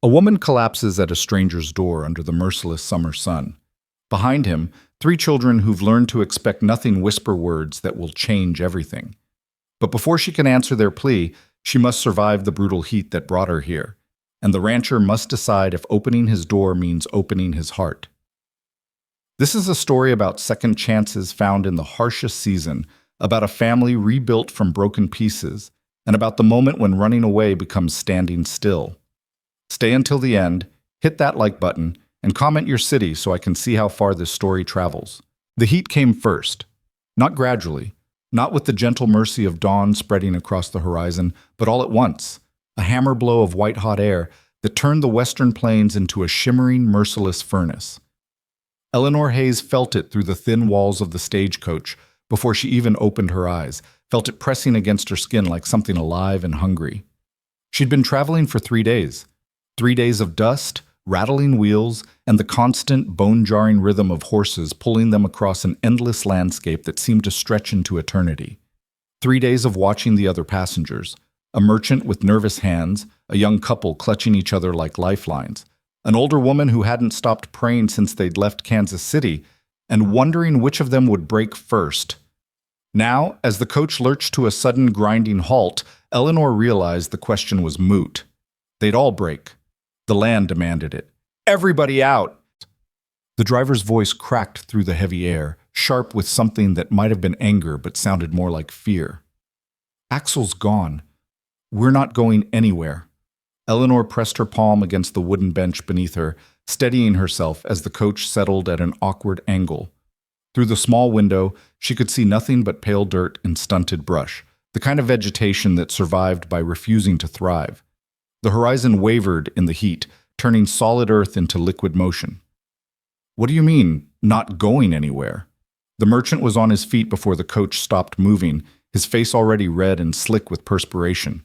A woman collapses at a stranger's door under the merciless summer sun. Behind him, three children who've learned to expect nothing whisper words that will change everything. But before she can answer their plea, she must survive the brutal heat that brought her here, and the rancher must decide if opening his door means opening his heart. This is a story about second chances found in the harshest season, about a family rebuilt from broken pieces, and about the moment when running away becomes standing still. Stay until the end, hit that like button, and comment your city so I can see how far this story travels. The heat came first, not gradually, not with the gentle mercy of dawn spreading across the horizon, but all at once, a hammer blow of white-hot air that turned the western plains into a shimmering, merciless furnace. Eleanor Hayes felt it through the thin walls of the stagecoach before she even opened her eyes, felt it pressing against her skin like something alive and hungry. She'd been traveling for 3 days. 3 days of dust, rattling wheels, and the constant, bone-jarring rhythm of horses pulling them across an endless landscape that seemed to stretch into eternity. 3 days of watching the other passengers, a merchant with nervous hands, a young couple clutching each other like lifelines, an older woman who hadn't stopped praying since they'd left Kansas City, and wondering which of them would break first. Now, as the coach lurched to a sudden grinding halt, Eleanor realized the question was moot. They'd all break. The land demanded it. Everybody out! The driver's voice cracked through the heavy air, sharp with something that might have been anger but sounded more like fear. Axel's gone. We're not going anywhere. Eleanor pressed her palm against the wooden bench beneath her, steadying herself as the coach settled at an awkward angle. Through the small window, she could see nothing but pale dirt and stunted brush, the kind of vegetation that survived by refusing to thrive. The horizon wavered in the heat, turning solid earth into liquid motion. What do you mean, not going anywhere? The merchant was on his feet before the coach stopped moving, his face already red and slick with perspiration.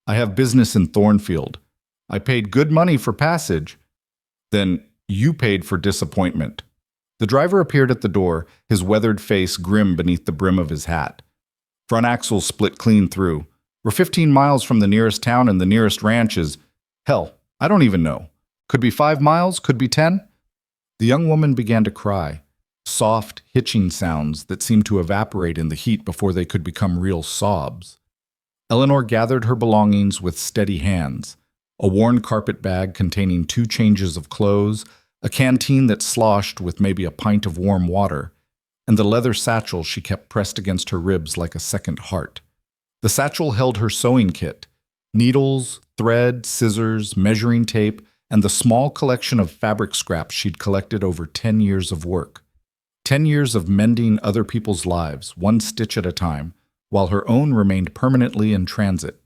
I have business in Thornfield. I paid good money for passage. Then you paid for disappointment. The driver appeared at the door, his weathered face grim beneath the brim of his hat. Front axle split clean through. We're 15 miles from the nearest town, and the nearest ranch is, hell, I don't even know. Could be 5 miles, could be 10. The young woman began to cry, soft, hitching sounds that seemed to evaporate in the heat before they could become real sobs. Eleanor gathered her belongings with steady hands, a worn carpet bag containing 2 changes of clothes, a canteen that sloshed with maybe a pint of warm water, and the leather satchel she kept pressed against her ribs like a second heart. The satchel held her sewing kit, needles, thread, scissors, measuring tape, and the small collection of fabric scraps she'd collected over 10 years of work. 10 years of mending other people's lives, one stitch at a time, while her own remained permanently in transit.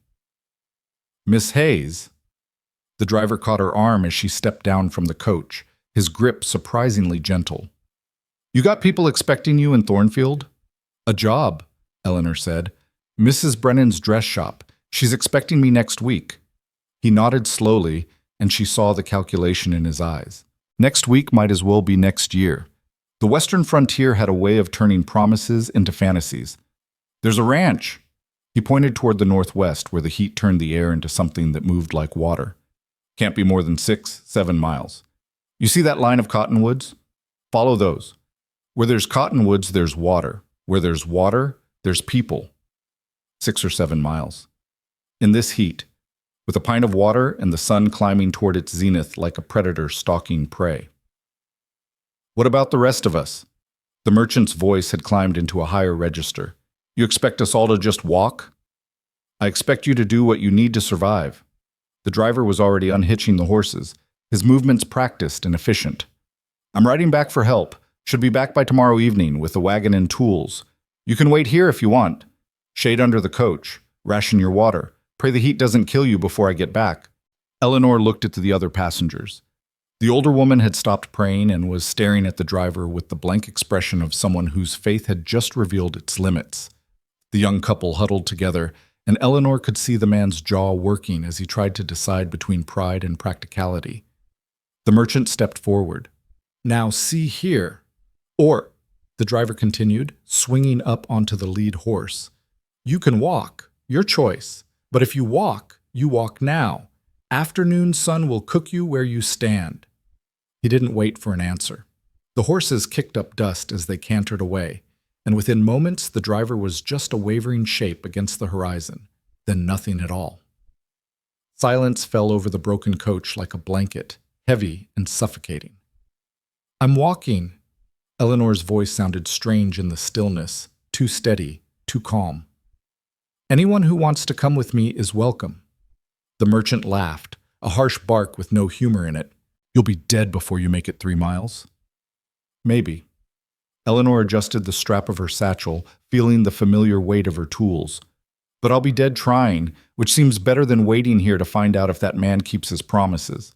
Miss Hayes. The driver caught her arm as she stepped down from the coach, his grip surprisingly gentle. You got people expecting you in Thornfield? A job, Eleanor said. Mrs. Brennan's dress shop. She's expecting me next week. He nodded slowly, and she saw the calculation in his eyes. Next week might as well be next year. The western frontier had a way of turning promises into fantasies. There's a ranch. He pointed toward the northwest, where the heat turned the air into something that moved like water. Can't be more than 6, 7 miles. You see that line of cottonwoods? Follow those. Where there's cottonwoods, there's water. Where there's water, there's people. 6 or 7 miles. In this heat, with a pint of water and the sun climbing toward its zenith like a predator stalking prey. What about the rest of us? The merchant's voice had climbed into a higher register. You expect us all to just walk? I expect you to do what you need to survive. The driver was already unhitching the horses, his movements practiced and efficient. I'm riding back for help. Should be back by tomorrow evening with the wagon and tools. You can wait here if you want. Shade under the coach. Ration your water. Pray the heat doesn't kill you before I get back. Eleanor looked at the other passengers. The older woman had stopped praying and was staring at the driver with the blank expression of someone whose faith had just revealed its limits. The young couple huddled together, and Eleanor could see the man's jaw working as he tried to decide between pride and practicality. The merchant stepped forward. Now see here. Or, the driver continued, swinging up onto the lead horse. You can walk, your choice. But if you walk now. Afternoon sun will cook you where you stand. He didn't wait for an answer. The horses kicked up dust as they cantered away, and within moments the driver was just a wavering shape against the horizon, then nothing at all. Silence fell over the broken coach like a blanket, heavy and suffocating. "I'm walking." Eleanor's voice sounded strange in the stillness, too steady, too calm. "Anyone who wants to come with me is welcome." The merchant laughed, a harsh bark with no humor in it. "You'll be dead before you make it 3 miles." "Maybe." Eleanor adjusted the strap of her satchel, feeling the familiar weight of her tools. "But I'll be dead trying, which seems better than waiting here to find out if that man keeps his promises."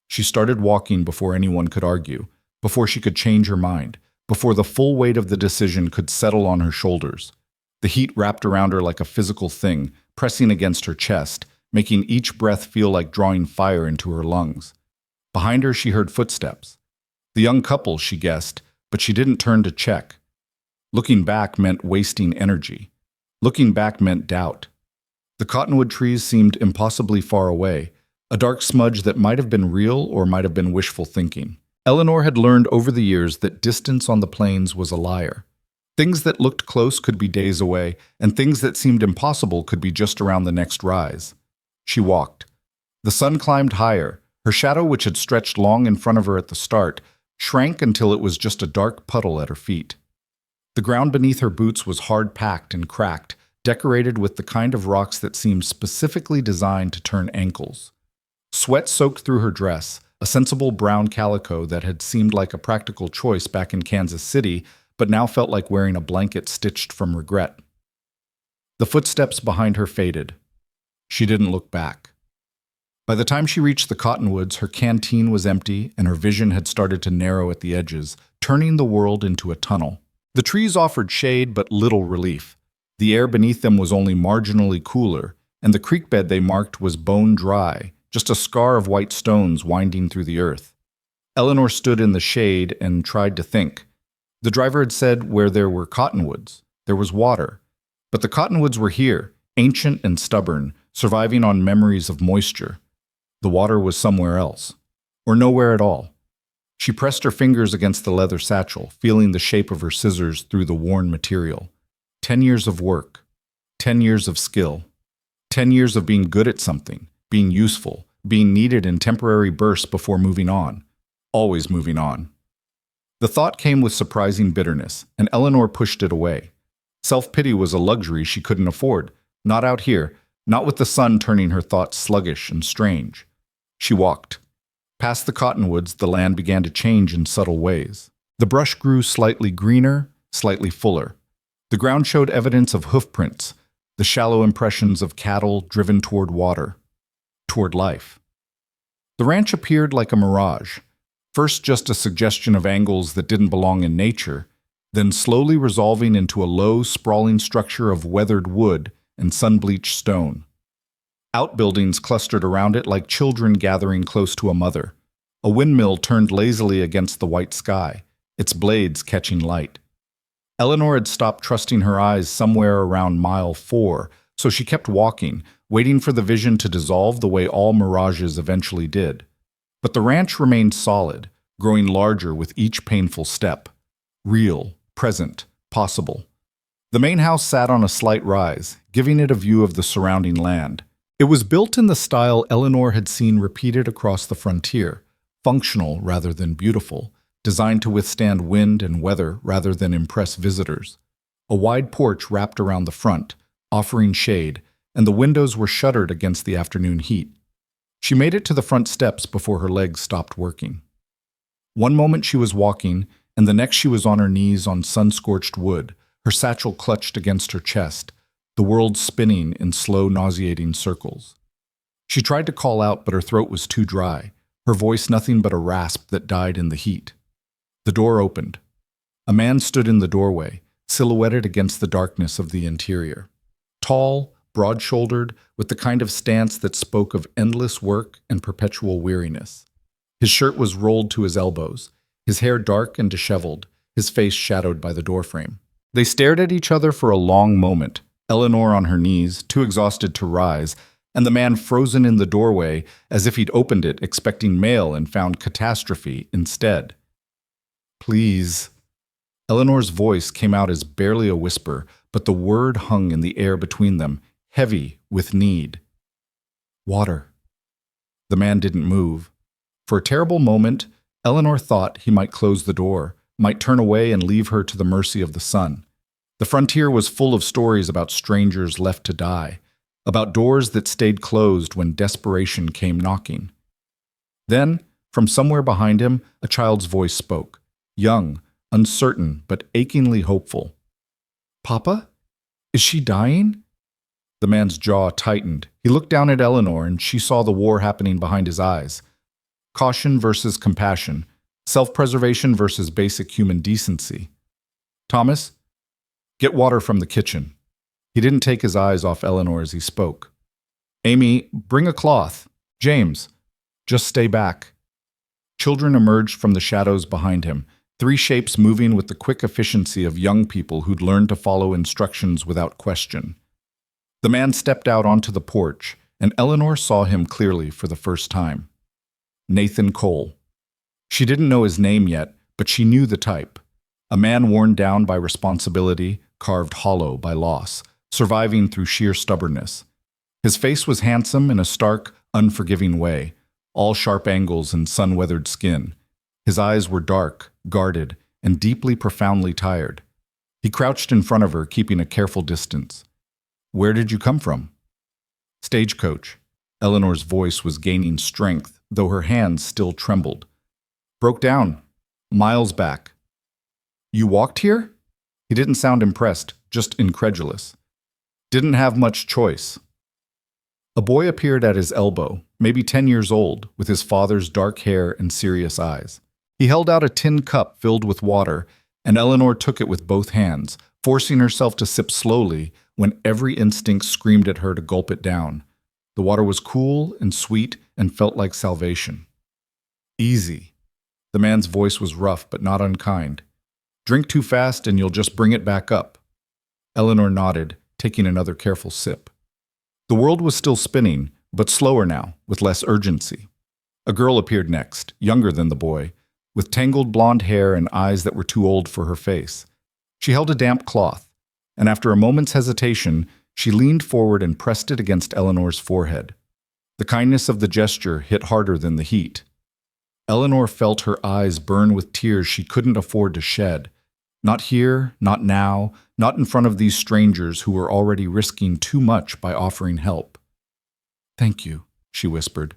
She started walking before anyone could argue, before she could change her mind, before the full weight of the decision could settle on her shoulders. The heat wrapped around her like a physical thing, pressing against her chest, making each breath feel like drawing fire into her lungs. Behind her she heard footsteps. The young couple, she guessed, but she didn't turn to check. Looking back meant wasting energy. Looking back meant doubt. The cottonwood trees seemed impossibly far away, a dark smudge that might have been real or might have been wishful thinking. Eleanor had learned over the years that distance on the plains was a liar. Things that looked close could be days away, and things that seemed impossible could be just around the next rise. She walked. The sun climbed higher. Her shadow, which had stretched long in front of her at the start, shrank until it was just a dark puddle at her feet. The ground beneath her boots was hard-packed and cracked, decorated with the kind of rocks that seemed specifically designed to turn ankles. Sweat soaked through her dress, a sensible brown calico that had seemed like a practical choice back in Kansas City, but now felt like wearing a blanket stitched from regret. The footsteps behind her faded. She didn't look back. By the time she reached the cottonwoods, her canteen was empty and her vision had started to narrow at the edges, turning the world into a tunnel. The trees offered shade but little relief. The air beneath them was only marginally cooler, and the creek bed they marked was bone dry, just a scar of white stones winding through the earth. Eleanor stood in the shade and tried to think. The driver had said where there were cottonwoods, there was water. But the cottonwoods were here, ancient and stubborn, surviving on memories of moisture. The water was somewhere else, or nowhere at all. She pressed her fingers against the leather satchel, feeling the shape of her scissors through the worn material. 10 years of work, 10 years of skill, 10 years of being good at something, being useful, being needed in temporary bursts before moving on, always moving on. The thought came with surprising bitterness, and Eleanor pushed it away. Self-pity was a luxury she couldn't afford, not out here, not with the sun turning her thoughts sluggish and strange. She walked. Past the cottonwoods, the land began to change in subtle ways. The brush grew slightly greener, slightly fuller. The ground showed evidence of hoofprints, the shallow impressions of cattle driven toward water, toward life. The ranch appeared like a mirage, first just a suggestion of angles that didn't belong in nature, then slowly resolving into a low, sprawling structure of weathered wood and sun-bleached stone. Outbuildings clustered around it like children gathering close to a mother. A windmill turned lazily against the white sky, its blades catching light. Eleanor had stopped trusting her eyes somewhere around mile 4, so she kept walking, waiting for the vision to dissolve the way all mirages eventually did. But the ranch remained solid, growing larger with each painful step. Real, present, possible. The main house sat on a slight rise, giving it a view of the surrounding land. It was built in the style Eleanor had seen repeated across the frontier, functional rather than beautiful, designed to withstand wind and weather rather than impress visitors. A wide porch wrapped around the front, offering shade, and the windows were shuttered against the afternoon heat. She made it to the front steps before her legs stopped working. One moment she was walking, and the next she was on her knees on sun-scorched wood, her satchel clutched against her chest, the world spinning in slow, nauseating circles. She tried to call out, but her throat was too dry, her voice nothing but a rasp that died in the heat. The door opened. A man stood in the doorway, silhouetted against the darkness of the interior. Tall, broad-shouldered, with the kind of stance that spoke of endless work and perpetual weariness. His shirt was rolled to his elbows, his hair dark and disheveled, his face shadowed by the doorframe. They stared at each other for a long moment, Eleanor on her knees, too exhausted to rise, and the man frozen in the doorway as if he'd opened it expecting mail and found catastrophe instead. Please. Eleanor's voice came out as barely a whisper, but the word hung in the air between them, heavy with need. Water. The man didn't move. For a terrible moment, Eleanor thought he might close the door, might turn away and leave her to the mercy of the sun. The frontier was full of stories about strangers left to die, about doors that stayed closed when desperation came knocking. Then, from somewhere behind him, a child's voice spoke, young, uncertain, but achingly hopeful. Papa? Is she dying? The man's jaw tightened. He looked down at Eleanor, and she saw the war happening behind his eyes. Caution versus compassion, self-preservation versus basic human decency. Thomas, get water from the kitchen. He didn't take his eyes off Eleanor as he spoke. Amy, bring a cloth. James, just stay back. Children emerged from the shadows behind him, 3 shapes moving with the quick efficiency of young people who'd learned to follow instructions without question. The man stepped out onto the porch, and Eleanor saw him clearly for the first time. Nathan Cole. She didn't know his name yet, but she knew the type. A man worn down by responsibility, carved hollow by loss, surviving through sheer stubbornness. His face was handsome in a stark, unforgiving way, all sharp angles and sun-weathered skin. His eyes were dark, guarded, and deeply, profoundly tired. He crouched in front of her, keeping a careful distance. Where did you come from? Stagecoach. Eleanor's voice was gaining strength, though her hands still trembled. Broke down. Miles back. You walked here? He didn't sound impressed, just incredulous. Didn't have much choice. A boy appeared at his elbow, maybe 10 years old, with his father's dark hair and serious eyes. He held out a tin cup filled with water, and Eleanor took it with both hands, forcing herself to sip slowly when every instinct screamed at her to gulp it down. The water was cool and sweet and felt like salvation. Easy. The man's voice was rough but not unkind. Drink too fast and you'll just bring it back up. Eleanor nodded, taking another careful sip. The world was still spinning, but slower now, with less urgency. A girl appeared next, younger than the boy, with tangled blonde hair and eyes that were too old for her face. She held a damp cloth, and after a moment's hesitation, she leaned forward and pressed it against Eleanor's forehead. The kindness of the gesture hit harder than the heat. Eleanor felt her eyes burn with tears she couldn't afford to shed. Not here, not now, not in front of these strangers who were already risking too much by offering help. Thank you, she whispered.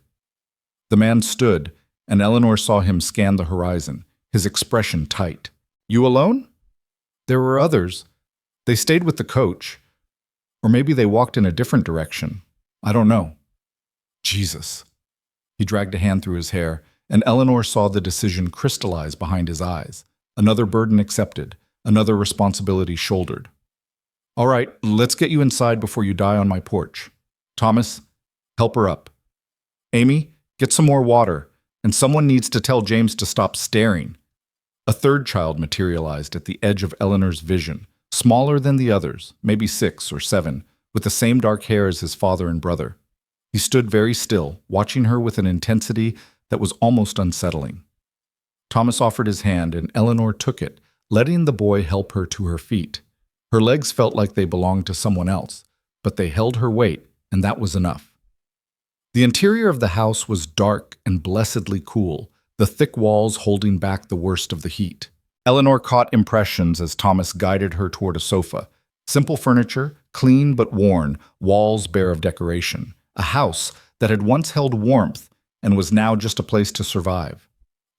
The man stood, and Eleanor saw him scan the horizon, his expression tight. You alone? There were others. They stayed with the coach. Or maybe they walked in a different direction. I don't know. Jesus. He dragged a hand through his hair, and Eleanor saw the decision crystallize behind his eyes. Another burden accepted, another responsibility shouldered. All right, let's get you inside before you die on my porch. Thomas, help her up. Amy, get some more water, and someone needs to tell James to stop staring. A third child materialized at the edge of Eleanor's vision, smaller than the others, maybe 6 or 7, with the same dark hair as his father and brother. He stood very still, watching her with an intensity that was almost unsettling. Thomas offered his hand, and Eleanor took it, letting the boy help her to her feet. Her legs felt like they belonged to someone else, but they held her weight, and that was enough. The interior of the house was dark and blessedly cool, the thick walls holding back the worst of the heat. Eleanor caught impressions as Thomas guided her toward a sofa. Simple furniture, clean but worn, walls bare of decoration. A house that had once held warmth and was now just a place to survive.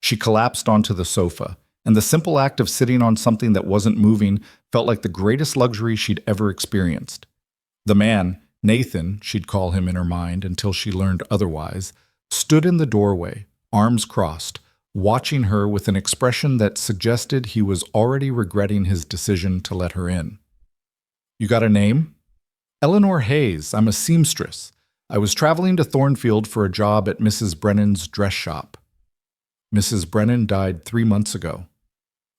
She collapsed onto the sofa, and the simple act of sitting on something that wasn't moving felt like the greatest luxury she'd ever experienced. The man, Nathan, she'd call him in her mind until she learned otherwise, stood in the doorway, arms crossed, watching her with an expression that suggested he was already regretting his decision to let her in. You got a name? Eleanor Hayes. I'm a seamstress. I was traveling to Thornfield for a job at Mrs. Brennan's dress shop. Mrs. Brennan died 3 months ago.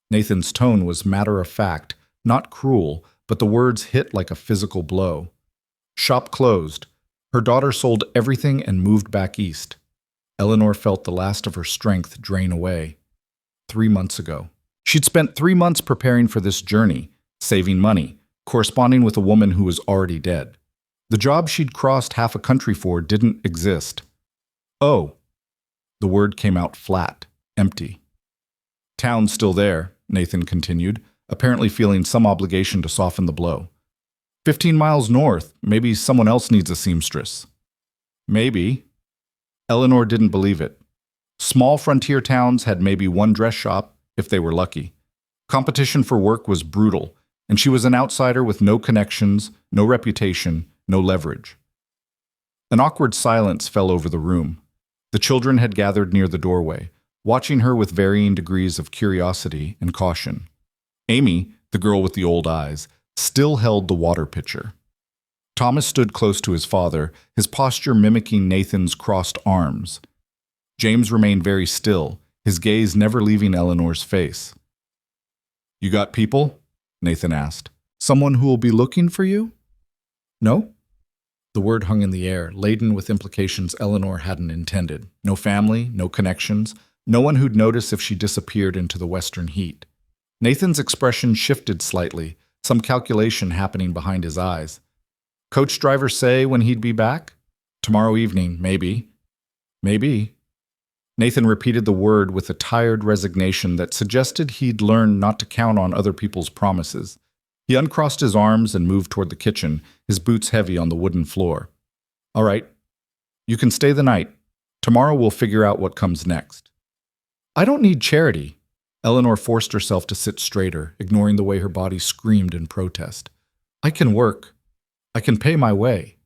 Nathan's tone was matter-of-fact, not cruel, but the words hit like a physical blow. Shop closed. Her daughter sold everything and moved back east. Eleanor felt the last of her strength drain away. 3 months ago. She'd spent 3 months preparing for this journey, saving money, corresponding with a woman who was already dead. The job she'd crossed half a country for didn't exist. Oh. The word came out flat, empty. Town's still there, Nathan continued, apparently feeling some obligation to soften the blow. 15 miles north, maybe someone else needs a seamstress. Maybe. Eleanor didn't believe it. Small frontier towns had maybe one dress shop, if they were lucky. Competition for work was brutal, and she was an outsider with no connections, no reputation, no leverage. An awkward silence fell over the room. The children had gathered near the doorway, watching her with varying degrees of curiosity and caution. Amy, the girl with the old eyes, still held the water pitcher. Thomas stood close to his father, his posture mimicking Nathan's crossed arms. James remained very still, his gaze never leaving Eleanor's face. "You got people?" Nathan asked. "Someone who will be looking for you?" "No?" The word hung in the air, laden with implications Eleanor hadn't intended. No family, no connections, no one who'd notice if she disappeared into the western heat. Nathan's expression shifted slightly, some calculation happening behind his eyes. "Coach driver say when he'd be back?" "Tomorrow evening, maybe." "Maybe." Nathan repeated the word with a tired resignation that suggested he'd learned not to count on other people's promises. He uncrossed his arms and moved toward the kitchen, his boots heavy on the wooden floor. "All right. You can stay the night. Tomorrow we'll figure out what comes next." "I don't need charity." Eleanor forced herself to sit straighter, ignoring the way her body screamed in protest. "I can work. I can pay my way."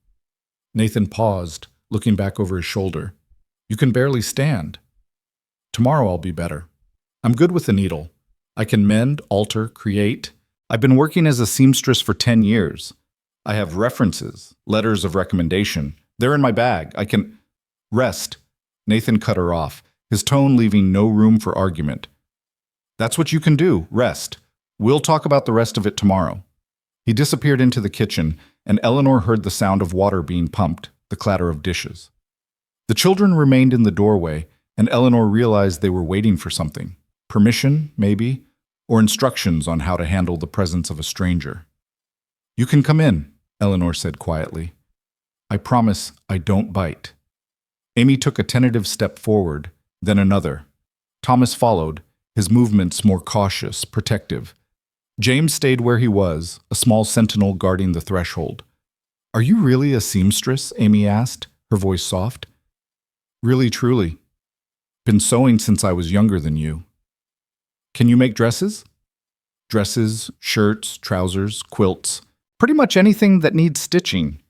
Nathan paused, looking back over his shoulder. "You can barely stand." "Tomorrow I'll be better. I'm good with the needle. I can mend, alter, create. I've been working as a seamstress for 10 years. I have references, letters of recommendation. They're in my bag. I can—" "Rest." Nathan cut her off, his tone leaving no room for argument. "That's what you can do, rest. We'll talk about the rest of it tomorrow." He disappeared into the kitchen, and Eleanor heard the sound of water being pumped, the clatter of dishes. The children remained in the doorway, and Eleanor realized they were waiting for something. Permission, maybe, or instructions on how to handle the presence of a stranger. "You can come in," Eleanor said quietly. "I promise I don't bite." Amy took a tentative step forward, then another. Thomas followed, his movements more cautious, protective. James stayed where he was, a small sentinel guarding the threshold. "Are you really a seamstress?" Amy asked, her voice soft. "Really, truly. Been sewing since I was younger than you." "Can you make dresses?" "Dresses, shirts, trousers, quilts. Pretty much anything that needs stitching."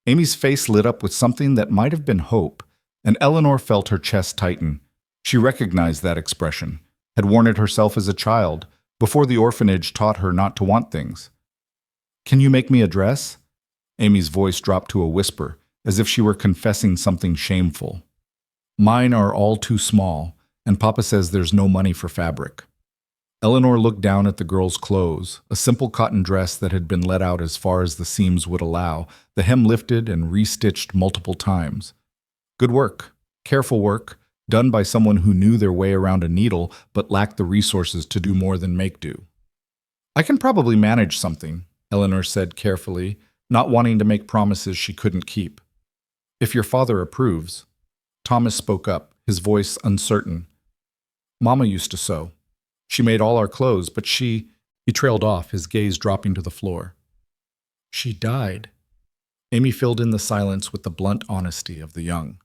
Amy's face lit up with something that might have been hope, and Eleanor felt her chest tighten. She recognized that expression, had worn it herself as a child, before the orphanage taught her not to want things. "Can you make me a dress?" Amy's voice dropped to a whisper, as if she were confessing something shameful. "Mine are all too small, and Papa says there's no money for fabric." Eleanor looked down at the girl's clothes, a simple cotton dress that had been let out as far as the seams would allow, the hem lifted and restitched multiple times. Good work, careful work, done by someone who knew their way around a needle but lacked the resources to do more than make do. "I can probably manage something," Eleanor said carefully, not wanting to make promises she couldn't keep. "If your father approves." Thomas spoke up, his voice uncertain. "Mama used to sew. She made all our clothes, but she—" He trailed off, his gaze dropping to the floor. "She died." Amy filled in the silence with the blunt honesty of the young.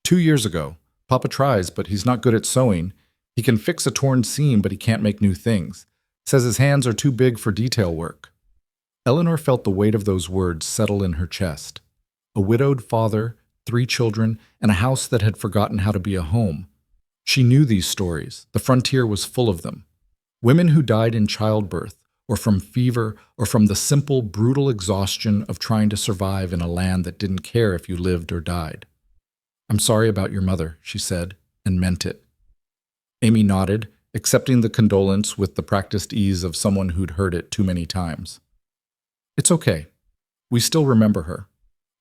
2 years ago. Papa tries, but he's not good at sewing. He can fix a torn seam, but he can't make new things. Says his hands are too big for detail work." Eleanor felt the weight of those words settle in her chest. A widowed father, 3 children, and a house that had forgotten how to be a home. She knew these stories. The frontier was full of them. Women who died in childbirth, or from fever, or from the simple, brutal exhaustion of trying to survive in a land that didn't care if you lived or died. "I'm sorry about your mother," she said, and meant it. Amy nodded, accepting the condolence with the practiced ease of someone who'd heard it too many times. "It's okay. We still remember her.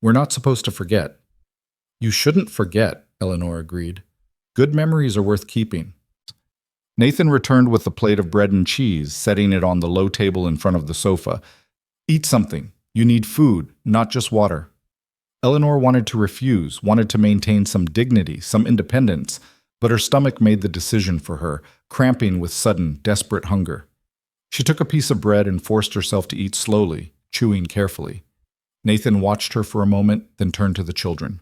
We're not supposed to forget. You shouldn't forget, Eleanor agreed. Good memories are worth keeping. Nathan returned with a plate of bread and cheese, setting it on the low table in front of the sofa. Eat something. You need food, not just water. Eleanor wanted to refuse, wanted to maintain some dignity, some independence, but her stomach made the decision for her, cramping with sudden, desperate hunger. She took a piece of bread and forced herself to eat slowly, chewing carefully. Nathan watched her for a moment, then turned to the children.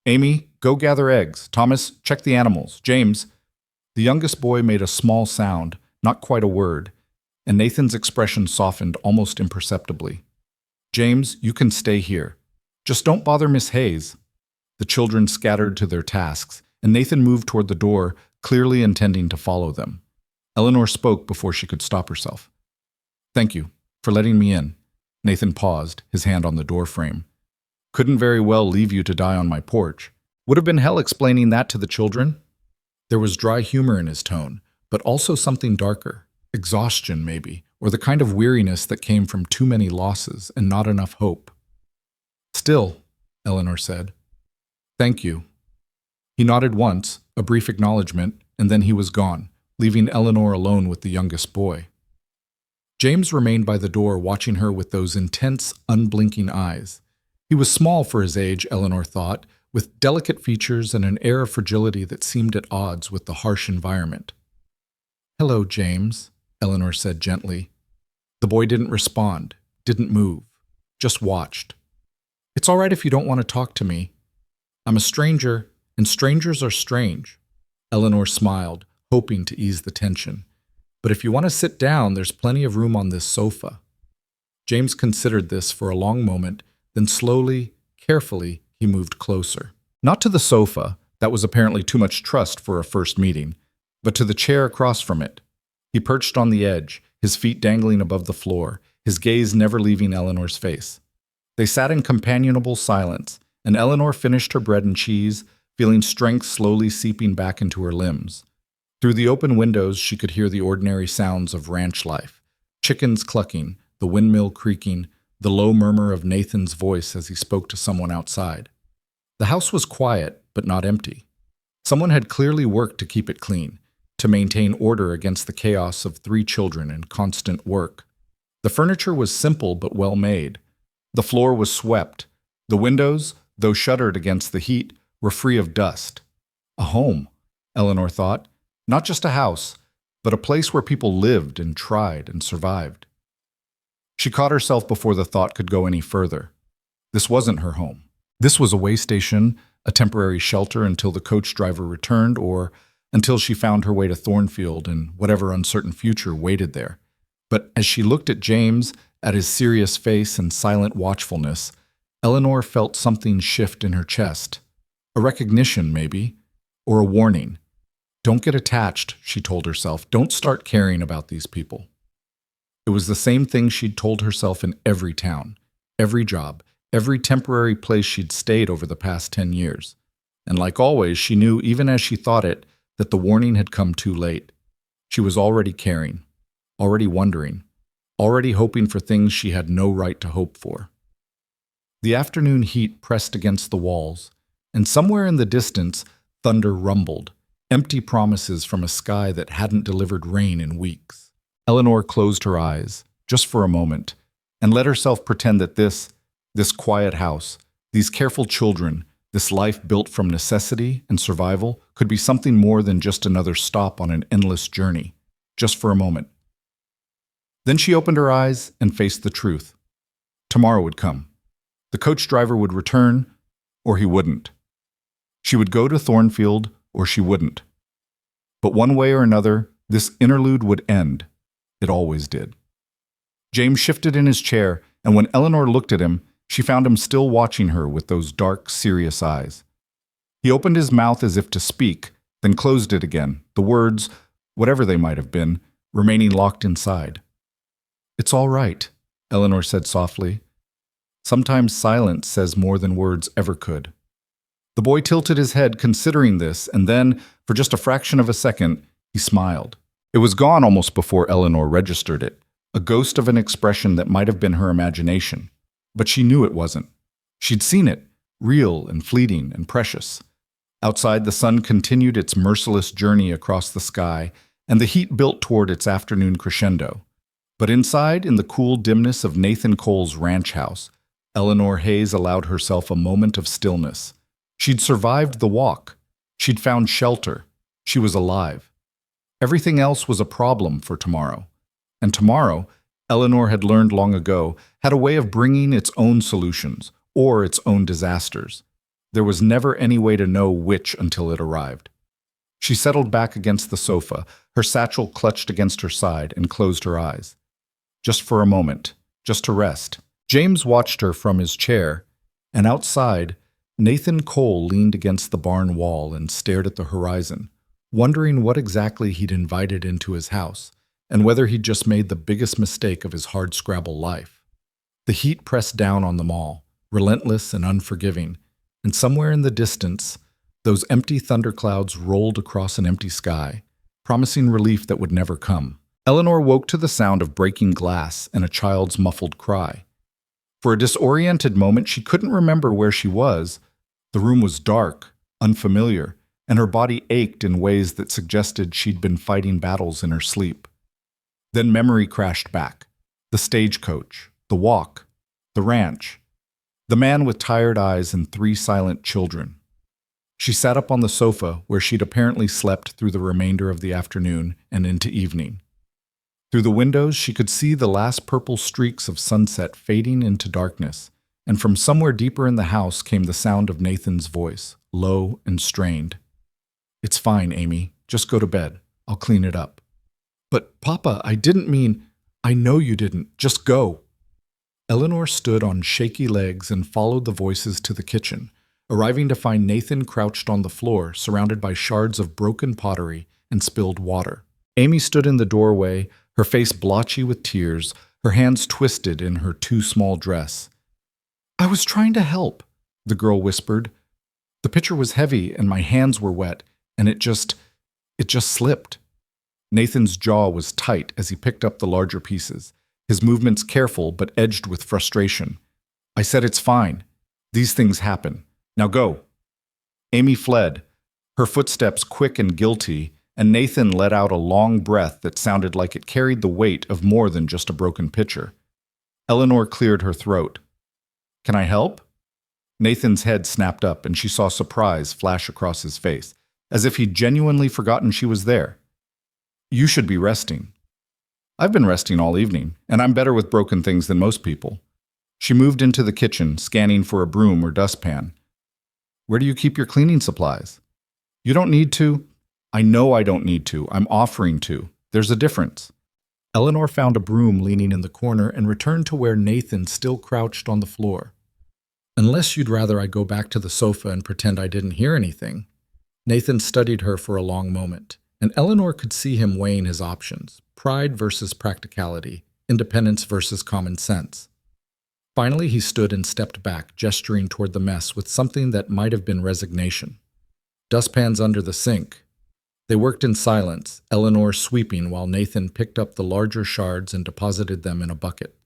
Amy, go gather eggs. Thomas, check the animals. James. The youngest boy made a small sound, not quite a word, and Nathan's expression softened almost imperceptibly. James, you can stay here. Just don't bother Miss Hayes. The children scattered to their tasks, and Nathan moved toward the door, clearly intending to follow them. Eleanor spoke before she could stop herself. Thank you for letting me in. Nathan paused, his hand on the door frame. Couldn't very well leave you to die on my porch. Would have been hell explaining that to the children. There was dry humor in his tone, but also something darker. Exhaustion, maybe, or the kind of weariness that came from too many losses and not enough hope. Still, Eleanor said. Thank you. He nodded once, a brief acknowledgement, and then he was gone, leaving Eleanor alone with the youngest boy. James remained by the door watching her with those intense, unblinking eyes. He was small for his age, Eleanor thought, with delicate features and an air of fragility that seemed at odds with the harsh environment. Hello, James, Eleanor said gently. The boy didn't respond, didn't move, just watched. It's all right if you don't want to talk to me. I'm a stranger, and strangers are strange. Eleanor smiled, hoping to ease the tension. But if you want to sit down, there's plenty of room on this sofa. James considered this for a long moment, then slowly, carefully, he moved closer. Not to the sofa, that was apparently too much trust for a first meeting, but to the chair across from it. He perched on the edge, his feet dangling above the floor, his gaze never leaving Eleanor's face. They sat in companionable silence, and Eleanor finished her bread and cheese, feeling strength slowly seeping back into her limbs. Through the open windows, she could hear the ordinary sounds of ranch life, chickens clucking, the windmill creaking, the low murmur of Nathan's voice as he spoke to someone outside. The house was quiet, but not empty. Someone had clearly worked to keep it clean, to maintain order against the chaos of 3 children and constant work. The furniture was simple but well made. The floor was swept. The windows, though shuttered against the heat, were free of dust. A home, Eleanor thought. Not just a house, but a place where people lived and tried and survived. She caught herself before the thought could go any further. This wasn't her home. This was a way station, a temporary shelter until the coach driver returned or until she found her way to Thornfield and whatever uncertain future waited there. But as she looked at James, at his serious face and silent watchfulness, Eleanor felt something shift in her chest. A recognition, maybe, or a warning. Don't get attached, she told herself. Don't start caring about these people. It was the same thing she'd told herself in every town, every job, every temporary place she'd stayed over the past 10 years. And like always, she knew, even as she thought it, that the warning had come too late. She was already caring, already wondering, already hoping for things she had no right to hope for. The afternoon heat pressed against the walls, and somewhere in the distance, thunder rumbled, empty promises from a sky that hadn't delivered rain in weeks. Eleanor closed her eyes, just for a moment, and let herself pretend that this quiet house, these careful children, this life built from necessity and survival could be something more than just another stop on an endless journey, just for a moment. Then she opened her eyes and faced the truth. Tomorrow would come. The coach driver would return, or he wouldn't. She would go to Thornfield, or she wouldn't. But one way or another, this interlude would end. It always did. James shifted in his chair, and when Eleanor looked at him, she found him still watching her with those dark, serious eyes. He opened his mouth as if to speak, then closed it again, the words, whatever they might have been, remaining locked inside. It's all right, Eleanor said softly. Sometimes silence says more than words ever could. The boy tilted his head considering this, and then, for just a fraction of a second, he smiled. It was gone almost before Eleanor registered it, a ghost of an expression that might have been her imagination. But she knew it wasn't. She'd seen it, real and fleeting and precious. Outside, the sun continued its merciless journey across the sky, and the heat built toward its afternoon crescendo. But inside, in the cool dimness of Nathan Cole's ranch house, Eleanor Hayes allowed herself a moment of stillness. She'd survived the walk. She'd found shelter. She was alive. Everything else was a problem for tomorrow. And tomorrow, Eleanor had learned long ago, had a way of bringing its own solutions or its own disasters. There was never any way to know which until it arrived. She settled back against the sofa, her satchel clutched against her side, and closed her eyes. Just for a moment, just to rest. James watched her from his chair, and outside, Nathan Cole leaned against the barn wall and stared at the horizon, wondering what exactly he'd invited into his house, and whether he'd just made the biggest mistake of his hardscrabble life. The heat pressed down on them all, relentless and unforgiving, and somewhere in the distance, those empty thunderclouds rolled across an empty sky, promising relief that would never come. Eleanor woke to the sound of breaking glass and a child's muffled cry. For a disoriented moment, she couldn't remember where she was. The room was dark, unfamiliar, and her body ached in ways that suggested she'd been fighting battles in her sleep. Then memory crashed back. The stagecoach, the walk, the ranch, the man with tired eyes and 3 silent children. She sat up on the sofa where she'd apparently slept through the remainder of the afternoon and into evening. Through the windows, she could see the last purple streaks of sunset fading into darkness, and from somewhere deeper in the house came the sound of Nathan's voice, low and strained. "It's fine, Amy. Just go to bed. I'll clean it up." "But, Papa, I didn't mean—" "I know you didn't. Just go." Eleanor stood on shaky legs and followed the voices to the kitchen, arriving to find Nathan crouched on the floor, surrounded by shards of broken pottery and spilled water. Amy stood in the doorway, her face blotchy with tears, her hands twisted in her too small dress. "I was trying to help," the girl whispered. "The pitcher was heavy and my hands were wet, and it just slipped." Nathan's jaw was tight as he picked up the larger pieces, his movements careful but edged with frustration. "I said it's fine. These things happen. Now go." Amy fled, her footsteps quick and guilty, and Nathan let out a long breath that sounded like it carried the weight of more than just a broken pitcher. Eleanor cleared her throat. "Can I help?" Nathan's head snapped up, and she saw surprise flash across his face, as if he'd genuinely forgotten she was there. "You should be resting." "I've been resting all evening, and I'm better with broken things than most people." She moved into the kitchen, scanning for a broom or dustpan. "Where do you keep your cleaning supplies?" "You don't need to." "I know I don't need to. I'm offering to. There's a difference." Eleanor found a broom leaning in the corner and returned to where Nathan still crouched on the floor. "Unless you'd rather I go back to the sofa and pretend I didn't hear anything." Nathan studied her for a long moment, and Eleanor could see him weighing his options, pride versus practicality, independence versus common sense. Finally, he stood and stepped back, gesturing toward the mess with something that might have been resignation. "Dustpans under the sink." They worked in silence, Eleanor sweeping while Nathan picked up the larger shards and deposited them in a bucket.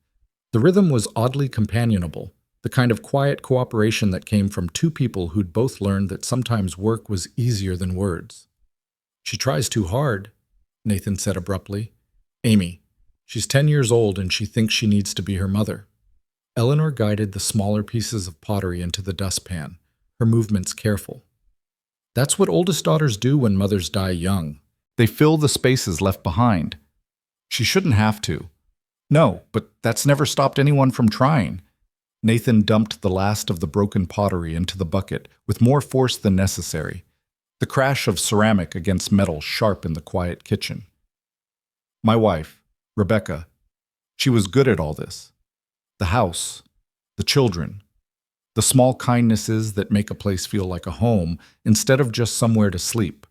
The rhythm was oddly companionable, the kind of quiet cooperation that came from 2 people who'd both learned that sometimes work was easier than words. "She tries too hard," Nathan said abruptly. "Amy, she's 10 years old and she thinks she needs to be her mother." Eleanor guided the smaller pieces of pottery into the dustpan, her movements careful. "That's what oldest daughters do when mothers die young. They fill the spaces left behind. She shouldn't have to." "No, but that's never stopped anyone from trying." Nathan dumped the last of the broken pottery into the bucket with more force than necessary, the crash of ceramic against metal sharp in the quiet kitchen. "My wife, Rebecca, she was good at all this. The house, the children, the small kindnesses that make a place feel like a home instead of just somewhere to sleep.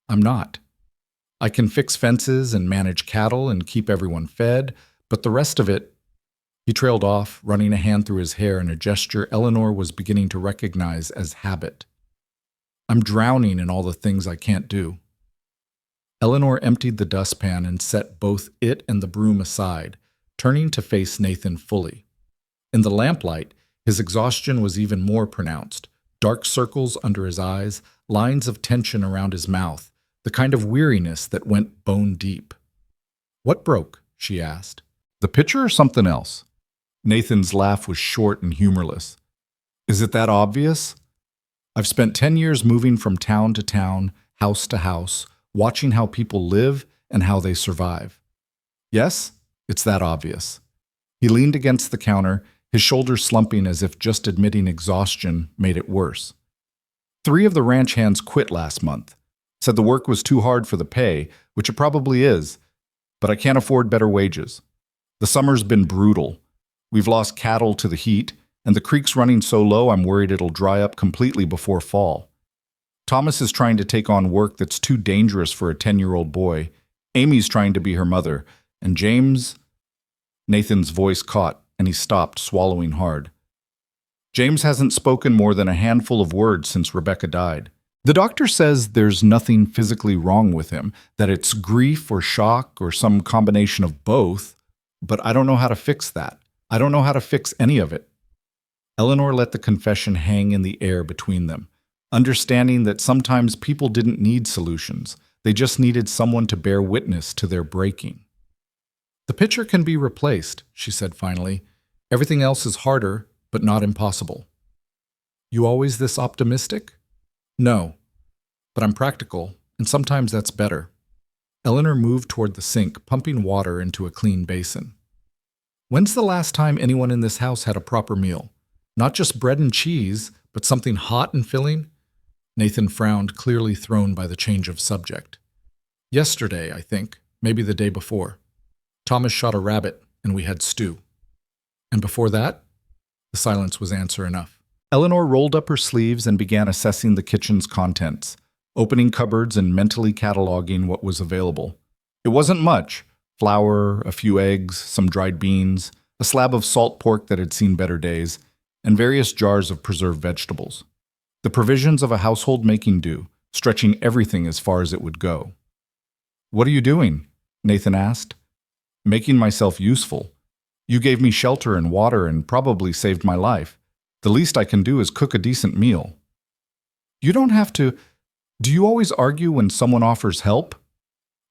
I'm not. I can fix fences and manage cattle and keep everyone fed, but the rest of it—" He trailed off, running a hand through his hair in a gesture Eleanor was beginning to recognize as habit. "I'm drowning in all the things I can't do." Eleanor emptied the dustpan and set both it and the broom aside, turning to face Nathan fully. In the lamplight, His exhaustion was even more pronounced. Dark circles under his eyes, lines of tension around his mouth, the kind of weariness that went bone deep. "What broke?" she asked. "The pitcher or something else?" Nathan's laugh was short and humorless. "Is it that obvious? I've spent 10 years moving from town to town, house to house, watching how people live and how they survive. Yes, it's that obvious." He leaned against the counter, his shoulders slumping as if just admitting exhaustion made it worse. 3 of the ranch hands quit last month. Said the work was too hard for the pay, which it probably is, but I can't afford better wages. The summer's been brutal. We've lost cattle to the heat, and the creek's running so low I'm worried it'll dry up completely before fall. Thomas is trying to take on work that's too dangerous for a 10-year-old boy. Amy's trying to be her mother, and James... Nathan's voice caught, and he stopped, swallowing hard. James hasn't spoken more than a handful of words since Rebecca died. The doctor says there's nothing physically wrong with him, that it's grief or shock or some combination of both, but I don't know how to fix that. I don't know how to fix any of it. Eleanor let the confession hang in the air between them, understanding that sometimes people didn't need solutions. They just needed someone to bear witness to their breaking. "The pitcher can be replaced," she said finally. "Everything else is harder, but not impossible." "You always this optimistic?" "No, but I'm practical, and sometimes that's better." Eleanor moved toward the sink, pumping water into a clean basin. "When's the last time anyone in this house had a proper meal? Not just bread and cheese, but something hot and filling?" Nathan frowned, clearly thrown by the change of subject. "Yesterday, I think, maybe the day before. Thomas shot a rabbit, and we had stew." "And before that?" The silence was answer enough. Eleanor rolled up her sleeves and began assessing the kitchen's contents, opening cupboards and mentally cataloging what was available. It wasn't much: flour, a few eggs, some dried beans, a slab of salt pork that had seen better days, and various jars of preserved vegetables. The provisions of a household making do, stretching everything as far as it would go. "What are you doing?" Nathan asked. "Making myself useful. You gave me shelter and water and probably saved my life. The least I can do is cook a decent meal." "You don't have to. Do you always argue when someone offers help?"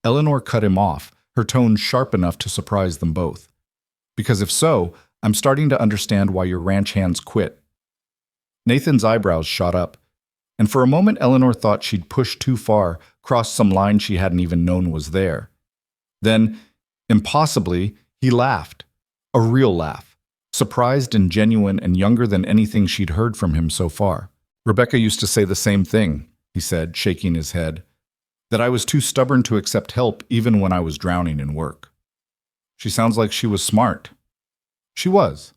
Eleanor cut him off, her tone sharp enough to surprise them both. "Because if so, I'm starting to understand why your ranch hands quit." Nathan's eyebrows shot up, and for a moment Eleanor thought she'd pushed too far, crossed some line she hadn't even known was there. Then, impossibly, he laughed. A real laugh. Surprised and genuine and younger than anything she'd heard from him so far. "Rebecca used to say the same thing," he said, shaking his head, "that I was too stubborn to accept help even when I was drowning in work." "She sounds like she was smart." "She was."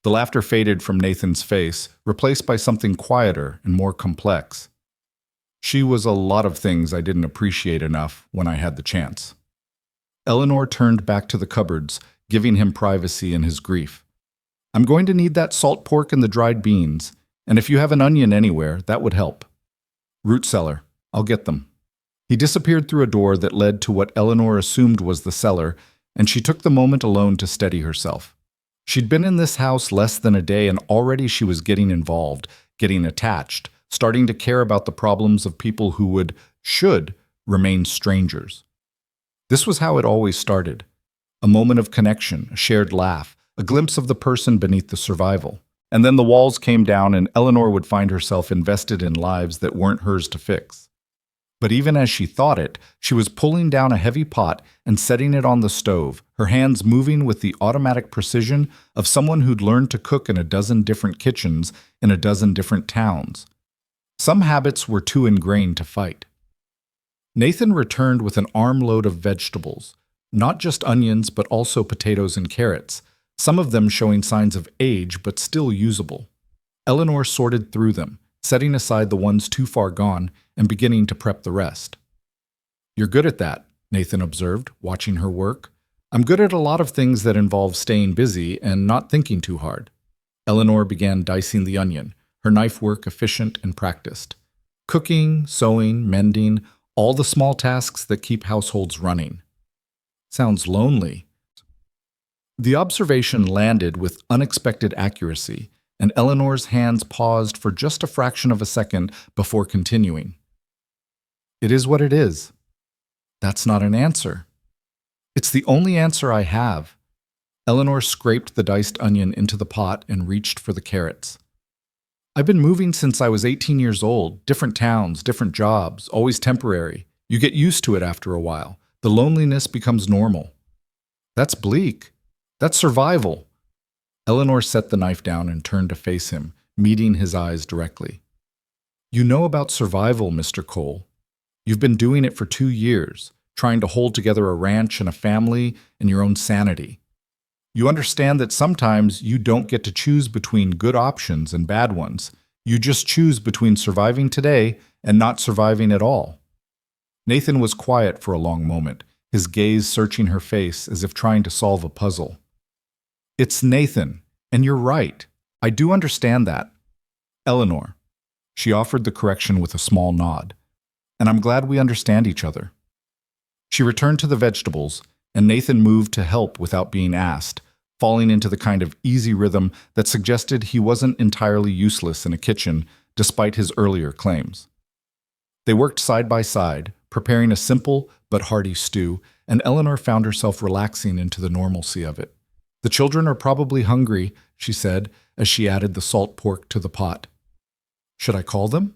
The laughter faded from Nathan's face, replaced by something quieter and more complex. "She was a lot of things I didn't appreciate enough when I had the chance." Eleanor turned back to the cupboards, giving him privacy in his grief. "I'm going to need that salt pork and the dried beans, and if you have an onion anywhere, that would help." "Root cellar. I'll get them." He disappeared through a door that led to what Eleanor assumed was the cellar, and she took the moment alone to steady herself. She'd been in this house less than a day, and already she was getting involved, getting attached, starting to care about the problems of people who should, remain strangers. This was how it always started. A moment of connection, a shared laugh, a glimpse of the person beneath the survival. And then the walls came down and Eleanor would find herself invested in lives that weren't hers to fix. But even as she thought it, she was pulling down a heavy pot and setting it on the stove, her hands moving with the automatic precision of someone who'd learned to cook in a dozen different kitchens in a dozen different towns. Some habits were too ingrained to fight. Nathan returned with an armload of vegetables, not just onions but also potatoes and carrots, some of them showing signs of age but still usable. Eleanor sorted through them, setting aside the ones too far gone and beginning to prep the rest. "You're good at that," Nathan observed, watching her work. "I'm good at a lot of things that involve staying busy and not thinking too hard." Eleanor began dicing the onion, her knife work efficient and practiced. Cooking, sewing, mending, all the small tasks that keep households running. "Sounds lonely." The observation landed with unexpected accuracy, and Eleanor's hands paused for just a fraction of a second before continuing. It is what it is. That's not an answer. It's the only answer I have. Eleanor scraped the diced onion into the pot and reached for the carrots. I've been moving since I was 18 years old, different towns, different jobs, always temporary. You get used to it after a while. The loneliness becomes normal. That's bleak. That's survival. Eleanor set the knife down and turned to face him, meeting his eyes directly. You know about survival, Mr. Cole. You've been doing it for 2 years, trying to hold together a ranch and a family and your own sanity. You understand that sometimes you don't get to choose between good options and bad ones. You just choose between surviving today and not surviving at all. Nathan was quiet for a long moment, his gaze searching her face as if trying to solve a puzzle. It's Nathan, and you're right. I do understand that. Eleanor. She offered the correction with a small nod. And I'm glad we understand each other. She returned to the vegetables, and Nathan moved to help without being asked, falling into the kind of easy rhythm that suggested he wasn't entirely useless in a kitchen despite his earlier claims. They worked side by side, preparing a simple but hearty stew, and Eleanor found herself relaxing into the normalcy of it. The children are probably hungry, she said, as she added the salt pork to the pot. Should I call them?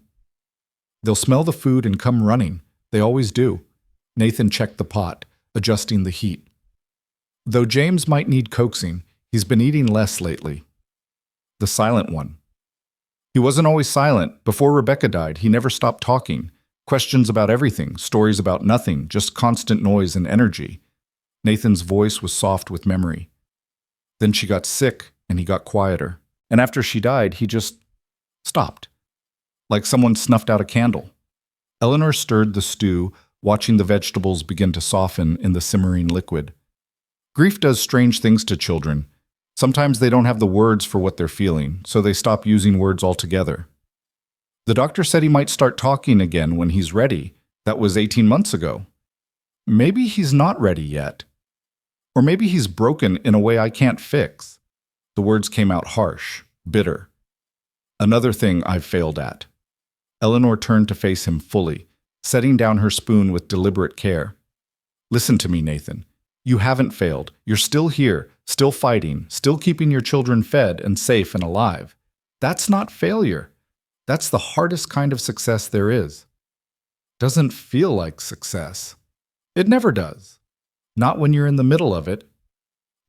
They'll smell the food and come running. They always do. Nathan checked the pot, adjusting the heat. Though James might need coaxing, he's been eating less lately. The silent one. He wasn't always silent. Before Rebecca died, he never stopped talking. Questions about everything, stories about nothing, just constant noise and energy. Nathan's voice was soft with memory. Then she got sick, and he got quieter. And after she died, he just stopped. Like someone snuffed out a candle. Eleanor stirred the stew, watching the vegetables begin to soften in the simmering liquid. Grief does strange things to children. Sometimes they don't have the words for what they're feeling, so they stop using words altogether. The doctor said he might start talking again when he's ready. That was 18 months ago. Maybe he's not ready yet. Or maybe he's broken in a way I can't fix. The words came out harsh, bitter. Another thing I've failed at. Eleanor turned to face him fully, setting down her spoon with deliberate care. Listen to me, Nathan. You haven't failed. You're still here, still fighting, still keeping your children fed and safe and alive. That's not failure. That's the hardest kind of success there is. Doesn't feel like success. It never does. Not when you're in the middle of it.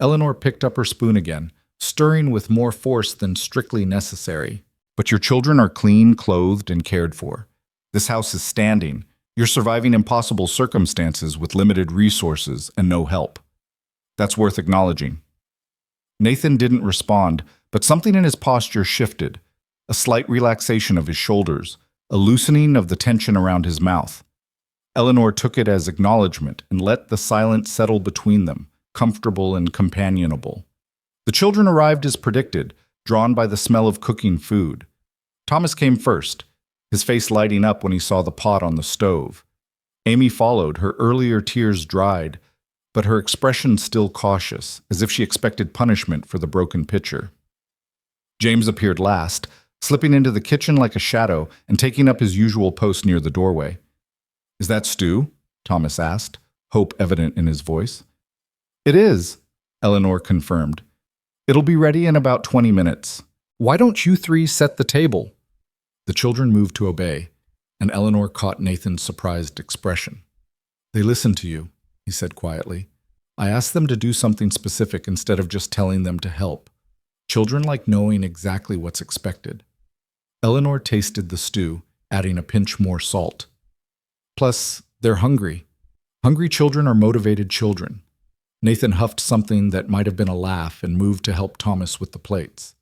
Eleanor picked up her spoon again, stirring with more force than strictly necessary. But your children are clean, clothed, and cared for. This house is standing. You're surviving impossible circumstances with limited resources and no help. That's worth acknowledging. Nathan didn't respond, but something in his posture shifted. A slight relaxation of his shoulders, a loosening of the tension around his mouth. Eleanor took it as acknowledgement and let the silence settle between them, comfortable and companionable. The children arrived as predicted, drawn by the smell of cooking food. Thomas came first, his face lighting up when he saw the pot on the stove. Amy followed, her earlier tears dried, but her expression still cautious, as if she expected punishment for the broken pitcher. James appeared last, slipping into the kitchen like a shadow and taking up his usual post near the doorway. Is that stew? Thomas asked, hope evident in his voice. It is, Eleanor confirmed. It'll be ready in about 20 minutes. Why don't you three set the table? The children moved to obey, and Eleanor caught Nathan's surprised expression. They listened to you, he said quietly. I asked them to do something specific instead of just telling them to help. Children like knowing exactly what's expected. Eleanor tasted the stew, adding a pinch more salt. Plus, they're hungry. Hungry children are motivated children. Nathan huffed something that might have been a laugh and moved to help Thomas with the plates.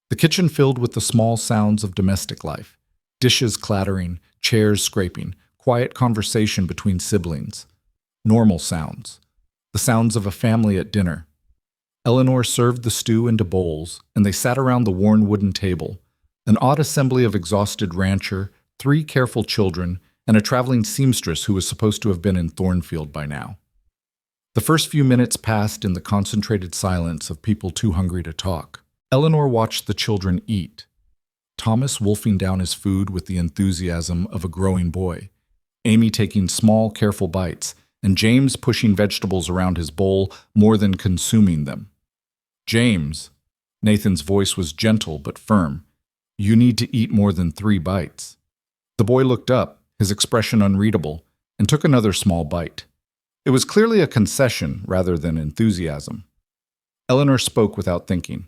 The kitchen filled with the small sounds of domestic life. Dishes clattering, chairs scraping, quiet conversation between siblings. Normal sounds. The sounds of a family at dinner. Eleanor served the stew into bowls, and they sat around the worn wooden table. An odd assembly of exhausted rancher, 3 careful children, and a traveling seamstress who was supposed to have been in Thornfield by now. The first few minutes passed in the concentrated silence of people too hungry to talk. Eleanor watched the children eat, Thomas wolfing down his food with the enthusiasm of a growing boy, Amy taking small, careful bites, and James pushing vegetables around his bowl more than consuming them. James, Nathan's voice was gentle but firm, you need to eat more than 3 bites. The boy looked up, his expression unreadable, and took another small bite. It was clearly a concession rather than enthusiasm. Eleanor spoke without thinking.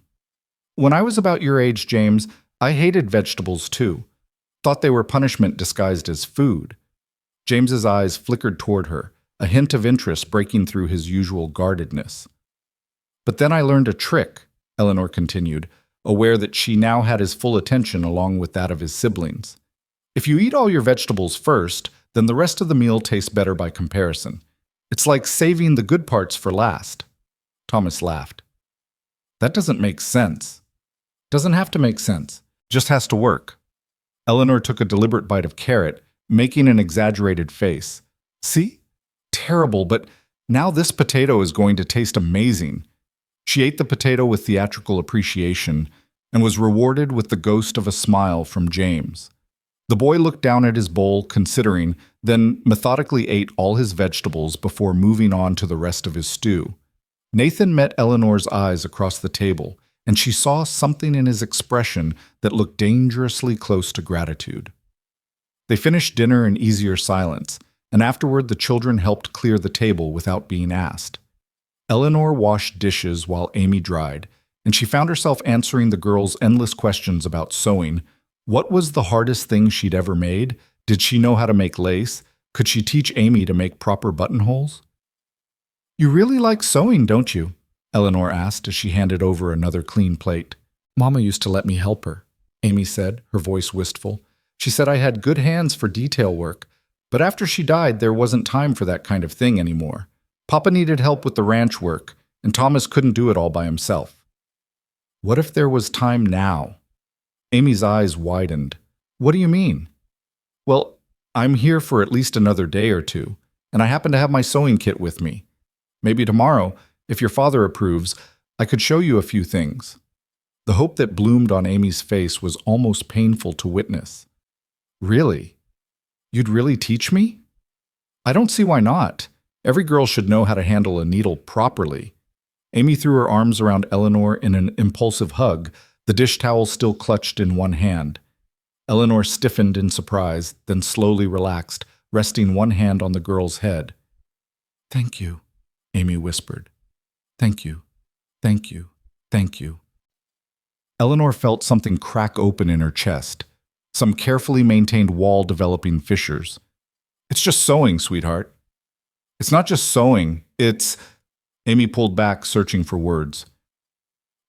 When I was about your age, James, I hated vegetables too. Thought they were punishment disguised as food. James's eyes flickered toward her, a hint of interest breaking through his usual guardedness. But then I learned a trick, Eleanor continued, aware that she now had his full attention along with that of his siblings. If you eat all your vegetables first, then the rest of the meal tastes better by comparison. It's like saving the good parts for last. Thomas laughed. That doesn't make sense. Doesn't have to make sense. Just has to work. Eleanor took a deliberate bite of carrot, making an exaggerated face. See? Terrible, but now this potato is going to taste amazing. She ate the potato with theatrical appreciation and was rewarded with the ghost of a smile from James. The boy looked down at his bowl, considering, then methodically ate all his vegetables before moving on to the rest of his stew. Nathan met Eleanor's eyes across the table, and she saw something in his expression that looked dangerously close to gratitude. They finished dinner in easier silence, and afterward the children helped clear the table without being asked. Eleanor washed dishes while Amy dried, and she found herself answering the girls' endless questions about sewing. What was the hardest thing she'd ever made? Did she know how to make lace? Could she teach Amy to make proper buttonholes? You really like sewing, don't you? Eleanor asked as she handed over another clean plate. Mama used to let me help her, Amy said, her voice wistful. She said I had good hands for detail work, but after she died, there wasn't time for that kind of thing anymore. Papa needed help with the ranch work, and Thomas couldn't do it all by himself. What if there was time now? Amy's eyes widened. What do you mean? Well, I'm here for at least another day or two, and I happen to have my sewing kit with me. Maybe tomorrow, if your father approves, I could show you a few things. The hope that bloomed on Amy's face was almost painful to witness. Really? You'd really teach me? I don't see why not. Every girl should know how to handle a needle properly. Amy threw her arms around Eleanor in an impulsive hug, the dish towel still clutched in one hand. Eleanor stiffened in surprise, then slowly relaxed, resting one hand on the girl's head. Thank you, Amy whispered. Thank you, thank you, thank you. Eleanor felt something crack open in her chest, some carefully maintained wall developing fissures. It's just sewing, sweetheart. It's not just sewing, it's... Amy pulled back, searching for words.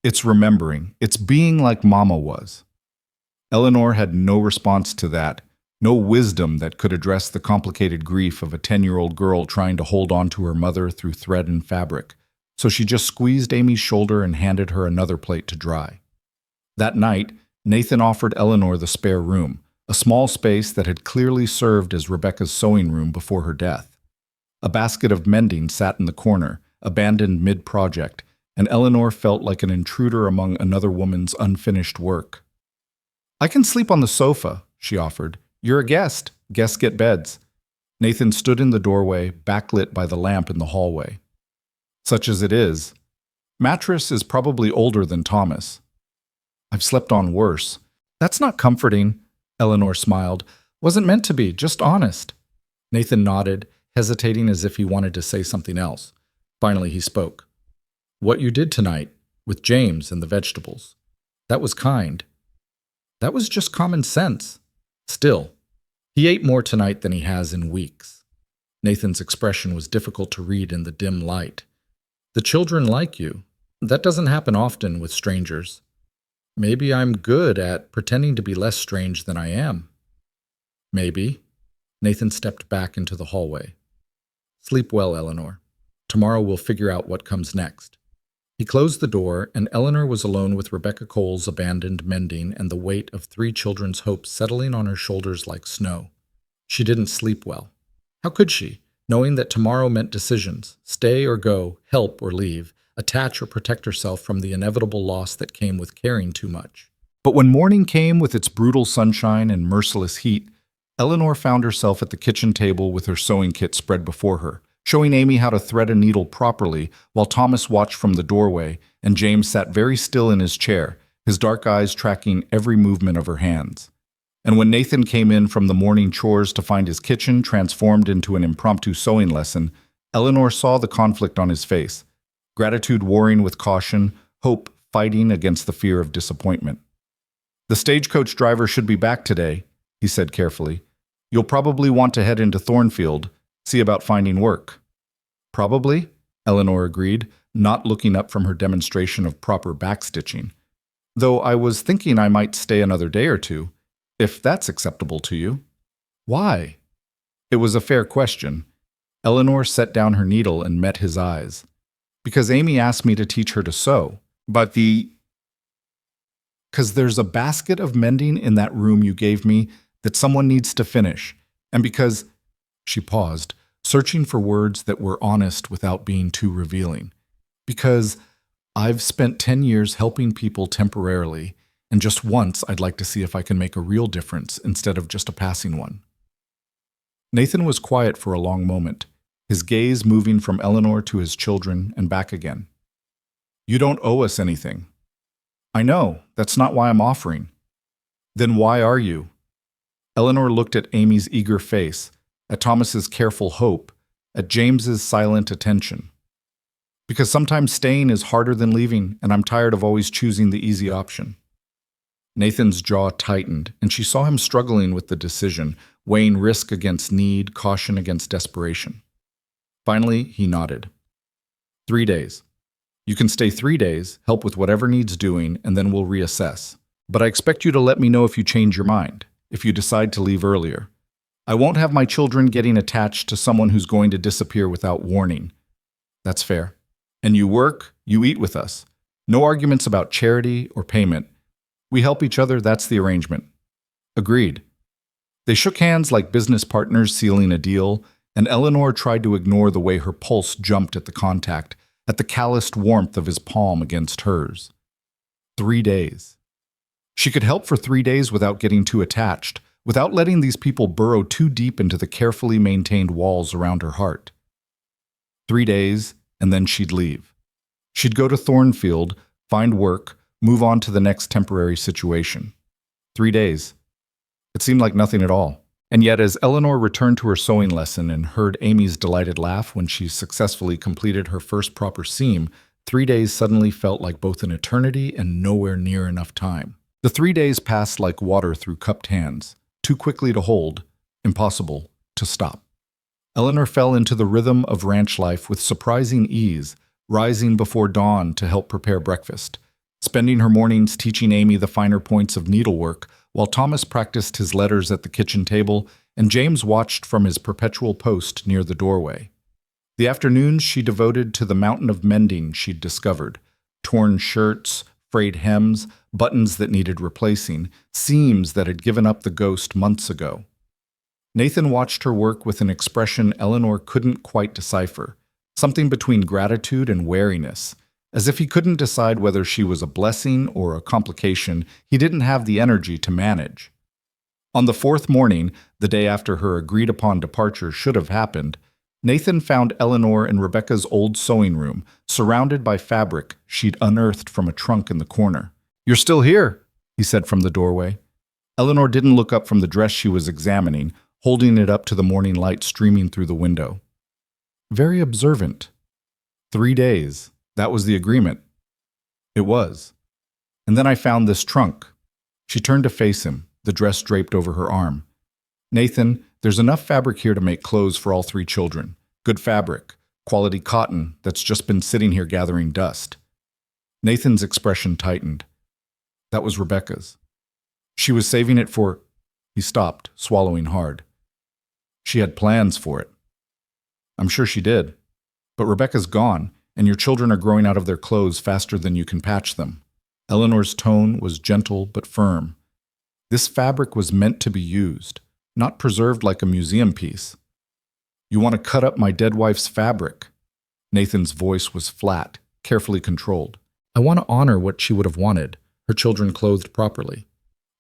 It's remembering. It's being like Mama was. Eleanor had no response to that, no wisdom that could address the complicated grief of a 10-year-old girl trying to hold on to her mother through thread and fabric, so she just squeezed Amy's shoulder and handed her another plate to dry. That night, Nathan offered Eleanor the spare room, a small space that had clearly served as Rebecca's sewing room before her death. A basket of mending sat in the corner, abandoned mid-project, and Eleanor felt like an intruder among another woman's unfinished work. I can sleep on the sofa, she offered. You're a guest. Guests get beds. Nathan stood in the doorway, backlit by the lamp in the hallway. Such as it is. Mattress is probably older than Thomas. I've slept on worse. That's not comforting, Eleanor smiled. Wasn't meant to be, just honest. Nathan nodded, hesitating as if he wanted to say something else. Finally, he spoke. What you did tonight, with James and the vegetables, that was kind. That was just common sense. Still, he ate more tonight than he has in weeks. Nathan's expression was difficult to read in the dim light. The children like you. That doesn't happen often with strangers. Maybe I'm good at pretending to be less strange than I am. Maybe. Nathan stepped back into the hallway. Sleep well, Eleanor. Tomorrow we'll figure out what comes next. He closed the door, and Eleanor was alone with Rebecca Cole's abandoned mending and the weight of 3 children's hopes settling on her shoulders like snow. She didn't sleep well. How could she, knowing that tomorrow meant decisions, stay or go, help or leave, attach or protect herself from the inevitable loss that came with caring too much. But when morning came with its brutal sunshine and merciless heat, Eleanor found herself at the kitchen table with her sewing kit spread before her, showing Amy how to thread a needle properly while Thomas watched from the doorway and James sat very still in his chair, his dark eyes tracking every movement of her hands. And when Nathan came in from the morning chores to find his kitchen transformed into an impromptu sewing lesson, Eleanor saw the conflict on his face, gratitude warring with caution, hope fighting against the fear of disappointment. "The stagecoach driver should be back today," he said carefully. "You'll probably want to head into Thornfield, see about finding work." "Probably," Eleanor agreed, not looking up from her demonstration of proper backstitching. "Though I was thinking I might stay another day or two, if that's acceptable to you." "Why?" It was a fair question. Eleanor set down her needle and met his eyes. "Because Amy asked me to teach her to sew. But because there's a basket of mending in that room you gave me that someone needs to finish. And because—" She paused, searching for words that were honest without being too revealing. "Because I've spent 10 years helping people temporarily, and just once I'd like to see if I can make a real difference instead of just a passing one." Nathan was quiet for a long moment, his gaze moving from Eleanor to his children and back again. "You don't owe us anything." "I know, that's not why I'm offering." "Then why are you?" Eleanor looked at Amy's eager face, at Thomas's careful hope, at James's silent attention. "Because sometimes staying is harder than leaving, and I'm tired of always choosing the easy option." Nathan's jaw tightened, and she saw him struggling with the decision, weighing risk against need, caution against desperation. Finally, he nodded. 3 days. You can stay 3 days, help with whatever needs doing, and then we'll reassess. But I expect you to let me know if you change your mind, if you decide to leave earlier. I won't have my children getting attached to someone who's going to disappear without warning. That's fair. And you work, you eat with us. No arguments about charity or payment. We help each other, that's the arrangement. Agreed. They shook hands like business partners sealing a deal, and Eleanor tried to ignore the way her pulse jumped at the contact, at the calloused warmth of his palm against hers. 3 days. She could help for 3 days without getting too attached, without letting these people burrow too deep into the carefully maintained walls around her heart. 3 days, and then she'd leave. She'd go to Thornfield, find work, move on to the next temporary situation. 3 days. It seemed like nothing at all. And yet, as Eleanor returned to her sewing lesson and heard Amy's delighted laugh when she successfully completed her first proper seam, 3 days suddenly felt like both an eternity and nowhere near enough time. The 3 days passed like water through cupped hands, too quickly to hold, impossible to stop. Eleanor fell into the rhythm of ranch life with surprising ease, rising before dawn to help prepare breakfast, spending her mornings teaching Amy the finer points of needlework, while Thomas practiced his letters at the kitchen table and James watched from his perpetual post near the doorway. The afternoons she devoted to the mountain of mending she'd discovered, torn shirts, frayed hems, buttons that needed replacing, seams that had given up the ghost months ago. Nathan watched her work with an expression Eleanor couldn't quite decipher, something between gratitude and wariness. As if he couldn't decide whether she was a blessing or a complication he didn't have the energy to manage. On the 4th morning, the day after her agreed-upon departure should have happened, Nathan found Eleanor in Rebecca's old sewing room, surrounded by fabric she'd unearthed from a trunk in the corner. "You're still here," he said from the doorway. Eleanor didn't look up from the dress she was examining, holding it up to the morning light streaming through the window. Very observant. 3 days. That was the agreement. It was. And then I found this trunk. She turned to face him, the dress draped over her arm. "Nathan, there's enough fabric here to make clothes for all 3 children. Good fabric, quality cotton that's just been sitting here gathering dust." Nathan's expression tightened. That was Rebecca's. She was saving it for— He stopped, swallowing hard. She had plans for it. I'm sure she did. But Rebecca's gone, and your children are growing out of their clothes faster than you can patch them. Eleanor's tone was gentle but firm. This fabric was meant to be used, not preserved like a museum piece. "You want to cut up my dead wife's fabric?" Nathan's voice was flat, carefully controlled. I want to honor what she would have wanted, her children clothed properly.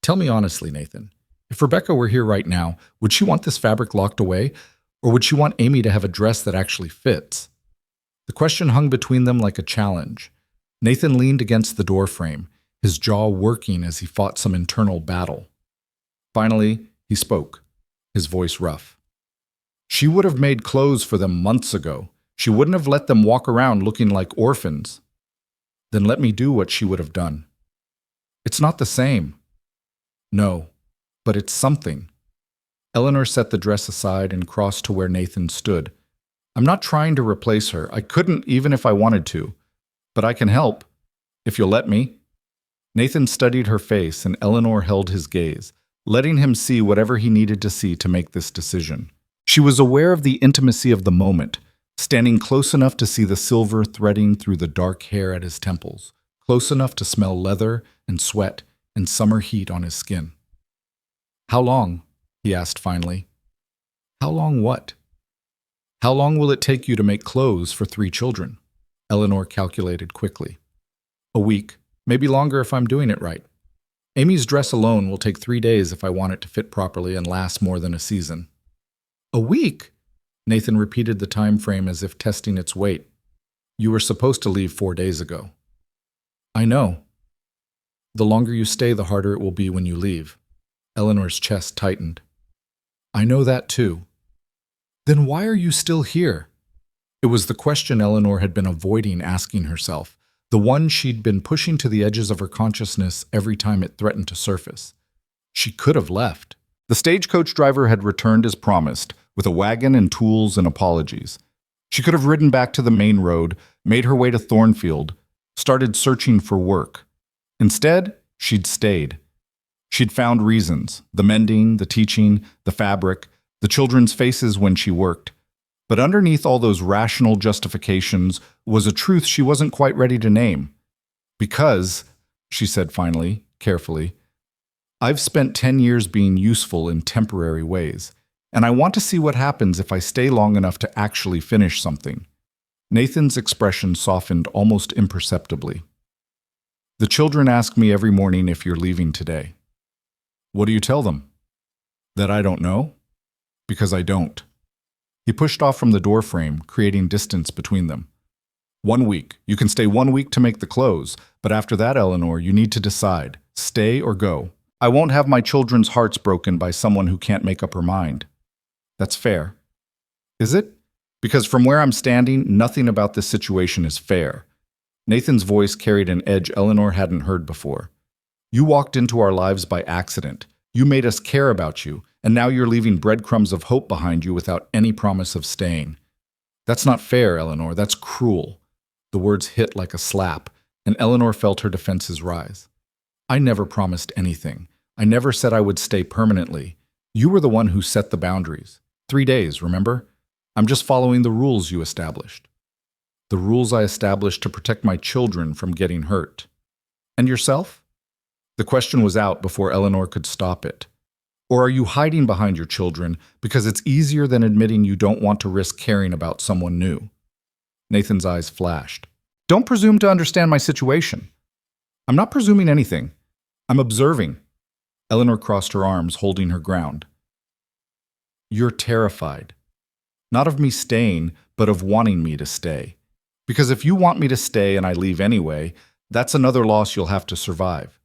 Tell me honestly, Nathan, if Rebecca were here right now, would she want this fabric locked away, or would she want Amy to have a dress that actually fits? The question hung between them like a challenge. Nathan leaned against the doorframe, his jaw working as he fought some internal battle. Finally, he spoke, his voice rough. She would have made clothes for them months ago. She wouldn't have let them walk around looking like orphans. Then let me do what she would have done. It's not the same. No, but it's something. Eleanor set the dress aside and crossed to where Nathan stood. I'm not trying to replace her. I couldn't even if I wanted to. But I can help, if you'll let me. Nathan studied her face and Eleanor held his gaze, letting him see whatever he needed to see to make this decision. She was aware of the intimacy of the moment, standing close enough to see the silver threading through the dark hair at his temples, close enough to smell leather and sweat and summer heat on his skin. How long? He asked finally. How long what? How long will it take you to make clothes for 3 children? Eleanor calculated quickly. A week, maybe longer if I'm doing it right. Amy's dress alone will take 3 days if I want it to fit properly and last more than a season. A week? Nathan repeated the time frame as if testing its weight. You were supposed to leave 4 days ago. I know. The longer you stay, the harder it will be when you leave. Eleanor's chest tightened. I know that too. Then why are you still here? It was the question Eleanor had been avoiding asking herself, the one she'd been pushing to the edges of her consciousness every time it threatened to surface. She could have left. The stagecoach driver had returned as promised, with a wagon and tools and apologies. She could have ridden back to the main road, made her way to Thornfield, started searching for work. Instead, she'd stayed. She'd found reasons, the mending, the teaching, the fabric, the children's faces when she worked. But underneath all those rational justifications was a truth she wasn't quite ready to name. Because, she said finally, carefully, I've spent 10 years being useful in temporary ways, and I want to see what happens if I stay long enough to actually finish something. Nathan's expression softened almost imperceptibly. The children ask me every morning if you're leaving today. What do you tell them? That I don't know? Because I don't. He pushed off from the doorframe, creating distance between them. 1 week. You can stay 1 week to make the clothes, but after that, Eleanor, you need to decide. Stay or go. I won't have my children's hearts broken by someone who can't make up her mind. That's fair. Is it? Because from where I'm standing, nothing about this situation is fair. Nathan's voice carried an edge Eleanor hadn't heard before. You walked into our lives by accident. You made us care about you, and now you're leaving breadcrumbs of hope behind you without any promise of staying. That's not fair, Eleanor. That's cruel. The words hit like a slap, and Eleanor felt her defenses rise. I never promised anything. I never said I would stay permanently. You were the one who set the boundaries. 3 days, remember? I'm just following the rules you established. The rules I established to protect my children from getting hurt. And yourself? The question was out before Eleanor could stop it. Or are you hiding behind your children because it's easier than admitting you don't want to risk caring about someone new? Nathan's eyes flashed. Don't presume to understand my situation. I'm not presuming anything. I'm observing. Eleanor crossed her arms, holding her ground. You're terrified. Not of me staying, but of wanting me to stay. Because if you want me to stay and I leave anyway, that's another loss you'll have to survive.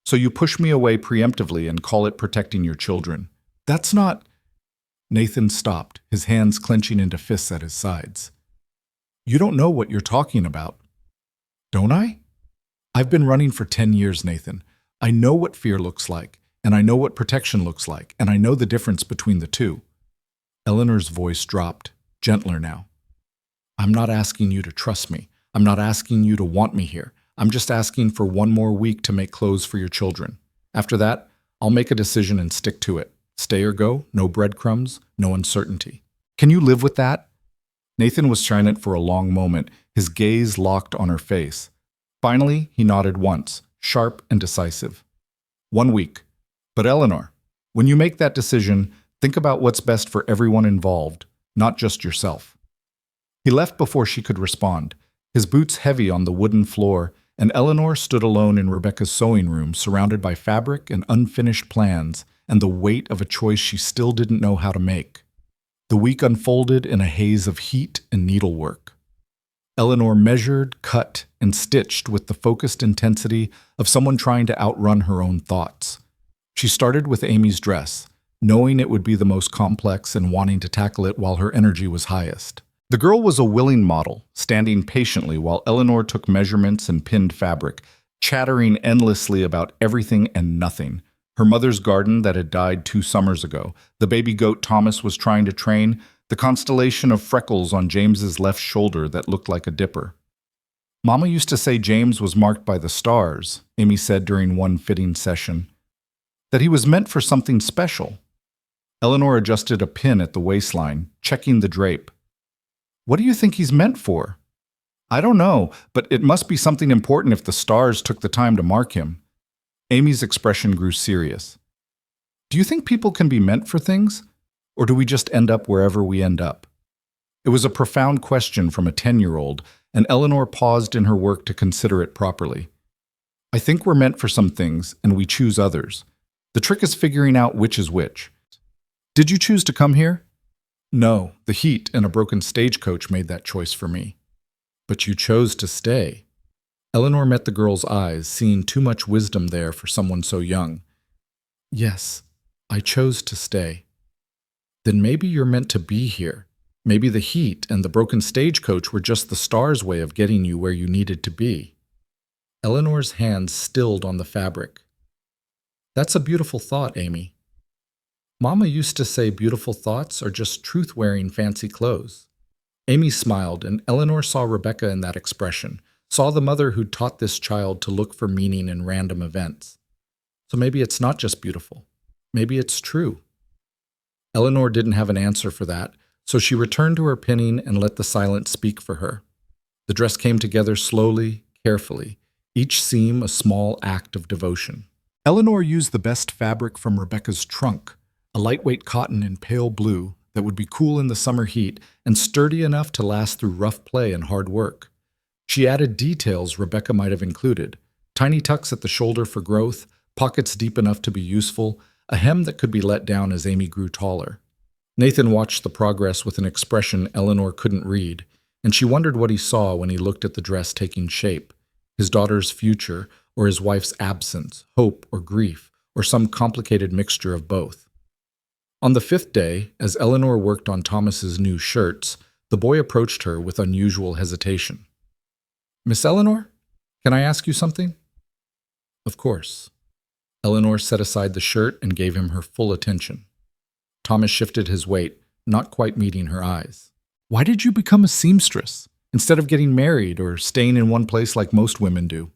So you push me away preemptively and call it protecting your children. That's not... Nathan stopped, his hands clenching into fists at his sides. You don't know what you're talking about. Don't I? I've been running for 10 years, Nathan. I know what fear looks like, and I know what protection looks like, and I know the difference between the two. Eleanor's voice dropped, gentler now. I'm not asking you to trust me. I'm not asking you to want me here. I'm just asking for 1 more week to make clothes for your children. After that, I'll make a decision and stick to it. Stay or go, no breadcrumbs, no uncertainty. Can you live with that? Nathan was silent for a long moment, his gaze locked on her face. Finally, he nodded once, sharp and decisive. 1 week. But Eleanor, when you make that decision, think about what's best for everyone involved, not just yourself. He left before she could respond, his boots heavy on the wooden floor, and Eleanor stood alone in Rebecca's sewing room, surrounded by fabric and unfinished plans and the weight of a choice she still didn't know how to make. The week unfolded in a haze of heat and needlework. Eleanor measured, cut, and stitched with the focused intensity of someone trying to outrun her own thoughts. She started with Amy's dress, knowing it would be the most complex and wanting to tackle it while her energy was highest. The girl was a willing model, standing patiently while Eleanor took measurements and pinned fabric, chattering endlessly about everything and nothing. Her mother's garden that had died 2 summers ago, the baby goat Thomas was trying to train, the constellation of freckles on James's left shoulder that looked like a dipper. Mama used to say James was marked by the stars, Amy said during one fitting session, that he was meant for something special. Eleanor adjusted a pin at the waistline, checking the drape. What do you think he's meant for? I don't know, but it must be something important if the stars took the time to mark him. Amy's expression grew serious. Do you think people can be meant for things? Or do we just end up wherever we end up? It was a profound question from a 10-year-old, and Eleanor paused in her work to consider it properly. I think we're meant for some things, and we choose others. The trick is figuring out which is which. Did you choose to come here? No, the heat and a broken stagecoach made that choice for me. But you chose to stay. Eleanor met the girl's eyes, seeing too much wisdom there for someone so young. Yes, I chose to stay. Then maybe you're meant to be here. Maybe the heat and the broken stagecoach were just the stars' way of getting you where you needed to be. Eleanor's hands stilled on the fabric. That's a beautiful thought, Amy. Mama used to say beautiful thoughts are just truth wearing fancy clothes. Amy smiled, and Eleanor saw Rebecca in that expression, saw the mother who'd taught this child to look for meaning in random events. So maybe it's not just beautiful. Maybe it's true. Eleanor didn't have an answer for that, so she returned to her pinning and let the silence speak for her. The dress came together slowly, carefully, each seam a small act of devotion. Eleanor used the best fabric from Rebecca's trunk, a lightweight cotton in pale blue that would be cool in the summer heat and sturdy enough to last through rough play and hard work. She added details Rebecca might have included, tiny tucks at the shoulder for growth, pockets deep enough to be useful, a hem that could be let down as Amy grew taller. Nathan watched the progress with an expression Eleanor couldn't read, and she wondered what he saw when he looked at the dress taking shape, his daughter's future or his wife's absence, hope or grief, or some complicated mixture of both. On the 5th day, as Eleanor worked on Thomas's new shirts, the boy approached her with unusual hesitation. Miss Eleanor, can I ask you something? Of course. Eleanor set aside the shirt and gave him her full attention. Thomas shifted his weight, not quite meeting her eyes. Why did you become a seamstress, instead of getting married or staying in one place like most women do?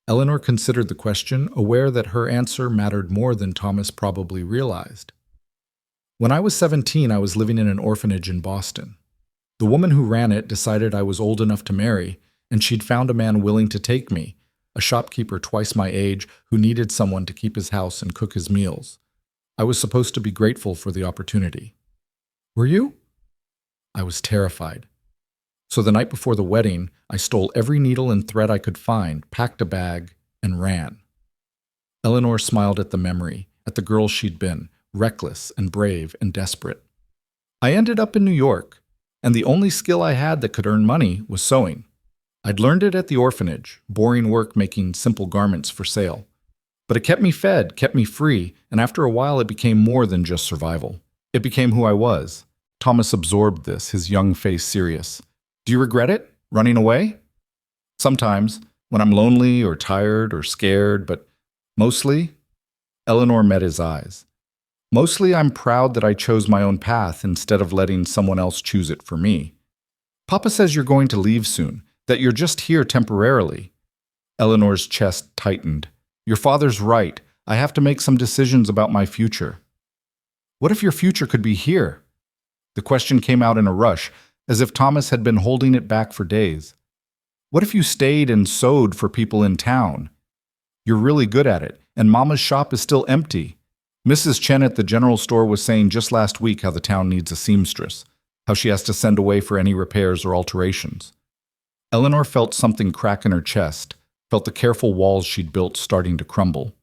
Eleanor considered the question, aware that her answer mattered more than Thomas probably realized. When I was 17, I was living in an orphanage in Boston. The woman who ran it decided I was old enough to marry, and she'd found a man willing to take me, a shopkeeper twice my age who needed someone to keep his house and cook his meals. I was supposed to be grateful for the opportunity. Were you? I was terrified. So the night before the wedding, I stole every needle and thread I could find, packed a bag, and ran. Eleanor smiled at the memory, at the girl she'd been, reckless and brave and desperate. I ended up in New York, and the only skill I had that could earn money was sewing. I'd learned it at the orphanage, boring work making simple garments for sale. But it kept me fed, kept me free, and after a while it became more than just survival. It became who I was. Thomas absorbed this, his young face serious. Do you regret it? Running away? Sometimes, when I'm lonely or tired or scared, but mostly, Eleanor met his eyes. Mostly I'm proud that I chose my own path instead of letting someone else choose it for me. Papa says you're going to leave soon, that you're just here temporarily. Eleanor's chest tightened. Your father's right. I have to make some decisions about my future. What if your future could be here? The question came out in a rush, as if Thomas had been holding it back for days. What if you stayed and sewed for people in town? You're really good at it, and Mama's shop is still empty. Mrs. Chen at the general store was saying just last week how the town needs a seamstress, how she has to send away for any repairs or alterations. Eleanor felt something crack in her chest, felt the careful walls she'd built starting to crumble.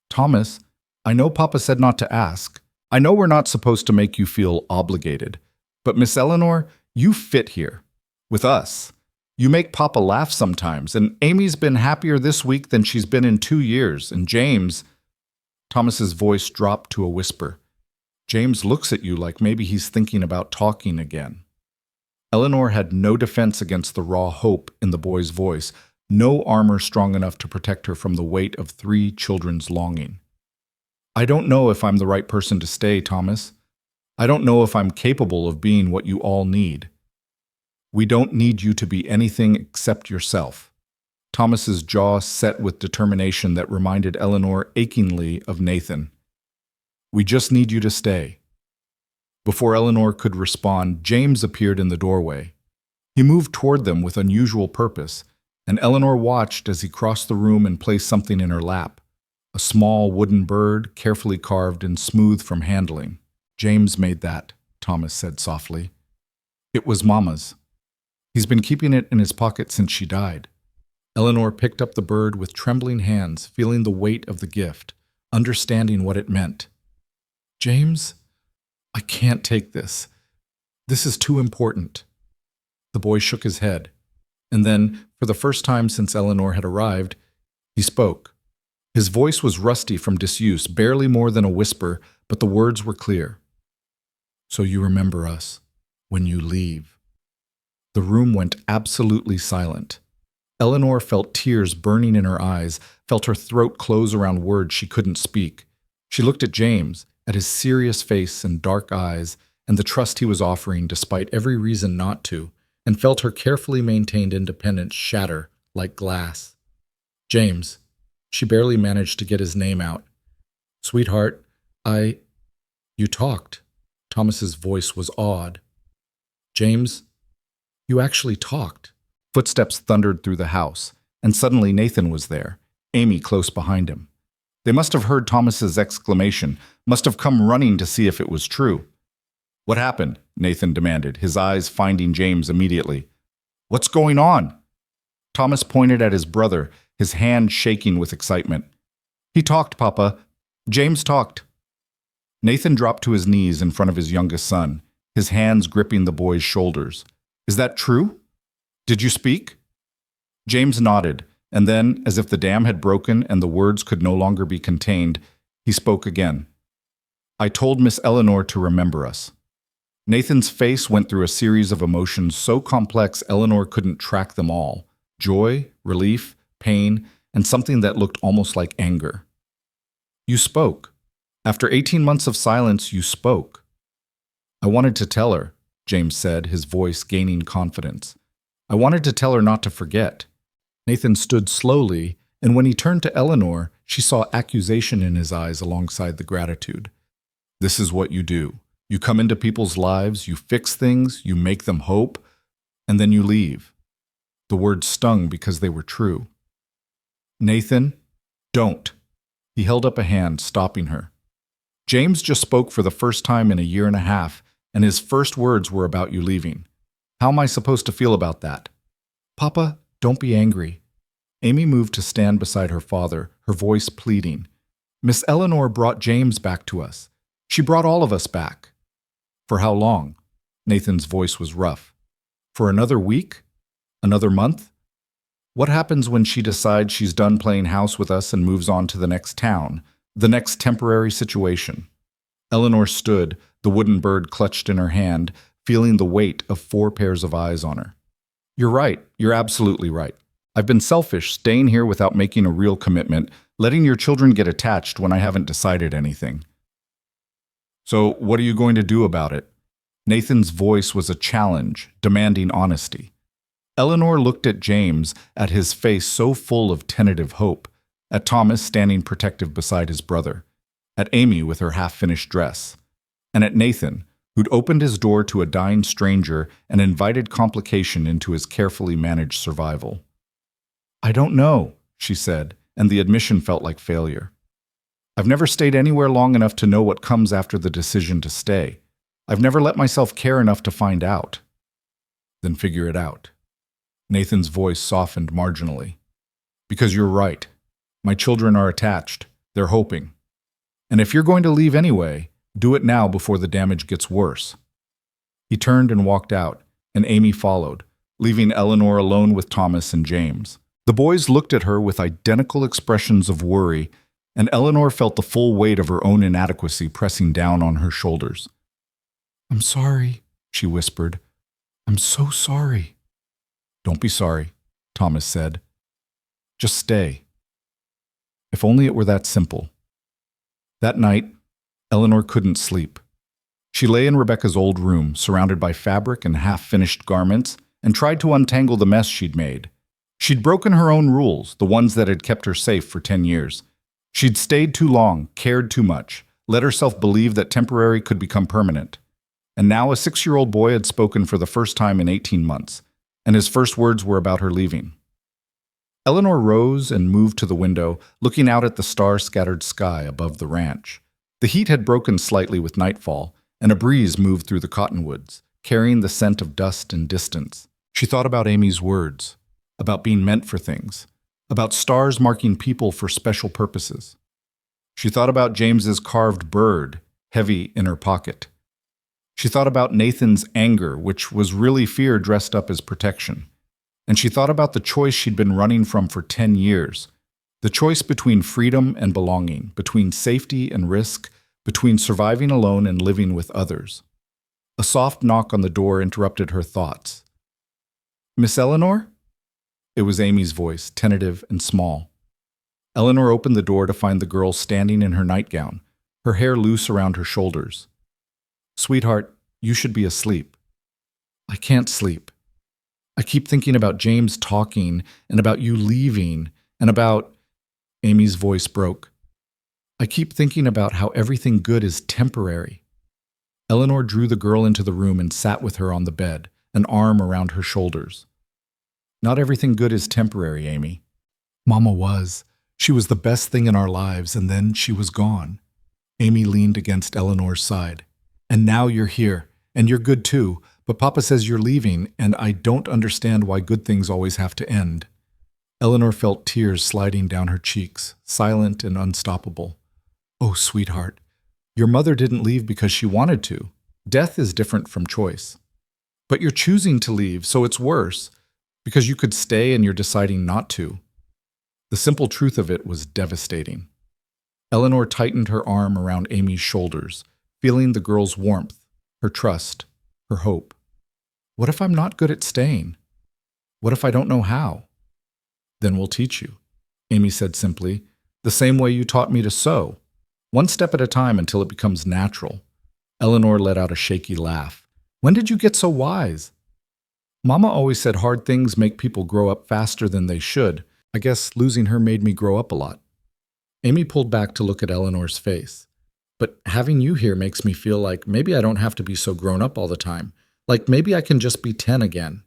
Thomas, I know Papa said not to ask. I know we're not supposed to make you feel obligated. But Miss Eleanor, you fit here. With us. You make Papa laugh sometimes, and Amy's been happier this week than she's been in 2 years, and James... Thomas's voice dropped to a whisper. James looks at you like maybe he's thinking about talking again. Eleanor had no defense against the raw hope in the boy's voice, no armor strong enough to protect her from the weight of 3 children's longing. I don't know if I'm the right person to stay, Thomas. I don't know if I'm capable of being what you all need. We don't need you to be anything except yourself. Thomas's jaw set with determination that reminded Eleanor achingly of Nathan. We just need you to stay. Before Eleanor could respond, James appeared in the doorway. He moved toward them with unusual purpose, and Eleanor watched as he crossed the room and placed something in her lap, a small wooden bird carefully carved and smooth from handling. James made that, Thomas said softly. It was Mama's. He's been keeping it in his pocket since she died. Eleanor picked up the bird with trembling hands, feeling the weight of the gift, understanding what it meant. James, I can't take this. This is too important. The boy shook his head, and then, for the first time since Eleanor had arrived, he spoke. His voice was rusty from disuse, barely more than a whisper, but the words were clear. So you remember us when you leave. The room went absolutely silent. Eleanor felt tears burning in her eyes, felt her throat close around words she couldn't speak. She looked at James, at his serious face and dark eyes, and the trust he was offering despite every reason not to, and felt her carefully maintained independence shatter like glass. James. She barely managed to get his name out. Sweetheart, You talked. Thomas's voice was awed. James, you actually talked. Footsteps thundered through the house, and suddenly Nathan was there, Amy close behind him. They must have heard Thomas's exclamation, must have come running to see if it was true. What happened? Nathan demanded, his eyes finding James immediately. What's going on? Thomas pointed at his brother, his hand shaking with excitement. He talked, Papa. James talked. Nathan dropped to his knees in front of his youngest son, his hands gripping the boy's shoulders. Is that true? Did you speak? James nodded, and then, as if the dam had broken and the words could no longer be contained, he spoke again. I told Miss Eleanor to remember us. Nathan's face went through a series of emotions so complex Eleanor couldn't track them all. Joy, relief, pain, and something that looked almost like anger. You spoke. After 18 months of silence, you spoke. I wanted to tell her, James said, his voice gaining confidence. I wanted to tell her not to forget. Nathan stood slowly, and when he turned to Eleanor, she saw accusation in his eyes alongside the gratitude. This is what you do. You come into people's lives, you fix things, you make them hope, and then you leave. The words stung because they were true. Nathan, don't. He held up a hand, stopping her. James just spoke for the first time in a year and a half, and his first words were about you leaving. How am I supposed to feel about that? Papa, don't be angry. Amy moved to stand beside her father, her voice pleading. Miss Eleanor brought James back to us. She brought all of us back. For how long? Nathan's voice was rough. For another week? Another month? What happens when she decides she's done playing house with us and moves on to the next town, the next temporary situation? Eleanor stood, the wooden bird clutched in her hand, feeling the weight of 4 pairs of eyes on her. You're right. You're absolutely right. I've been selfish, staying here without making a real commitment, letting your children get attached when I haven't decided anything. So what are you going to do about it? Nathan's voice was a challenge, demanding honesty. Eleanor looked at James, at his face so full of tentative hope, at Thomas standing protective beside his brother, at Amy with her half-finished dress, and at Nathan, who'd opened his door to a dying stranger and invited complication into his carefully managed survival. I don't know, she said, and the admission felt like failure. I've never stayed anywhere long enough to know what comes after the decision to stay. I've never let myself care enough to find out. Then figure it out. Nathan's voice softened marginally. Because you're right. My children are attached. They're hoping. And if you're going to leave anyway, do it now before the damage gets worse. He turned and walked out, and Amy followed, leaving Eleanor alone with Thomas and James. The boys looked at her with identical expressions of worry, and Eleanor felt the full weight of her own inadequacy pressing down on her shoulders. "I'm sorry," she whispered. "I'm so sorry." "Don't be sorry," Thomas said. "Just stay." If only it were that simple. That night, Eleanor couldn't sleep. She lay in Rebecca's old room, surrounded by fabric and half-finished garments, and tried to untangle the mess she'd made. She'd broken her own rules, the ones that had kept her safe for 10 years. She'd stayed too long, cared too much, let herself believe that temporary could become permanent. And now a 6-year-old boy had spoken for the first time in 18 months, and his first words were about her leaving. Eleanor rose and moved to the window, looking out at the star-scattered sky above the ranch. The heat had broken slightly with nightfall, and a breeze moved through the cottonwoods, carrying the scent of dust and distance. She thought about Amy's words, about being meant for things, about stars marking people for special purposes. She thought about James's carved bird, heavy in her pocket. She thought about Nathan's anger, which was really fear dressed up as protection. And she thought about the choice she'd been running from for 10 years, the choice between freedom and belonging, between safety and risk, between surviving alone and living with others. A soft knock on the door interrupted her thoughts. "Miss Eleanor?" It was Amy's voice, tentative and small. Eleanor opened the door to find the girl standing in her nightgown, her hair loose around her shoulders. "Sweetheart, you should be asleep." "I can't sleep. I keep thinking about James talking, and about you leaving, and about—" Amy's voice broke. "I keep thinking about how everything good is temporary." Eleanor drew the girl into the room and sat with her on the bed, an arm around her shoulders. "Not everything good is temporary, Amy. Mama was. She was the best thing in our lives, and then she was gone." Amy leaned against Eleanor's side. "And now you're here, and you're good too, but Papa says you're leaving, and I don't understand why good things always have to end." Eleanor felt tears sliding down her cheeks, silent and unstoppable. "Oh, sweetheart, your mother didn't leave because she wanted to. Death is different from choice. But you're choosing to leave, so it's worse, because you could stay and you're deciding not to." The simple truth of it was devastating. Eleanor tightened her arm around Amy's shoulders, feeling the girl's warmth, her trust, her hope. "What if I'm not good at staying? What if I don't know how?" "Then we'll teach you," Amy said simply, "the same way you taught me to sew. One step at a time until it becomes natural." Eleanor let out a shaky laugh. "When did you get so wise?" "Mama always said hard things make people grow up faster than they should. I guess losing her made me grow up a lot." Amy pulled back to look at Eleanor's face. "But having you here makes me feel like maybe I don't have to be so grown up all the time. Like maybe I can just be 10 again."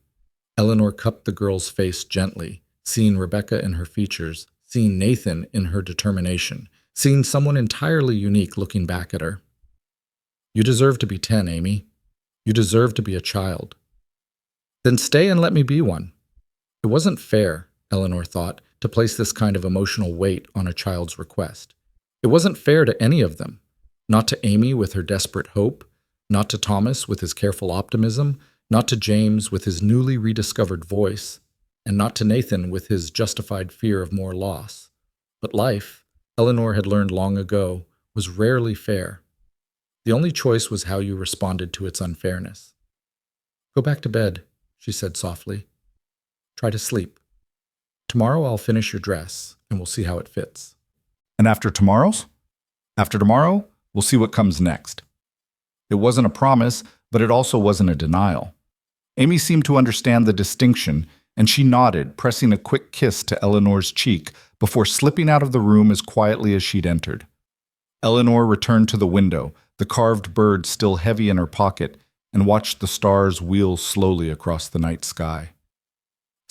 Eleanor cupped the girl's face gently, seeing Rebecca in her features, seeing Nathan in her determination, seeing someone entirely unique looking back at her. "You deserve to be 10, Amy. You deserve to be a child." "Then stay and let me be one." It wasn't fair, Eleanor thought, to place this kind of emotional weight on a child's request. It wasn't fair to any of them. Not to Amy with her desperate hope, not to Thomas with his careful optimism, not to James with his newly rediscovered voice, and not to Nathan with his justified fear of more loss. But life, Eleanor had learned long ago, was rarely fair. The only choice was how you responded to its unfairness. "Go back to bed," she said softly. "Try to sleep. Tomorrow I'll finish your dress, and we'll see how it fits." "And after tomorrow's? After tomorrow, we'll see what comes next." It wasn't a promise, but it also wasn't a denial. Amy seemed to understand the distinction, and she nodded, pressing a quick kiss to Eleanor's cheek before slipping out of the room as quietly as she'd entered. Eleanor returned to the window, the carved bird still heavy in her pocket, and watched the stars wheel slowly across the night sky.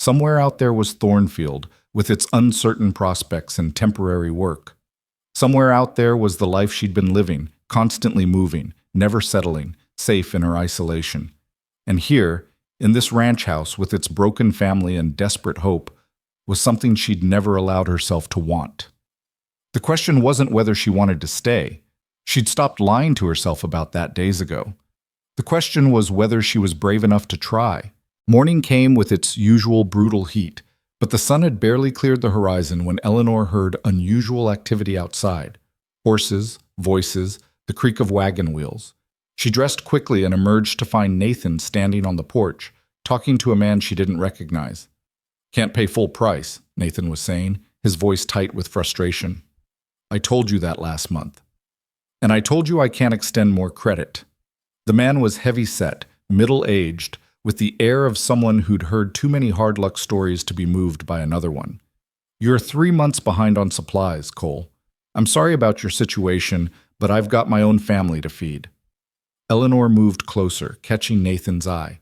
Somewhere out there was Thornfield, with its uncertain prospects and temporary work. Somewhere out there was the life she'd been living, constantly moving, never settling, safe in her isolation. And here, in this ranch house with its broken family and desperate hope, was something she'd never allowed herself to want. The question wasn't whether she wanted to stay. She'd stopped lying to herself about that days ago. The question was whether she was brave enough to try. Morning came with its usual brutal heat, but the sun had barely cleared the horizon when Eleanor heard unusual activity outside. Horses, voices, the creak of wagon wheels. She dressed quickly and emerged to find Nathan standing on the porch, talking to a man she didn't recognize. "Can't pay full price," Nathan was saying, his voice tight with frustration. "I told you that last month. And I told you I can't extend more credit." The man was heavy-set, middle-aged, with the air of someone who'd heard too many hard luck stories to be moved by another one. "You're 3 months behind on supplies, Cole. I'm sorry about your situation, but I've got my own family to feed." Eleanor moved closer, catching Nathan's eye.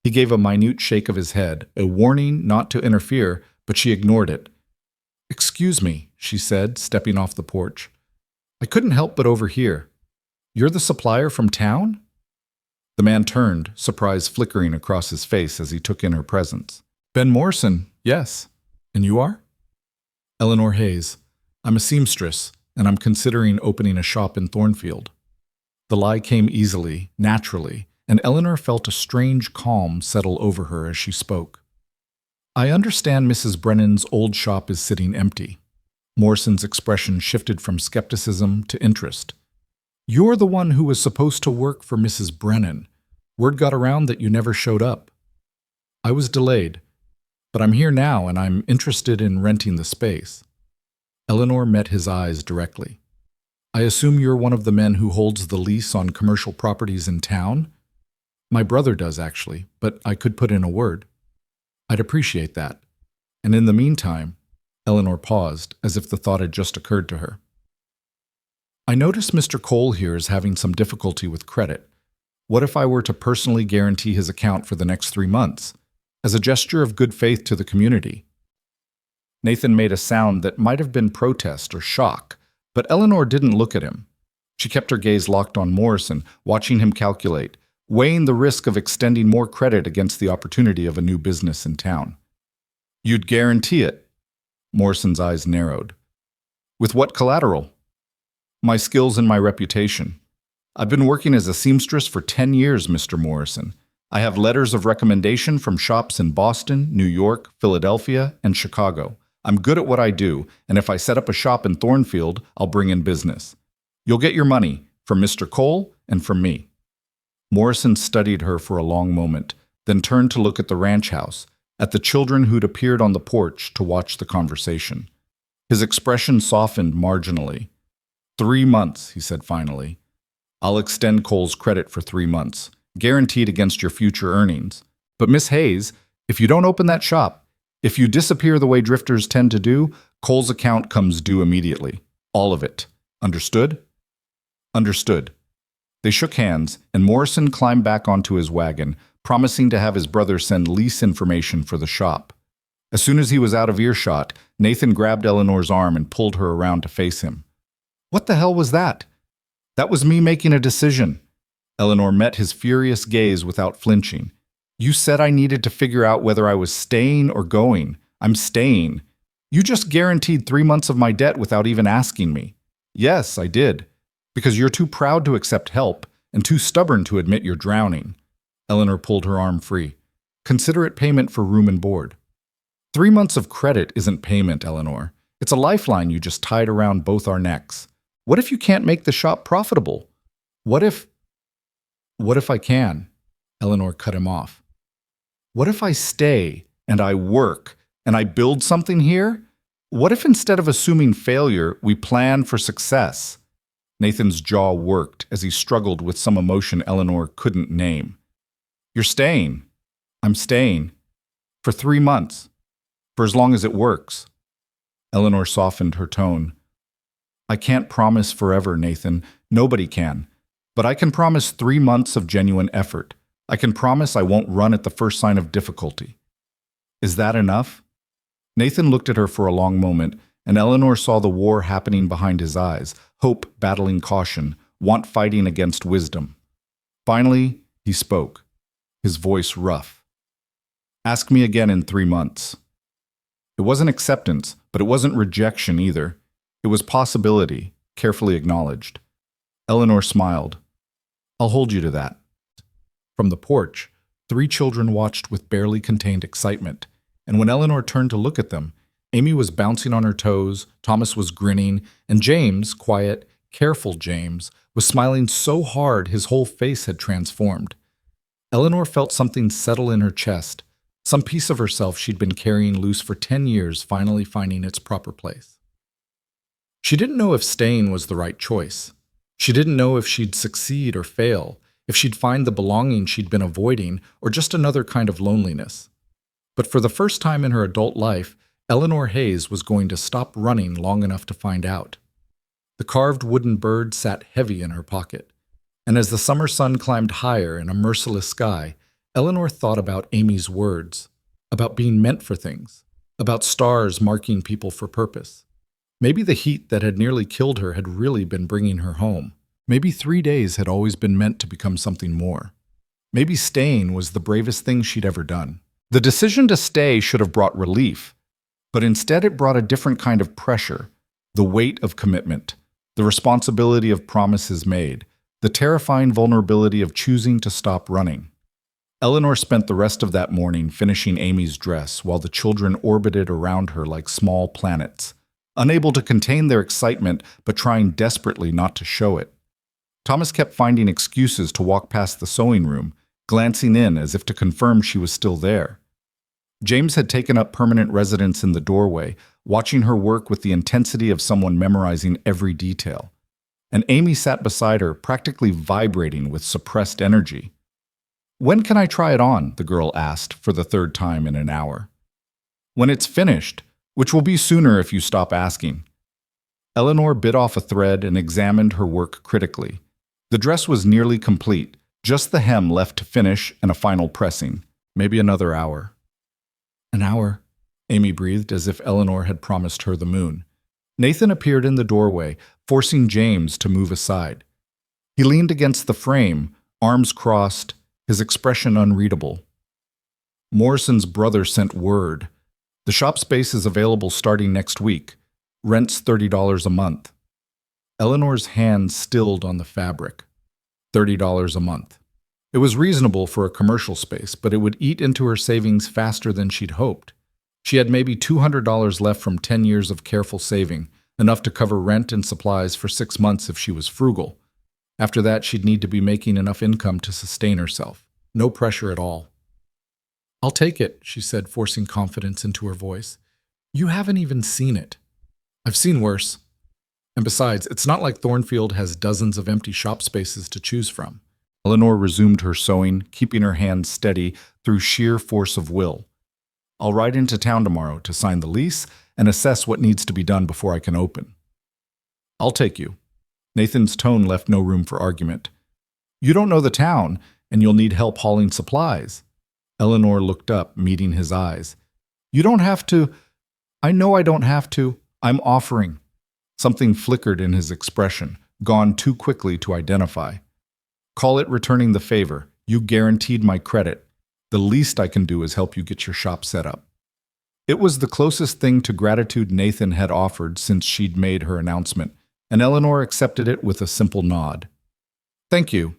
He gave a minute shake of his head, a warning not to interfere, but she ignored it. "Excuse me," she said, stepping off the porch. "I couldn't help but overhear. You're the supplier from town?" The man turned, surprise flickering across his face as he took in her presence. "Ben Morrison, yes. And you are?" "Eleanor Hayes. I'm a seamstress, and I'm considering opening a shop in Thornfield." The lie came easily, naturally, and Eleanor felt a strange calm settle over her as she spoke. "I understand Mrs. Brennan's old shop is sitting empty." Morrison's expression shifted from skepticism to interest. "You're the one who was supposed to work for Mrs. Brennan. Word got around that you never showed up." "I was delayed, but I'm here now and I'm interested in renting the space." Eleanor met his eyes directly. "I assume you're one of the men who holds the lease on commercial properties in town?" "My brother does, actually, but I could put in a word." "I'd appreciate that. And in the meantime," Eleanor paused, as if the thought had just occurred to her. "I notice Mr. Cole here is having some difficulty with credit. What if I were to personally guarantee his account for the next 3 months, as a gesture of good faith to the community?" Nathan made a sound that might have been protest or shock, but Eleanor didn't look at him. She kept her gaze locked on Morrison, watching him calculate, weighing the risk of extending more credit against the opportunity of a new business in town. "You'd guarantee it?" Morrison's eyes narrowed. "With what collateral?" "My skills and my reputation. I've been working as a seamstress for 10 years, Mr. Morrison. I have letters of recommendation from shops in Boston, New York, Philadelphia, and Chicago. I'm good at what I do, and if I set up a shop in Thornfield, I'll bring in business. You'll get your money, from Mr. Cole and from me." Morrison studied her for a long moment, then turned to look at the ranch house, at the children who'd appeared on the porch to watch the conversation. His expression softened marginally. 3 months, he said finally. "I'll extend Cole's credit for 3 months, guaranteed against your future earnings. But Miss Hayes, if you don't open that shop, if you disappear the way drifters tend to do, Cole's account comes due immediately. All of it. Understood?" "Understood." They shook hands, and Morrison climbed back onto his wagon, promising to have his brother send lease information for the shop. As soon as he was out of earshot, Nathan grabbed Eleanor's arm and pulled her around to face him. "What the hell was that?" "That was me making a decision." Eleanor met his furious gaze without flinching. "You said I needed to figure out whether I was staying or going. I'm staying. You just guaranteed 3 months of my debt without even asking me." "Yes, I did. Because you're too proud to accept help and too stubborn to admit you're drowning." Eleanor pulled her arm free. "Consider it payment for room and board." 3 months of credit isn't payment, Eleanor. It's a lifeline you just tied around both our necks. What if you can't make the shop profitable? What if I can?" Eleanor cut him off. "What if I stay and I work and I build something here? What if instead of assuming failure, we plan for success?" Nathan's jaw worked as he struggled with some emotion Eleanor couldn't name. "You're staying." "I'm staying. For 3 months. For as long as it works." Eleanor softened her tone. "I can't promise forever, Nathan. Nobody can. But I can promise 3 months of genuine effort. I can promise I won't run at the first sign of difficulty." "Is that enough?" Nathan looked at her for a long moment, and Eleanor saw the war happening behind his eyes, hope battling caution, want fighting against wisdom. Finally, he spoke, his voice rough. Ask me again in 3 months. It wasn't acceptance, but it wasn't rejection either. It was possibility, carefully acknowledged. Eleanor smiled. I'll hold you to that. From the porch, 3 children watched with barely contained excitement, and when Eleanor turned to look at them, Amy was bouncing on her toes, Thomas was grinning, and James, quiet, careful James, was smiling so hard his whole face had transformed. Eleanor felt something settle in her chest, some piece of herself she'd been carrying loose for 10 years finally finding its proper place. She didn't know if staying was the right choice. She didn't know if she'd succeed or fail, if she'd find the belonging she'd been avoiding, or just another kind of loneliness. But for the first time in her adult life, Eleanor Hayes was going to stop running long enough to find out. The carved wooden bird sat heavy in her pocket, and as the summer sun climbed higher in a merciless sky, Eleanor thought about Amy's words, about being meant for things, about stars marking people for purpose. Maybe the heat that had nearly killed her had really been bringing her home. Maybe 3 days had always been meant to become something more. Maybe staying was the bravest thing she'd ever done. The decision to stay should have brought relief, but instead it brought a different kind of pressure, the weight of commitment, the responsibility of promises made, the terrifying vulnerability of choosing to stop running. Eleanor spent the rest of that morning finishing Amy's dress while the children orbited around her like small planets, unable to contain their excitement but trying desperately not to show it. Thomas kept finding excuses to walk past the sewing room, glancing in as if to confirm she was still there. James had taken up permanent residence in the doorway, watching her work with the intensity of someone memorizing every detail. And Amy sat beside her, practically vibrating with suppressed energy. "When can I try it on?" the girl asked for the 3rd time in an hour. "When it's finished, which will be sooner if you stop asking." Eleanor bit off a thread and examined her work critically. The dress was nearly complete, just the hem left to finish and a final pressing, maybe another hour. "An hour," Amy breathed as if Eleanor had promised her the moon. Nathan appeared in the doorway, forcing James to move aside. He leaned against the frame, arms crossed, his expression unreadable. "Morrison's brother sent word. The shop space is available starting next week. Rent's $30 a month." Eleanor's hand stilled on the fabric. $30 a month. It was reasonable for a commercial space, but it would eat into her savings faster than she'd hoped. She had maybe $200 left from 10 years of careful saving, enough to cover rent and supplies for 6 months if she was frugal. After that, she'd need to be making enough income to sustain herself. No pressure at all. "I'll take it," she said, forcing confidence into her voice. "You haven't even seen it. I've seen worse. And besides, it's not like Thornfield has dozens of empty shop spaces to choose from." Eleanor resumed her sewing, keeping her hands steady through sheer force of will. "I'll ride into town tomorrow to sign the lease and assess what needs to be done before I can open." "I'll take you." Nathan's tone left no room for argument. "You don't know the town, and you'll need help hauling supplies." Eleanor looked up, meeting his eyes. "You don't have to." "I know I don't have to. I'm offering." Something flickered in his expression, gone too quickly to identify. "Call it returning the favor. You guaranteed my credit. The least I can do is help you get your shop set up." It was the closest thing to gratitude Nathan had offered since she'd made her announcement, and Eleanor accepted it with a simple nod. "Thank you."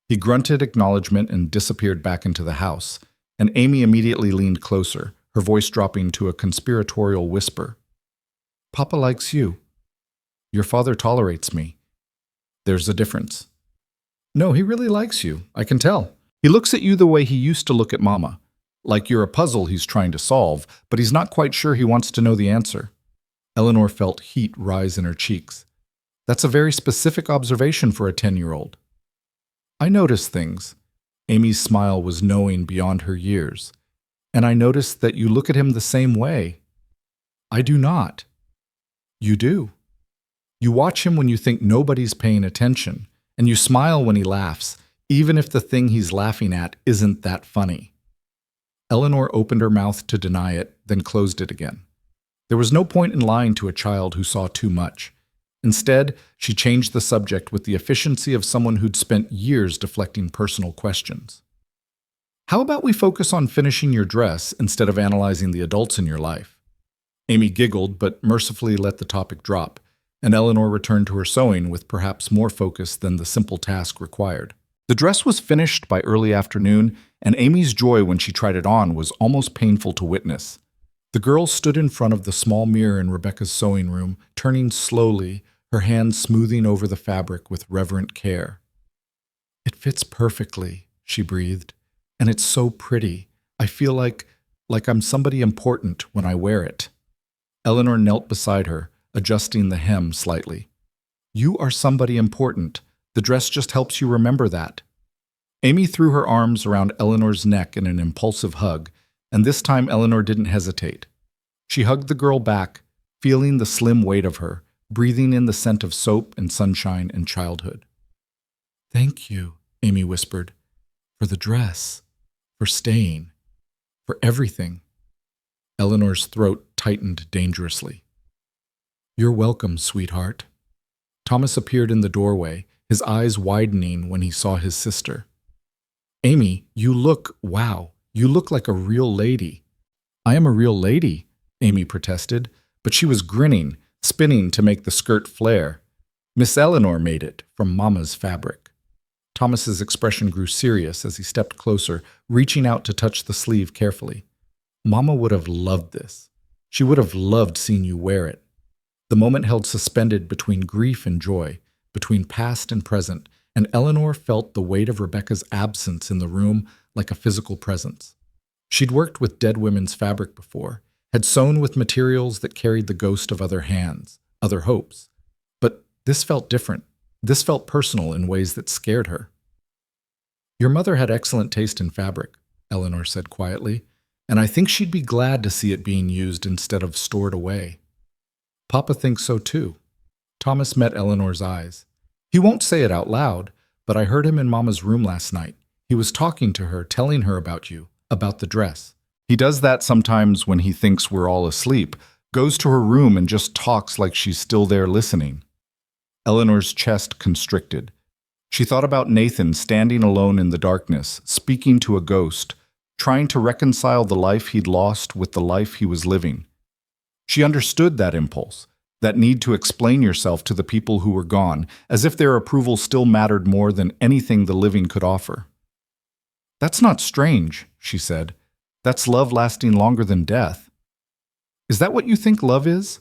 He grunted acknowledgement and disappeared back into the house, and Amy immediately leaned closer, her voice dropping to a conspiratorial whisper. "Papa likes you. Your father tolerates me. There's a difference." "No, he really likes you. I can tell. He looks at you the way he used to look at Mama. Like you're a puzzle he's trying to solve, but he's not quite sure he wants to know the answer." Eleanor felt heat rise in her cheeks. "That's a very specific observation for a 10-year-old. "I notice things." Amy's smile was knowing beyond her years. "And I notice that you look at him the same way." "I do not." "You do. You watch him when you think nobody's paying attention, and you smile when he laughs, even if the thing he's laughing at isn't that funny." Eleanor opened her mouth to deny it, then closed it again. There was no point in lying to a child who saw too much. Instead, she changed the subject with the efficiency of someone who'd spent years deflecting personal questions. How about we focus on finishing your dress instead of analyzing the adults in your life? Amy giggled, but mercifully let the topic drop, and Eleanor returned to her sewing with perhaps more focus than the simple task required. The dress was finished by early afternoon, and Amy's joy when she tried it on was almost painful to witness. The girl stood in front of the small mirror in Rebecca's sewing room, turning slowly, her hands smoothing over the fabric with reverent care. "It fits perfectly," she breathed, "and it's so pretty. I feel like I'm somebody important when I wear it." Eleanor knelt beside her, adjusting the hem slightly. "You are somebody important. The dress just helps you remember that." Amy threw her arms around Eleanor's neck in an impulsive hug, and this time Eleanor didn't hesitate. She hugged the girl back, feeling the slim weight of her, breathing in the scent of soap and sunshine and childhood. "Thank you," Amy whispered, "for the dress, for staying, for everything." Eleanor's throat tightened dangerously. "You're welcome, sweetheart." Thomas appeared in the doorway, his eyes widening when he saw his sister. "Amy, you look like a real lady." "I am a real lady," Amy protested, but she was grinning, spinning to make the skirt flare. "Miss Eleanor made it from Mama's fabric." Thomas's expression grew serious as he stepped closer, reaching out to touch the sleeve carefully. "Mama would have loved this. She would have loved seeing you wear it." The moment held suspended between grief and joy, between past and present, and Eleanor felt the weight of Rebecca's absence in the room like a physical presence. She'd worked with dead women's fabric before, had sewn with materials that carried the ghost of other hands, other hopes. But this felt different. This felt personal in ways that scared her. "Your mother had excellent taste in fabric," Eleanor said quietly, "and I think she'd be glad to see it being used instead of stored away." "Papa thinks so too." Thomas met Eleanor's eyes. "He won't say it out loud, but I heard him in Mama's room last night. He was talking to her, telling her about you, about the dress. He does that sometimes when he thinks we're all asleep, goes to her room and just talks like she's still there listening." Eleanor's chest constricted. She thought about Nathan standing alone in the darkness, speaking to a ghost, trying to reconcile the life he'd lost with the life he was living. She understood that impulse, that need to explain yourself to the people who were gone, as if their approval still mattered more than anything the living could offer. "That's not strange," she said. "That's love lasting longer than death." "Is that what you think love is?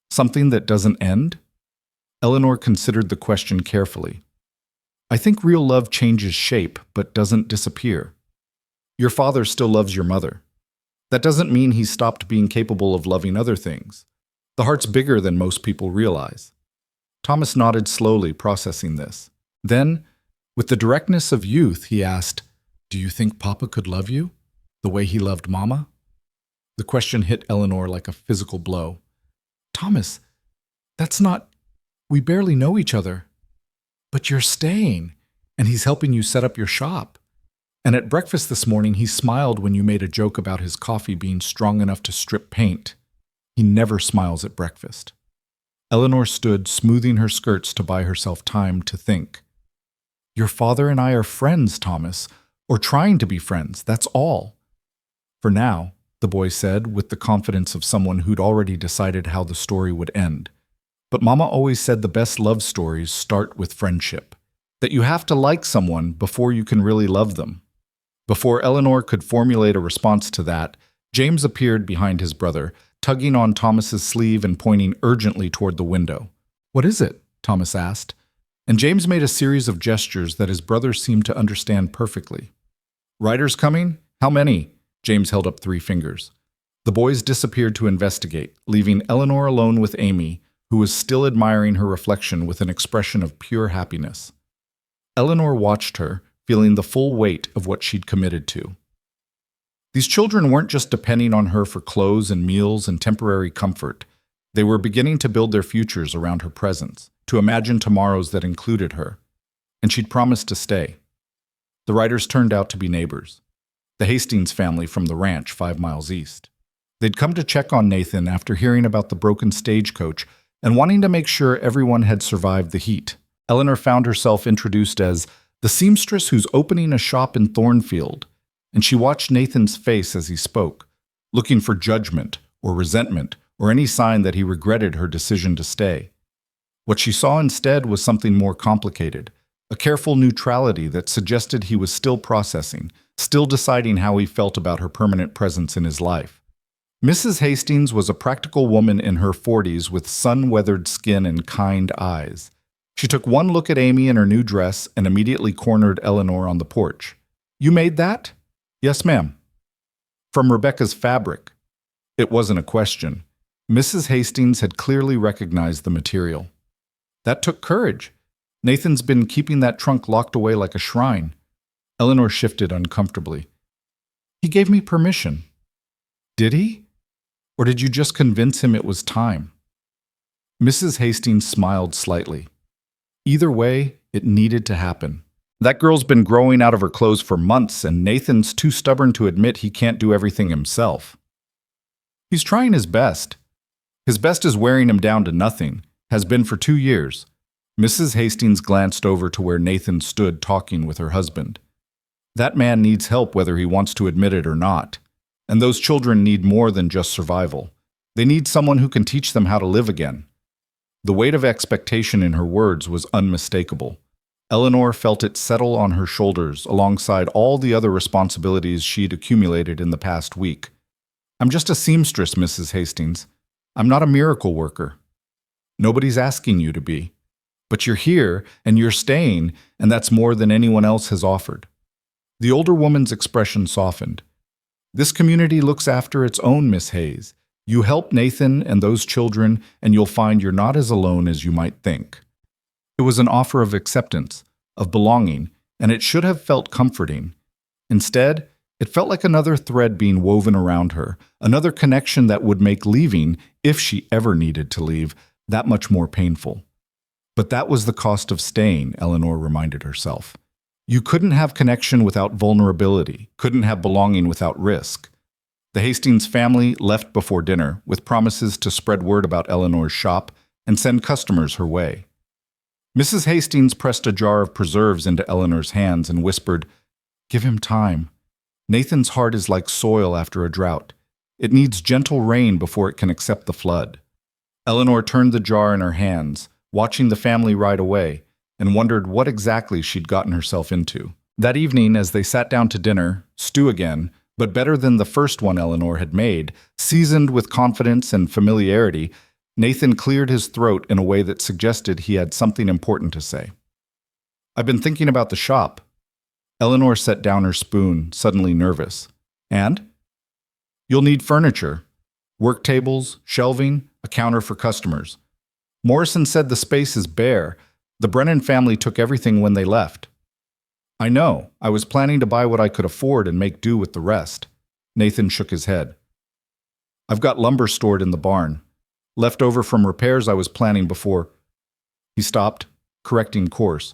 Something that doesn't end?" Eleanor considered the question carefully. "I think real love changes shape, but doesn't disappear. Your father still loves your mother. That doesn't mean he's stopped being capable of loving other things. The heart's bigger than most people realize." Thomas nodded slowly, processing this. Then, with the directness of youth, he asked, "Do you think Papa could love you, the way he loved Mama?" The question hit Eleanor like a physical blow. "Thomas, that's not... We barely know each other. But you're staying, and he's helping you set up your shop. And at breakfast this morning, he smiled when you made a joke about his coffee being strong enough to strip paint. He never smiles at breakfast." Eleanor stood, smoothing her skirts to buy herself time to think. "Your father and I are friends, Thomas, or trying to be friends, that's all." "For now," the boy said, with the confidence of someone who'd already decided how the story would end. "But Mama always said the best love stories start with friendship, that you have to like someone before you can really love them." Before Eleanor could formulate a response to that, James appeared behind his brother, tugging on Thomas's sleeve and pointing urgently toward the window. "What is it?" Thomas asked, and James made a series of gestures that his brother seemed to understand perfectly. "Riders coming? How many?" James held up 3 fingers. The boys disappeared to investigate, leaving Eleanor alone with Amy, who was still admiring her reflection with an expression of pure happiness. Eleanor watched her, feeling the full weight of what she'd committed to. These children weren't just depending on her for clothes and meals and temporary comfort. They were beginning to build their futures around her presence, to imagine tomorrows that included her. And she'd promised to stay. The Riders turned out to be neighbors, the Hastings family from the ranch 5 miles east. They'd come to check on Nathan after hearing about the broken stagecoach and wanting to make sure everyone had survived the heat. Eleanor found herself introduced as the seamstress who's opening a shop in Thornfield, and she watched Nathan's face as he spoke, looking for judgment or resentment or any sign that he regretted her decision to stay. What she saw instead was something more complicated, a careful neutrality that suggested he was still processing, still deciding how he felt about her permanent presence in his life. Mrs. Hastings was a practical woman in her 40s with sun-weathered skin and kind eyes. She took one look at Amy in her new dress and immediately cornered Eleanor on the porch. "You made that?" "Yes, ma'am." "From Rebecca's fabric." It wasn't a question. Mrs. Hastings had clearly recognized the material. That took courage. Nathan's been keeping that trunk locked away like a shrine. Eleanor shifted uncomfortably. "He gave me permission." "Did he? Or did you just convince him it was time?" Mrs. Hastings smiled slightly. Either way, it needed to happen. That girl's been growing out of her clothes for months, and Nathan's too stubborn to admit he can't do everything himself. He's trying his best. His best is wearing him down to nothing, has been for 2 years. Mrs. Hastings glanced over to where Nathan stood talking with her husband. That man needs help whether he wants to admit it or not. And those children need more than just survival. They need someone who can teach them how to live again. The weight of expectation in her words was unmistakable. Eleanor felt it settle on her shoulders alongside all the other responsibilities she'd accumulated in the past week. "I'm just a seamstress, Mrs. Hastings. I'm not a miracle worker." "Nobody's asking you to be. But you're here, and you're staying, and that's more than anyone else has offered." The older woman's expression softened. "This community looks after its own, Miss Hayes. You help Nathan and those children, and you'll find you're not as alone as you might think." It was an offer of acceptance, of belonging, and it should have felt comforting. Instead, it felt like another thread being woven around her, another connection that would make leaving, if she ever needed to leave, that much more painful. But that was the cost of staying, Eleanor reminded herself. You couldn't have connection without vulnerability, couldn't have belonging without risk. The Hastings family left before dinner, with promises to spread word about Eleanor's shop and send customers her way. Mrs. Hastings pressed a jar of preserves into Eleanor's hands and whispered, "Give him time. Nathan's heart is like soil after a drought. It needs gentle rain before it can accept the flood." Eleanor turned the jar in her hands, watching the family ride away, and wondered what exactly she'd gotten herself into. That evening, as they sat down to dinner, stew again, but better than the first one Eleanor had made, seasoned with confidence and familiarity, Nathan cleared his throat in a way that suggested he had something important to say. "I've been thinking about the shop." Eleanor set down her spoon, suddenly nervous. "And?" "You'll need furniture. Work tables, shelving, a counter for customers. Morrison said the space is bare. The Brennan family took everything when they left." "I know. I was planning to buy what I could afford and make do with the rest." Nathan shook his head. "I've got lumber stored in the barn. Left over from repairs I was planning before." He stopped, correcting course.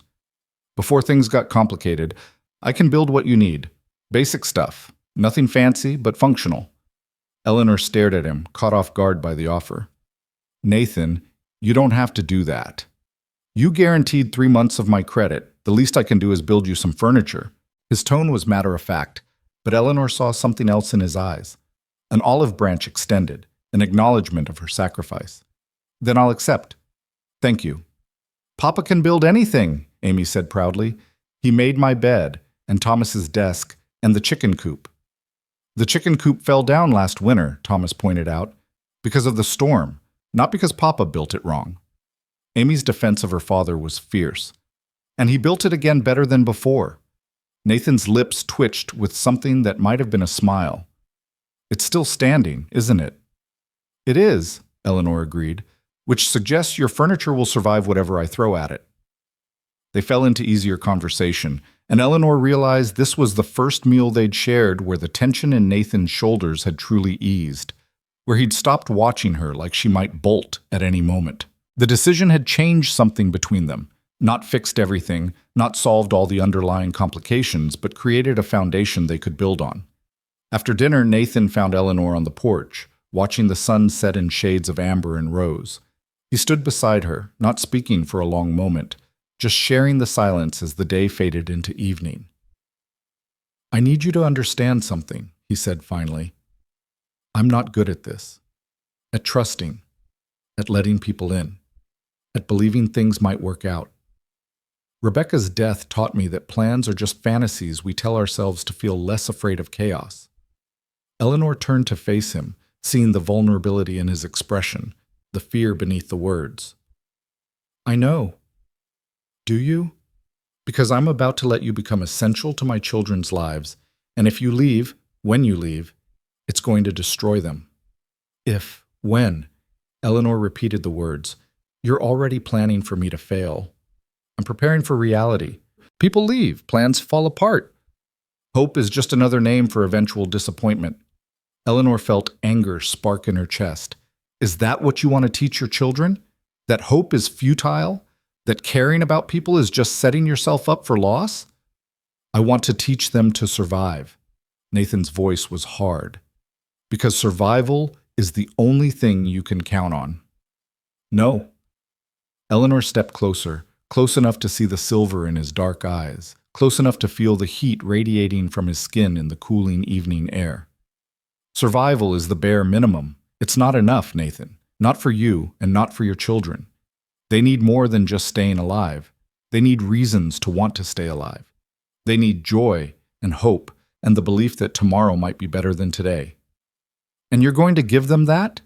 "Before things got complicated, I can build what you need. Basic stuff. Nothing fancy, but functional." Eleanor stared at him, caught off guard by the offer. "Nathan, you don't have to do that. You guaranteed 3 months of my credit. The least I can do is build you some furniture." His tone was matter-of-fact, but Eleanor saw something else in his eyes. An olive branch extended, an acknowledgement of her sacrifice. "Then I'll accept. Thank you." "Papa can build anything," Amy said proudly. "He made my bed, and Thomas's desk, and the chicken coop." "The chicken coop fell down last winter," Thomas pointed out, "because of the storm, not because Papa built it wrong." Amy's defense of her father was fierce. "And he built it again better than before." Nathan's lips twitched with something that might have been a smile. "It's still standing, isn't it?" "It is," Eleanor agreed, "which suggests your furniture will survive whatever I throw at it." They fell into easier conversation, and Eleanor realized this was the first meal they'd shared where the tension in Nathan's shoulders had truly eased, where he'd stopped watching her like she might bolt at any moment. The decision had changed something between them, not fixed everything, not solved all the underlying complications, but created a foundation they could build on. After dinner, Nathan found Eleanor on the porch, watching the sun set in shades of amber and rose. He stood beside her, not speaking for a long moment, just sharing the silence as the day faded into evening. I need you to understand something, he said finally. I'm not good at this. At trusting. At letting people in. At believing things might work out. Rebecca's death taught me that plans are just fantasies we tell ourselves to feel less afraid of chaos. Eleanor turned to face him, seeing the vulnerability in his expression, the fear beneath the words. I know. Do you? Because I'm about to let you become essential to my children's lives, and if you leave, when you leave, it's going to destroy them. If, when, Eleanor repeated the words, you're already planning for me to fail. I'm preparing for reality. People leave, plans fall apart. Hope is just another name for eventual disappointment. Eleanor felt anger spark in her chest. Is that what you want to teach your children? That hope is futile? That caring about people is just setting yourself up for loss? I want to teach them to survive. Nathan's voice was hard. Because survival is the only thing you can count on. No. Eleanor stepped closer, close enough to see the silver in his dark eyes, close enough to feel the heat radiating from his skin in the cooling evening air. Survival is the bare minimum. It's not enough, Nathan. Not for you and not for your children. They need more than just staying alive. They need reasons to want to stay alive. They need joy and hope and the belief that tomorrow might be better than today. And you're going to give them that?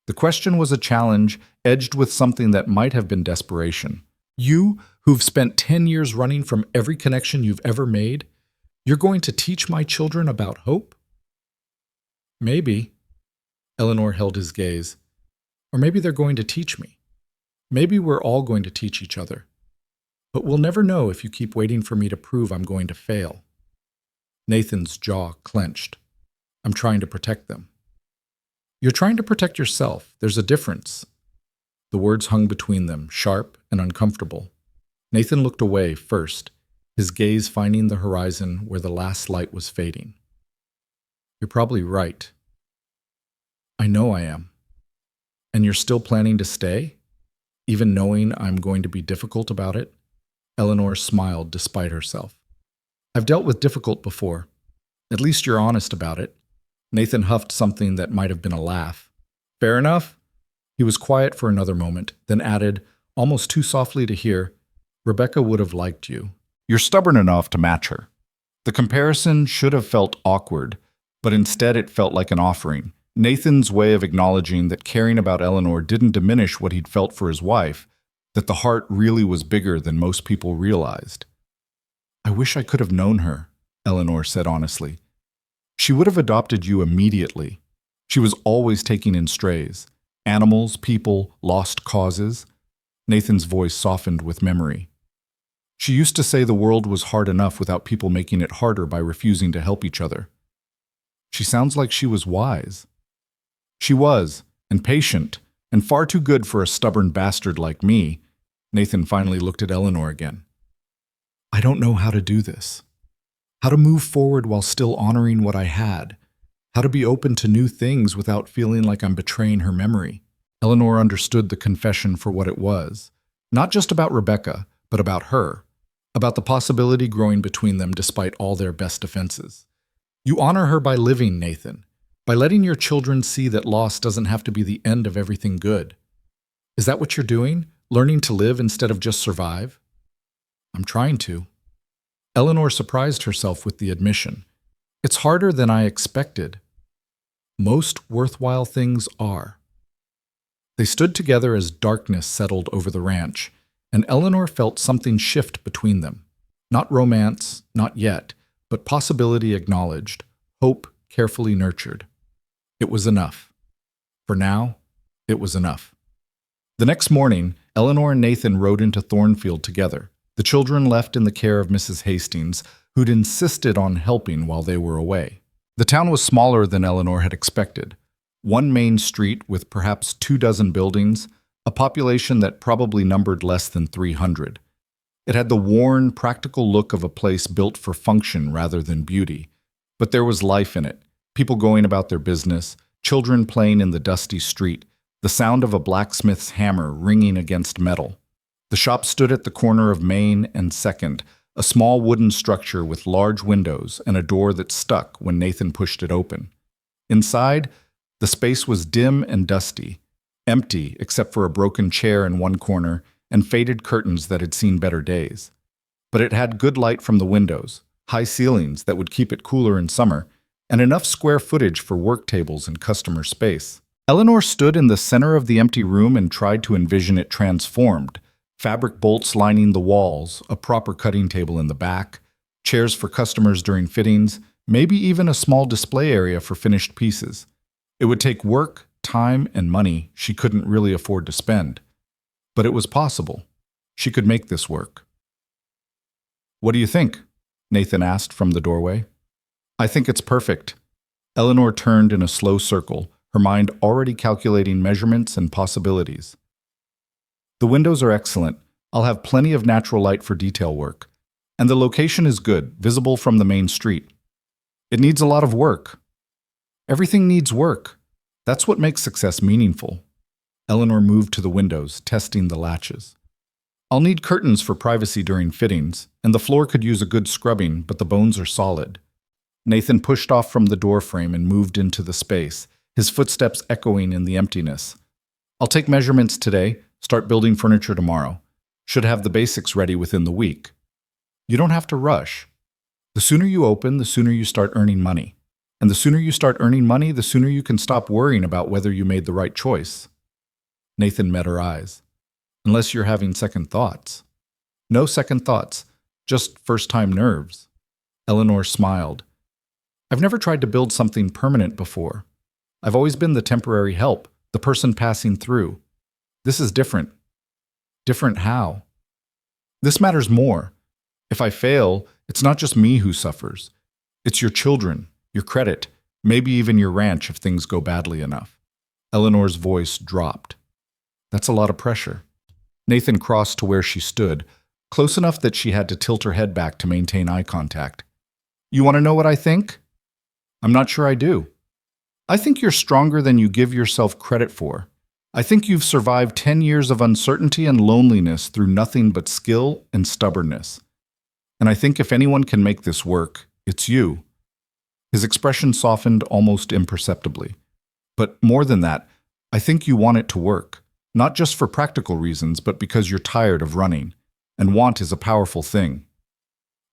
The question was a challenge edged with something that might have been desperation. You, who've spent 10 years running from every connection you've ever made, you're going to teach my children about hope? Maybe. Eleanor held his gaze. Or maybe they're going to teach me. Maybe we're all going to teach each other. But we'll never know if you keep waiting for me to prove I'm going to fail. Nathan's jaw clenched. I'm trying to protect them. You're trying to protect yourself. There's a difference. The words hung between them, sharp and uncomfortable. Nathan looked away first, his gaze finding the horizon where the last light was fading. You're probably right. I know I am. And you're still planning to stay? Even knowing I'm going to be difficult about it? Eleanor smiled despite herself. I've dealt with difficult before. At least you're honest about it. Nathan huffed something that might have been a laugh. Fair enough? He was quiet for another moment, then added, almost too softly to hear, Rebecca would have liked you. You're stubborn enough to match her. The comparison should have felt awkward, but instead it felt like an offering. Nathan's way of acknowledging that caring about Eleanor didn't diminish what he'd felt for his wife, that the heart really was bigger than most people realized. I wish I could have known her, Eleanor said honestly. She would have adopted you immediately. She was always taking in strays. Animals, people, lost causes. Nathan's voice softened with memory. She used to say the world was hard enough without people making it harder by refusing to help each other. She sounds like she was wise. She was, and patient, and far too good for a stubborn bastard like me. Nathan finally looked at Eleanor again. I don't know how to do this. How to move forward while still honoring what I had. How to be open to new things without feeling like I'm betraying her memory. Eleanor understood the confession for what it was. Not just about Rebecca, but about her. About the possibility growing between them despite all their best defenses. You honor her by living, Nathan. By letting your children see that loss doesn't have to be the end of everything good. Is that what you're doing? Learning to live instead of just survive? I'm trying to. Eleanor surprised herself with the admission. It's harder than I expected. Most worthwhile things are. They stood together as darkness settled over the ranch, and Eleanor felt something shift between them. Not romance, not yet, but possibility acknowledged, hope carefully nurtured. It was enough. For now, it was enough. The next morning, Eleanor and Nathan rode into Thornfield together. The children left in the care of Mrs. Hastings, who'd insisted on helping while they were away. The town was smaller than Eleanor had expected. One main street with perhaps 24 buildings, a population that probably numbered less than 300. It had the worn, practical look of a place built for function rather than beauty. But there was life in it, people going about their business, children playing in the dusty street, the sound of a blacksmith's hammer ringing against metal. The shop stood at the corner of Main and 2nd, a small wooden structure with large windows and a door that stuck when Nathan pushed it open. Inside, the space was dim and dusty, empty except for a broken chair in one corner and faded curtains that had seen better days. But it had good light from the windows, high ceilings that would keep it cooler in summer, and enough square footage for work tables and customer space. Eleanor stood in the center of the empty room and tried to envision it transformed. Fabric bolts lining the walls, a proper cutting table in the back, chairs for customers during fittings, maybe even a small display area for finished pieces. It would take work, time, and money she couldn't really afford to spend. But it was possible. She could make this work. "What do you think?" Nathan asked from the doorway. "I think it's perfect." Eleanor turned in a slow circle, her mind already calculating measurements and possibilities. "The windows are excellent. I'll have plenty of natural light for detail work. And the location is good, visible from the main street. It needs a lot of work." "Everything needs work. That's what makes success meaningful." Eleanor moved to the windows, testing the latches. "I'll need curtains for privacy during fittings, and the floor could use a good scrubbing, but the bones are solid." Nathan pushed off from the doorframe and moved into the space, his footsteps echoing in the emptiness. "I'll take measurements today, start building furniture tomorrow. Should have the basics ready within the week." "You don't have to rush. The sooner you open, the sooner you start earning money. And the sooner you start earning money, the sooner you can stop worrying about whether you made the right choice." Nathan met her eyes. "Unless you're having second thoughts." "No second thoughts, just first-time nerves." Eleanor smiled. "I've never tried to build something permanent before. I've always been the temporary help, the person passing through. This is different." "Different how?" "This matters more. If I fail, it's not just me who suffers. It's your children, your credit, maybe even your ranch if things go badly enough." Eleanor's voice dropped. "That's a lot of pressure." Nathan crossed to where she stood, close enough that she had to tilt her head back to maintain eye contact. "You want to know what I think?" "I'm not sure I do." "I think you're stronger than you give yourself credit for. I think you've survived 10 years of uncertainty and loneliness through nothing but skill and stubbornness. And I think if anyone can make this work, it's you." His expression softened almost imperceptibly. "But more than that, I think you want it to work. Not just for practical reasons, but because you're tired of running. And want is a powerful thing."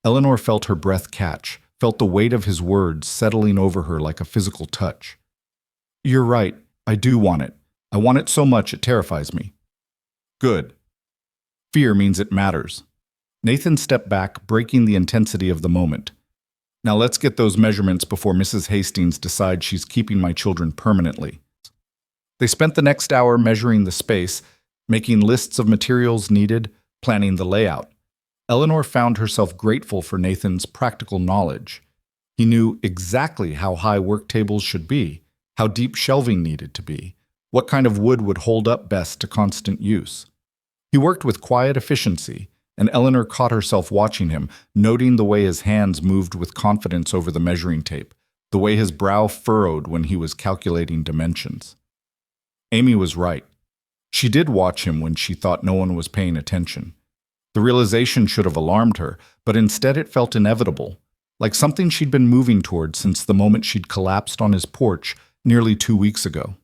Eleanor felt her breath catch, felt the weight of his words settling over her like a physical touch. "You're right. I do want it. I want it so much it terrifies me." "Good. Fear means it matters." Nathan stepped back, breaking the intensity of the moment. "Now let's get those measurements before Mrs. Hastings decides she's keeping my children permanently." They spent the next hour measuring the space, making lists of materials needed, planning the layout. Eleanor found herself grateful for Nathan's practical knowledge. He knew exactly how high work tables should be, how deep shelving needed to be, what kind of wood would hold up best to constant use. He worked with quiet efficiency, and Eleanor caught herself watching him, noting the way his hands moved with confidence over the measuring tape, the way his brow furrowed when he was calculating dimensions. Amy was right. She did watch him when she thought no one was paying attention. The realization should have alarmed her, but instead it felt inevitable, like something she'd been moving toward since the moment she'd collapsed on his porch nearly 2 weeks ago.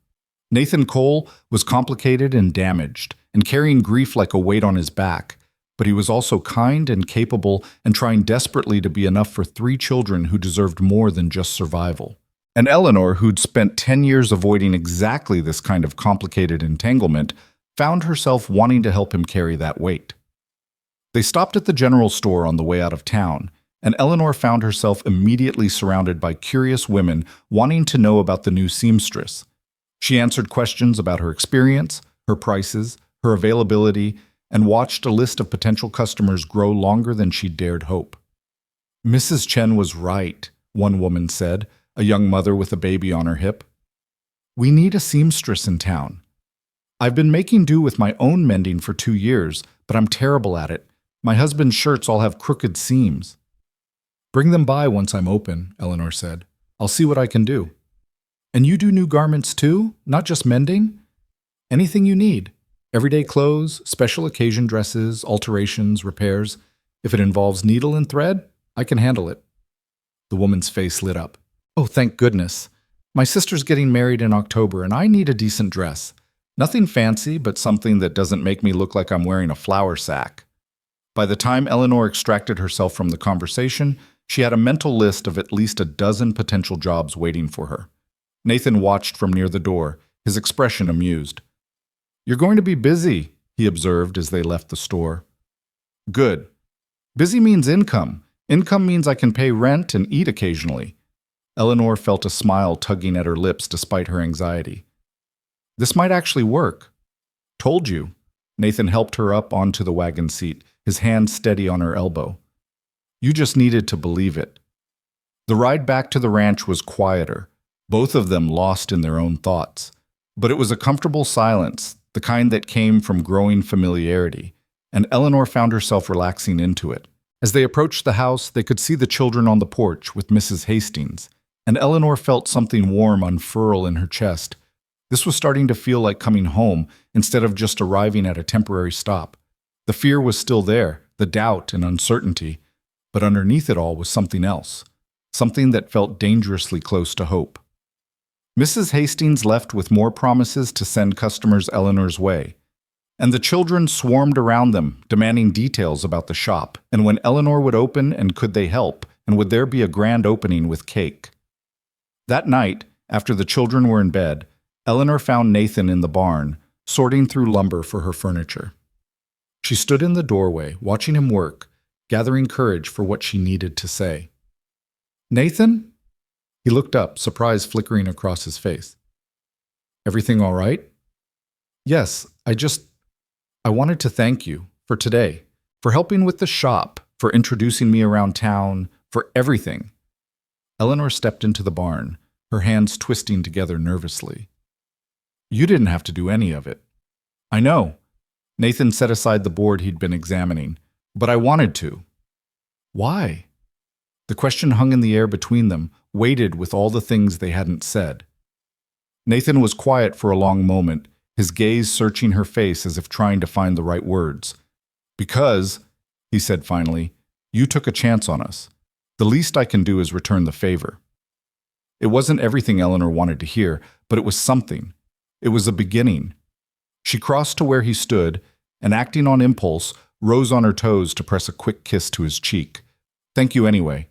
Nathan Cole was complicated and damaged, and carrying grief like a weight on his back, but he was also kind and capable and trying desperately to be enough for 3 children who deserved more than just survival. And Eleanor, who'd spent 10 years avoiding exactly this kind of complicated entanglement, found herself wanting to help him carry that weight. They stopped at the general store on the way out of town, and Eleanor found herself immediately surrounded by curious women wanting to know about the new seamstress. She answered questions about her experience, her prices, her availability, and watched a list of potential customers grow longer than she dared hope. "Mrs. Chen was right," one woman said, a young mother with a baby on her hip. "We need a seamstress in town. I've been making do with my own mending for 2 years, but I'm terrible at it. My husband's shirts all have crooked seams." "Bring them by once I'm open," Eleanor said. "I'll see what I can do." "And you do new garments too, not just mending?" "Anything you need. Everyday clothes, special occasion dresses, alterations, repairs. If it involves needle and thread, I can handle it. The woman's face lit up. Oh, thank goodness. My sister's getting married in October and I need a decent dress. Nothing fancy, but something that doesn't make me look like I'm wearing a flour sack. By the time Eleanor extracted herself from the conversation, she had a mental list of at least a dozen potential jobs waiting for her. Nathan watched from near the door, his expression amused. You're going to be busy, he observed as they left the store. Good. Busy means income. Income means I can pay rent and eat occasionally. Eleanor felt a smile tugging at her lips despite her anxiety. This might actually work. Told you. Nathan helped her up onto the wagon seat, his hand steady on her elbow. You just needed to believe it. The ride back to the ranch was quieter, both of them lost in their own thoughts. But it was a comfortable silence, the kind that came from growing familiarity, and Eleanor found herself relaxing into it. As they approached the house, they could see the children on the porch with Mrs. Hastings, and Eleanor felt something warm unfurl in her chest. This was starting to feel like coming home instead of just arriving at a temporary stop. The fear was still there, the doubt and uncertainty, but underneath it all was something else, something that felt dangerously close to hope. Mrs. Hastings left with more promises to send customers Eleanor's way, and the children swarmed around them, demanding details about the shop, and when Eleanor would open and could they help, and would there be a grand opening with cake. That night, after the children were in bed, Eleanor found Nathan in the barn, sorting through lumber for her furniture. She stood in the doorway, watching him work, gathering courage for what she needed to say. Nathan? He looked up, surprise flickering across his face. Everything all right? Yes, I wanted to thank you for today, for helping with the shop, for introducing me around town, for everything. Eleanor stepped into the barn, her hands twisting together nervously. You didn't have to do any of it. I know. Nathan set aside the board he'd been examining, but I wanted to. Why? The question hung in the air between them, weighted with all the things they hadn't said. Nathan was quiet for a long moment, his gaze searching her face as if trying to find the right words. Because, he said finally, you took a chance on us. The least I can do is return the favor. It wasn't everything Eleanor wanted to hear, but it was something. It was a beginning. She crossed to where he stood, and acting on impulse, rose on her toes to press a quick kiss to his cheek. Thank you anyway.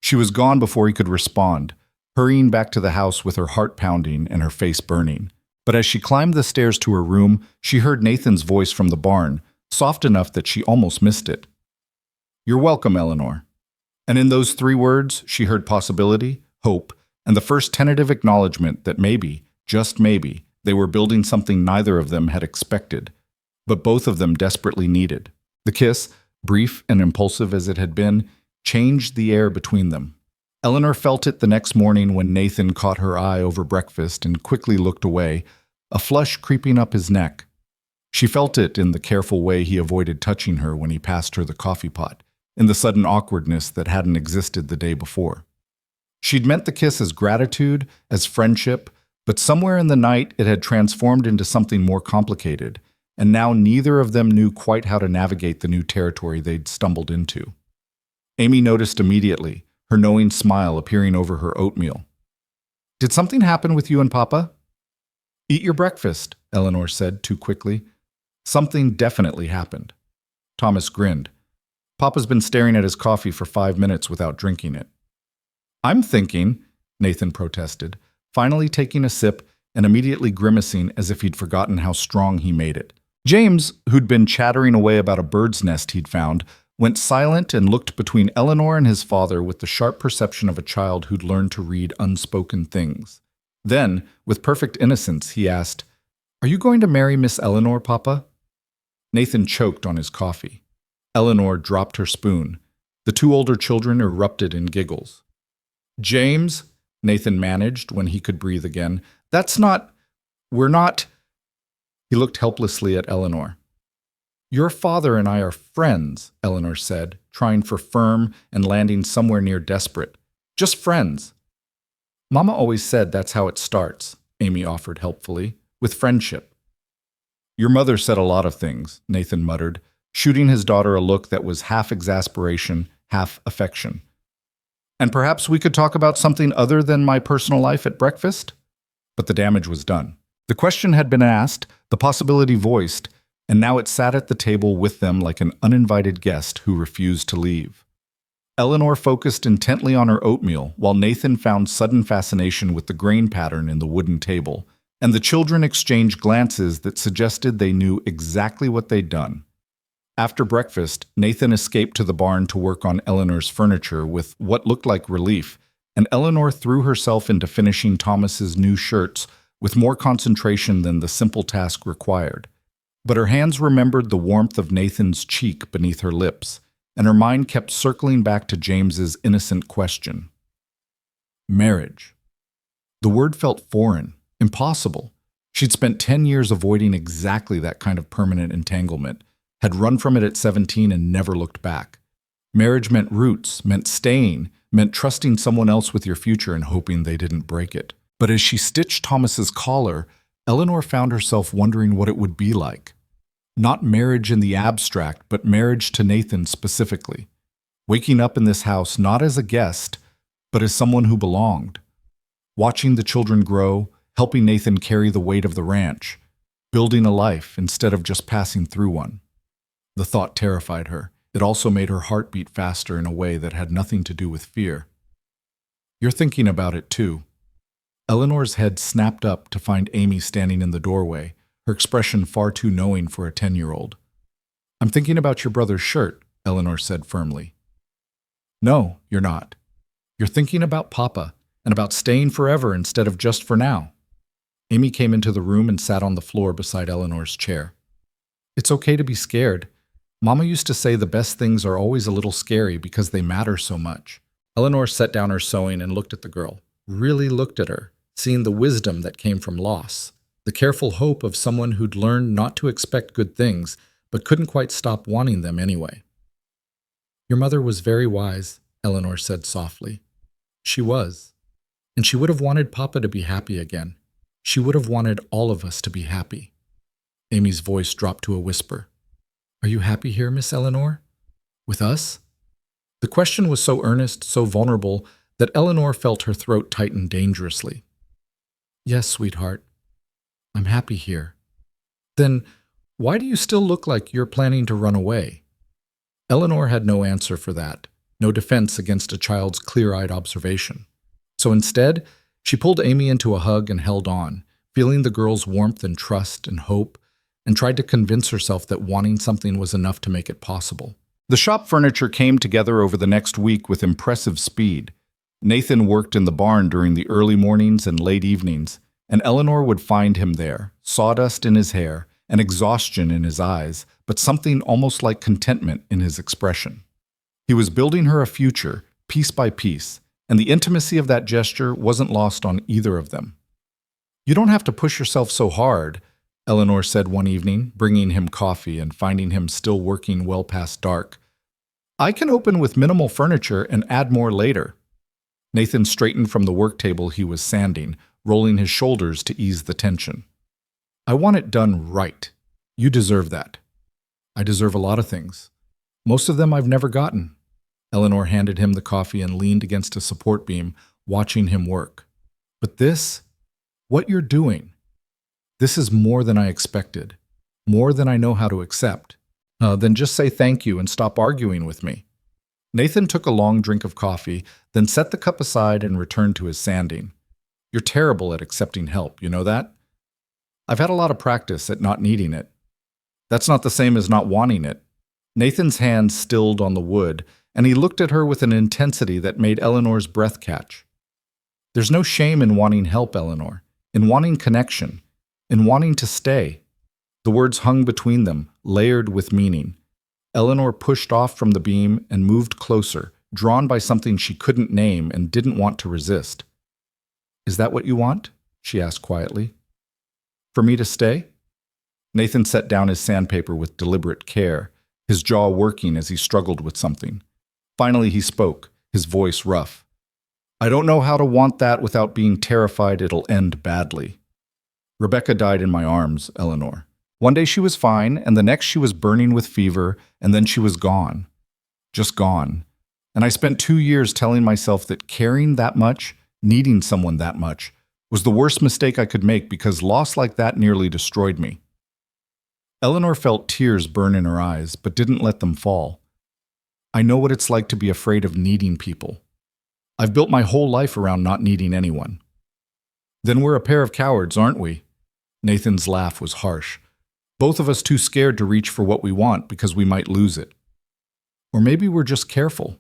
She was gone before he could respond, hurrying back to the house with her heart pounding and her face burning. But as she climbed the stairs to her room, she heard Nathan's voice from the barn, soft enough that she almost missed it. You're welcome, Eleanor. And in those 3 words, she heard possibility, hope, and the first tentative acknowledgement that maybe, just maybe, they were building something neither of them had expected, but both of them desperately needed. The kiss, brief and impulsive as it had been, changed the air between them. Eleanor felt it the next morning when Nathan caught her eye over breakfast and quickly looked away, a flush creeping up his neck. She felt it in the careful way he avoided touching her when he passed her the coffee pot, in the sudden awkwardness that hadn't existed the day before. She'd meant the kiss as gratitude, as friendship, but somewhere in the night it had transformed into something more complicated, and now neither of them knew quite how to navigate the new territory they'd stumbled into. Amy noticed immediately, her knowing smile appearing over her oatmeal. Did something happen with you and Papa? Eat your breakfast, Eleanor said too quickly. Something definitely happened. Thomas grinned. Papa's been staring at his coffee for 5 minutes without drinking it. I'm thinking, Nathan protested, finally taking a sip and immediately grimacing as if he'd forgotten how strong he made it. James, who'd been chattering away about a bird's nest he'd found, went silent and looked between Eleanor and his father with the sharp perception of a child who'd learned to read unspoken things. Then, with perfect innocence, he asked, Are you going to marry Miss Eleanor, Papa? Nathan choked on his coffee. Eleanor dropped her spoon. The 2 older children erupted in giggles. James, Nathan managed when he could breathe again, we're not. He looked helplessly at Eleanor. Your father and I are friends, Eleanor said, trying for firm and landing somewhere near desperate. Just friends. Mama always said that's how it starts, Amy offered helpfully, with friendship. Your mother said a lot of things, Nathan muttered, shooting his daughter a look that was half exasperation, half affection. And perhaps we could talk about something other than my personal life at breakfast? But the damage was done. The question had been asked, the possibility voiced, and now it sat at the table with them like an uninvited guest who refused to leave. Eleanor focused intently on her oatmeal, while Nathan found sudden fascination with the grain pattern in the wooden table, and the children exchanged glances that suggested they knew exactly what they'd done. After breakfast, Nathan escaped to the barn to work on Eleanor's furniture with what looked like relief, and Eleanor threw herself into finishing Thomas's new shirts with more concentration than the simple task required. But her hands remembered the warmth of Nathan's cheek beneath her lips, and her mind kept circling back to James's innocent question. Marriage. The word felt foreign, impossible. She'd spent 10 years avoiding exactly that kind of permanent entanglement, had run from it at 17 and never looked back. Marriage meant roots, meant staying, meant trusting someone else with your future and hoping they didn't break it. But as she stitched Thomas's collar, Eleanor found herself wondering what it would be like. Not marriage in the abstract, but marriage to Nathan specifically. Waking up in this house not as a guest, but as someone who belonged. Watching the children grow, helping Nathan carry the weight of the ranch. Building a life instead of just passing through one. The thought terrified her. It also made her heart beat faster in a way that had nothing to do with fear. You're thinking about it too. Eleanor's head snapped up to find Amy standing in the doorway, her expression far too knowing for a 10-year-old. I'm thinking about your brother's shirt, Eleanor said firmly. No, you're not. You're thinking about Papa, and about staying forever instead of just for now. Amy came into the room and sat on the floor beside Eleanor's chair. It's okay to be scared. Mama used to say the best things are always a little scary because they matter so much. Eleanor set down her sewing and looked at the girl, really looked at her, seeing the wisdom that came from loss, the careful hope of someone who'd learned not to expect good things, but couldn't quite stop wanting them anyway. Your mother was very wise, Eleanor said softly. She was. And she would have wanted Papa to be happy again. She would have wanted all of us to be happy. Amy's voice dropped to a whisper. Are you happy here, Miss Eleanor? With us? The question was so earnest, so vulnerable, that Eleanor felt her throat tighten dangerously. Yes, sweetheart. I'm happy here. Then why do you still look like you're planning to run away? Eleanor had no answer for that, no defense against a child's clear-eyed observation. So instead, she pulled Amy into a hug and held on, feeling the girl's warmth and trust and hope, and tried to convince herself that wanting something was enough to make it possible. The shop furniture came together over the next week with impressive speed. Nathan worked in the barn during the early mornings and late evenings, and Eleanor would find him there, sawdust in his hair, and exhaustion in his eyes, but something almost like contentment in his expression. He was building her a future, piece by piece, and the intimacy of that gesture wasn't lost on either of them. You don't have to push yourself so hard, Eleanor said one evening, bringing him coffee and finding him still working well past dark. I can open with minimal furniture and add more later. Nathan straightened from the work table he was sanding, rolling his shoulders to ease the tension. I want it done right. You deserve that. I deserve a lot of things. Most of them I've never gotten. Eleanor handed him the coffee and leaned against a support beam, watching him work. But this, what you're doing, this is more than I expected, more than I know how to accept. Then just say thank you and stop arguing with me. Nathan took a long drink of coffee, then set the cup aside and returned to his sanding. You're terrible at accepting help, you know that? I've had a lot of practice at not needing it. That's not the same as not wanting it. Nathan's hands stilled on the wood, and he looked at her with an intensity that made Eleanor's breath catch. There's no shame in wanting help, Eleanor, in wanting connection, in wanting to stay. The words hung between them, layered with meaning. Eleanor pushed off from the beam and moved closer, drawn by something she couldn't name and didn't want to resist. Is that what you want? She asked quietly. For me to stay? Nathan set down his sandpaper with deliberate care, his jaw working as he struggled with something. Finally he spoke, his voice rough. I don't know how to want that without being terrified it'll end badly. Rebecca died in my arms, Eleanor. One day she was fine, and the next she was burning with fever, and then she was gone. Just gone. And I spent 2 years telling myself that caring that much, needing someone that much, was the worst mistake I could make because loss like that nearly destroyed me. Eleanor felt tears burn in her eyes, but didn't let them fall. I know what it's like to be afraid of needing people. I've built my whole life around not needing anyone. Then we're a pair of cowards, aren't we? Nathan's laugh was harsh. Both of us too scared to reach for what we want because we might lose it. Or maybe we're just careful.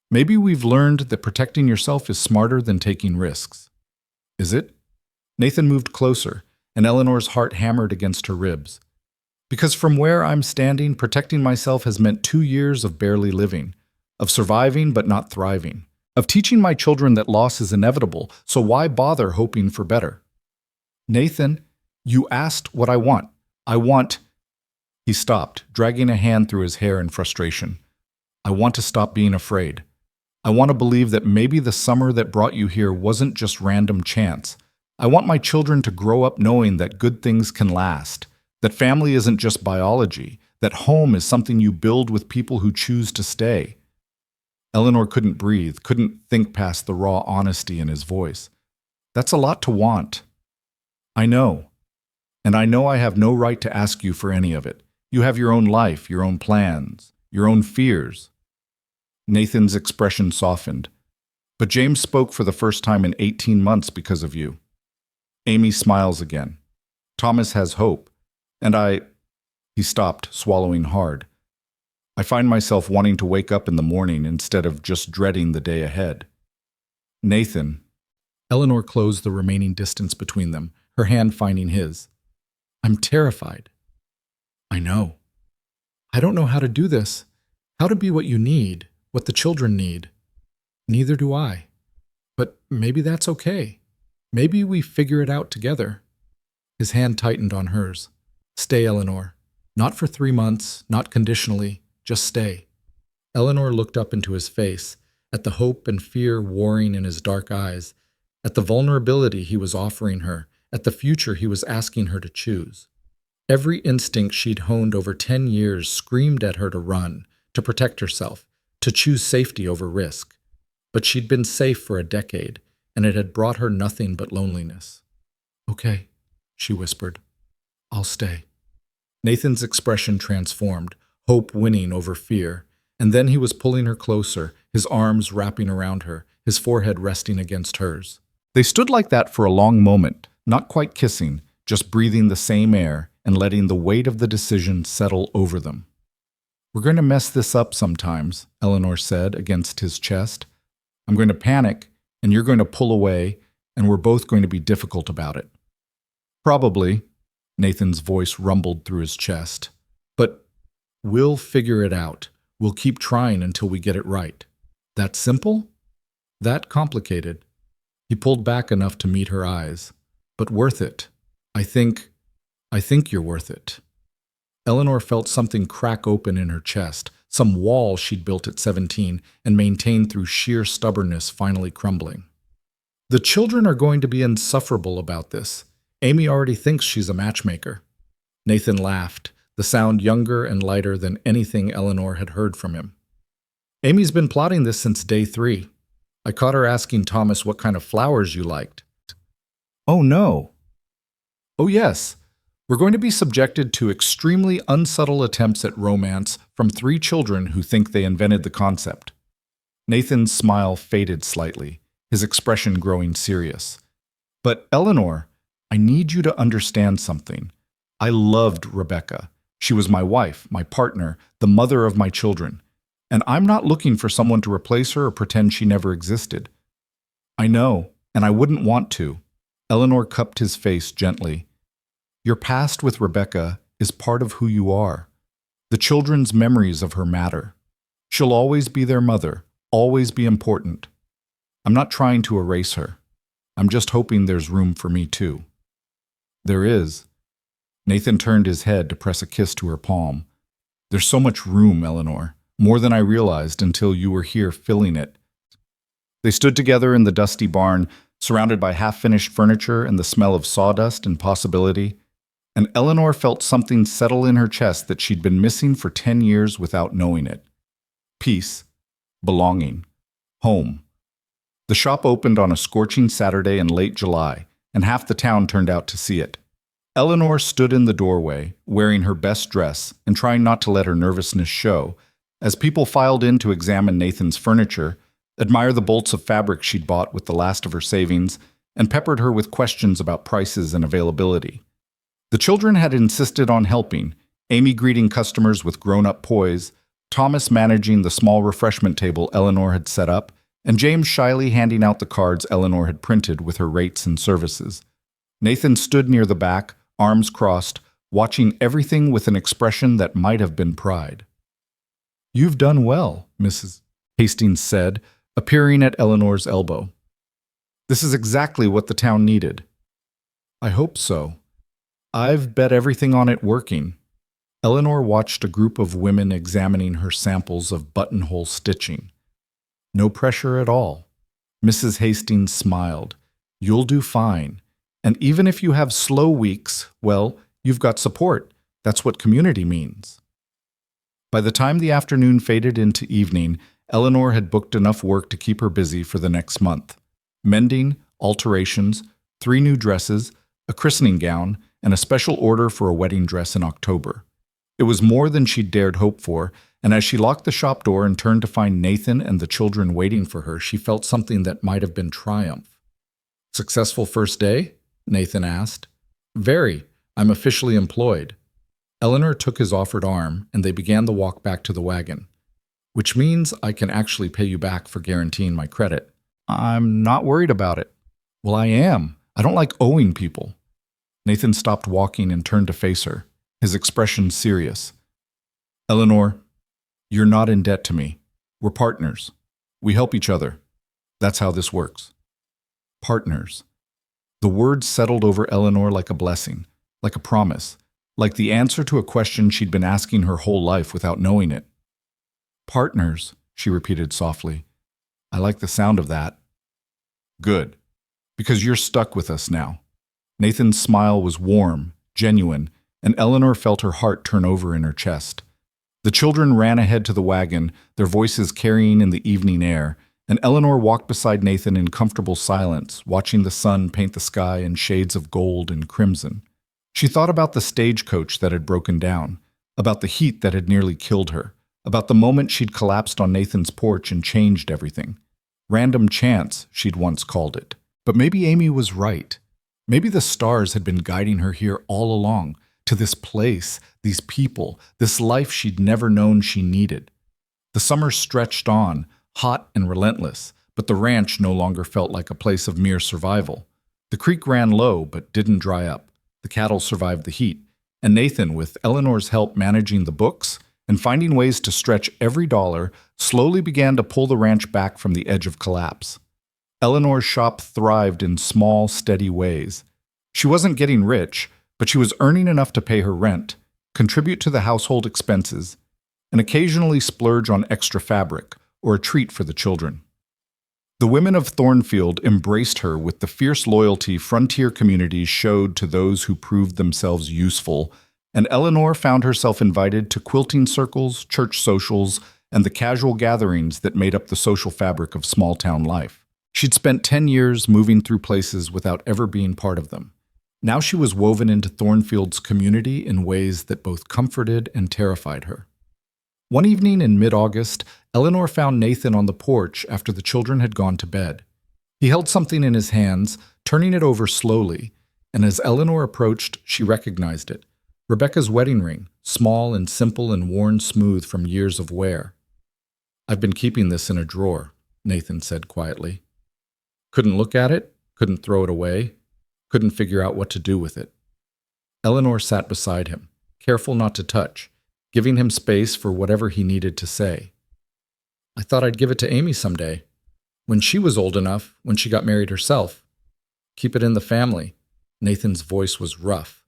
Maybe we've learned that protecting yourself is smarter than taking risks. Is it? Nathan moved closer, and Eleanor's heart hammered against her ribs. Because from where I'm standing, protecting myself has meant 2 years of barely living, of surviving but not thriving, of teaching my children that loss is inevitable, so why bother hoping for better? Nathan, you asked what I want. I want... He stopped, dragging a hand through his hair in frustration. I want to stop being afraid. I want to believe that maybe the summer that brought you here wasn't just random chance. I want my children to grow up knowing that good things can last, that family isn't just biology, that home is something you build with people who choose to stay. Eleanor couldn't breathe, couldn't think past the raw honesty in his voice. That's a lot to want. I know. And I know I have no right to ask you for any of it. You have your own life, your own plans, your own fears. Nathan's expression softened. But James spoke for the first time in 18 months because of you. Amy smiles again. Thomas has hope. And He stopped, swallowing hard. I find myself wanting to wake up in the morning instead of just dreading the day ahead. Nathan. Eleanor closed the remaining distance between them, her hand finding his. I'm terrified. I know. I don't know how to do this, how to be what you need, what the children need. Neither do I. But maybe that's okay. Maybe we figure it out together. His hand tightened on hers. Stay, Eleanor. Not for 3 months, not conditionally, just stay. Eleanor looked up into his face, at the hope and fear warring in his dark eyes, at the vulnerability he was offering her, at the future he was asking her to choose. Every instinct she'd honed over 10 years screamed at her to run, to protect herself, to choose safety over risk. But she'd been safe for a decade, and it had brought her nothing but loneliness. Okay, she whispered. I'll stay. Nathan's expression transformed, hope winning over fear, and then he was pulling her closer, his arms wrapping around her, his forehead resting against hers. They stood like that for a long moment, not quite kissing, just breathing the same air and letting the weight of the decision settle over them. We're going to mess this up sometimes, Eleanor said against his chest. I'm going to panic, and you're going to pull away, and we're both going to be difficult about it. Probably, Nathan's voice rumbled through his chest. But we'll figure it out. We'll keep trying until we get it right. That simple? That complicated? He pulled back enough to meet her eyes. But worth it. I think you're worth it. Eleanor felt something crack open in her chest, some wall she'd built at 17 and maintained through sheer stubbornness finally crumbling. The children are going to be insufferable about this. Amy already thinks she's a matchmaker. Nathan laughed, the sound younger and lighter than anything Eleanor had heard from him. Amy's been plotting this since day 3. I caught her asking Thomas what kind of flowers you liked. Oh no. Oh yes. We're going to be subjected to extremely unsubtle attempts at romance from 3 children who think they invented the concept. Nathan's smile faded slightly, his expression growing serious. But Eleanor, I need you to understand something. I loved Rebecca. She was my wife, my partner, the mother of my children. And I'm not looking for someone to replace her or pretend she never existed. I know, and I wouldn't want to. Eleanor cupped his face gently. Your past with Rebecca is part of who you are. The children's memories of her matter. She'll always be their mother, always be important. I'm not trying to erase her. I'm just hoping there's room for me too. There is. Nathan turned his head to press a kiss to her palm. There's so much room, Eleanor, more than I realized until you were here filling it. They stood together in the dusty barn, surrounded by half-finished furniture and the smell of sawdust and possibility. and Eleanor felt something settle in her chest that she'd been missing for 10 years without knowing it. Peace, belonging, home. The shop opened on a scorching Saturday in late July, and half the town turned out to see it. Eleanor stood in the doorway, wearing her best dress and trying not to let her nervousness show, as people filed in to examine Nathan's furniture, admire the bolts of fabric she'd bought with the last of her savings, and peppered her with questions about prices and availability. The children had insisted on helping, Amy greeting customers with grown-up poise, Thomas managing the small refreshment table Eleanor had set up, and James shyly handing out the cards Eleanor had printed with her rates and services. Nathan stood near the back, arms crossed, watching everything with an expression that might have been pride. "You've done well," Mrs. Hastings said, appearing at Eleanor's elbow. "This is exactly what the town needed." "I hope so. I've bet everything on it working." Eleanor watched a group of women examining her samples of buttonhole stitching. "No pressure at all." Mrs. Hastings smiled. "You'll do fine. And even if you have slow weeks, well, you've got support. That's what community means." By the time the afternoon faded into evening, Eleanor had booked enough work to keep her busy for the next month. Mending, alterations, 3 new dresses, a christening gown, and a special order for a wedding dress in October. It was more than she'd dared hope for, and as she locked the shop door and turned to find Nathan and the children waiting for her, she felt something that might have been triumph. "Successful first day?" Nathan asked. "Very. I'm officially employed." Eleanor took his offered arm, and they began the walk back to the wagon. "Which means I can actually pay you back for guaranteeing my credit." "I'm not worried about it." "Well, I am. I don't like owing people." Nathan stopped walking and turned to face her, his expression serious. "Eleanor, you're not in debt to me. We're partners. We help each other. That's how this works." Partners. The word settled over Eleanor like a blessing, like a promise, like the answer to a question she'd been asking her whole life without knowing it. "Partners," she repeated softly. "I like the sound of that." "Good, because you're stuck with us now." Nathan's smile was warm, genuine, and Eleanor felt her heart turn over in her chest. The children ran ahead to the wagon, their voices carrying in the evening air, and Eleanor walked beside Nathan in comfortable silence, watching the sun paint the sky in shades of gold and crimson. She thought about the stagecoach that had broken down, about the heat that had nearly killed her, about the moment she'd collapsed on Nathan's porch and changed everything. Random chance, she'd once called it. But maybe Amy was right. Maybe the stars had been guiding her here all along, to this place, these people, this life she'd never known she needed. The summer stretched on, hot and relentless, but the ranch no longer felt like a place of mere survival. The creek ran low but didn't dry up. The cattle survived the heat, and Nathan, with Eleanor's help managing the books and finding ways to stretch every dollar, slowly began to pull the ranch back from the edge of collapse. Eleanor's shop thrived in small, steady ways. She wasn't getting rich, but she was earning enough to pay her rent, contribute to the household expenses, and occasionally splurge on extra fabric or a treat for the children. The women of Thornfield embraced her with the fierce loyalty frontier communities showed to those who proved themselves useful, and Eleanor found herself invited to quilting circles, church socials, and the casual gatherings that made up the social fabric of small-town life. She'd spent 10 years moving through places without ever being part of them. Now she was woven into Thornfield's community in ways that both comforted and terrified her. One evening in mid-August, Eleanor found Nathan on the porch after the children had gone to bed. He held something in his hands, turning it over slowly, and as Eleanor approached, she recognized it. Rebecca's wedding ring, small and simple and worn smooth from years of wear. "I've been keeping this in a drawer," Nathan said quietly. "Couldn't look at it, couldn't throw it away, couldn't figure out what to do with it." Eleanor sat beside him, careful not to touch, giving him space for whatever he needed to say. "I thought I'd give it to Amy someday. When she was old enough, when she got married herself. Keep it in the family." Nathan's voice was rough.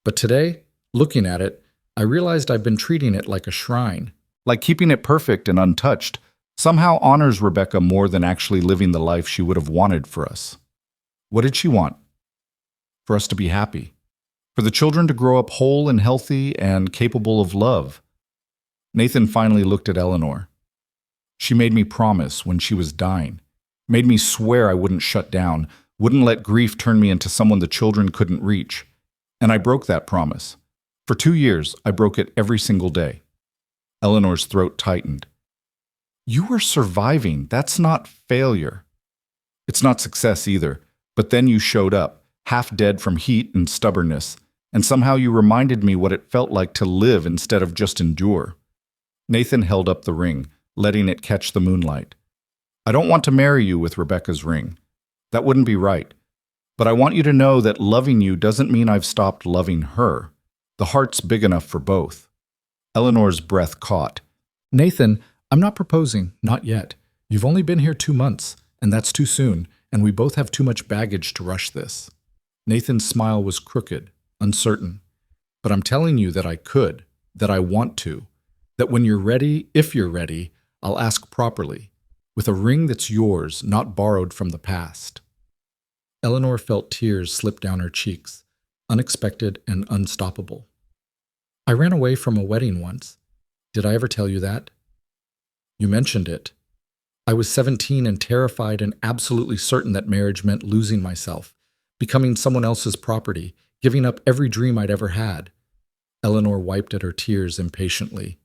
"But today, looking at it, I realized I've been treating it like a shrine. Like keeping it perfect and untouched somehow honors Rebecca more than actually living the life she would have wanted for us." What did she want? For us to be happy. For the children to grow up whole and healthy and capable of love. Nathan finally looked at Eleanor. She made me promise when she was dying, made me swear I wouldn't shut down, wouldn't let grief turn me into someone the children couldn't reach. And I broke that promise. For 2 years, I broke it every single day. Eleanor's throat tightened. You were surviving. That's not failure. It's not success either. But then you showed up, half dead from heat and stubbornness, and somehow you reminded me what it felt like to live instead of just endure. Nathan held up the ring, letting it catch the moonlight. I don't want to marry you with Rebecca's ring. That wouldn't be right. But I want you to know that loving you doesn't mean I've stopped loving her. The heart's big enough for both. Eleanor's breath caught. Nathan, I'm not proposing, not yet. You've only been here 2 months, and that's too soon, and we both have too much baggage to rush this. Nathan's smile was crooked, uncertain. But I'm telling you that I could, that I want to, that when you're ready, if you're ready, I'll ask properly, with a ring that's yours, not borrowed from the past. Eleanor felt tears slip down her cheeks, unexpected and unstoppable. I ran away from a wedding once. Did I ever tell you that? You mentioned it. I was 17 and terrified and absolutely certain that marriage meant losing myself, becoming someone else's property, giving up every dream I'd ever had. Eleanor wiped at her tears impatiently.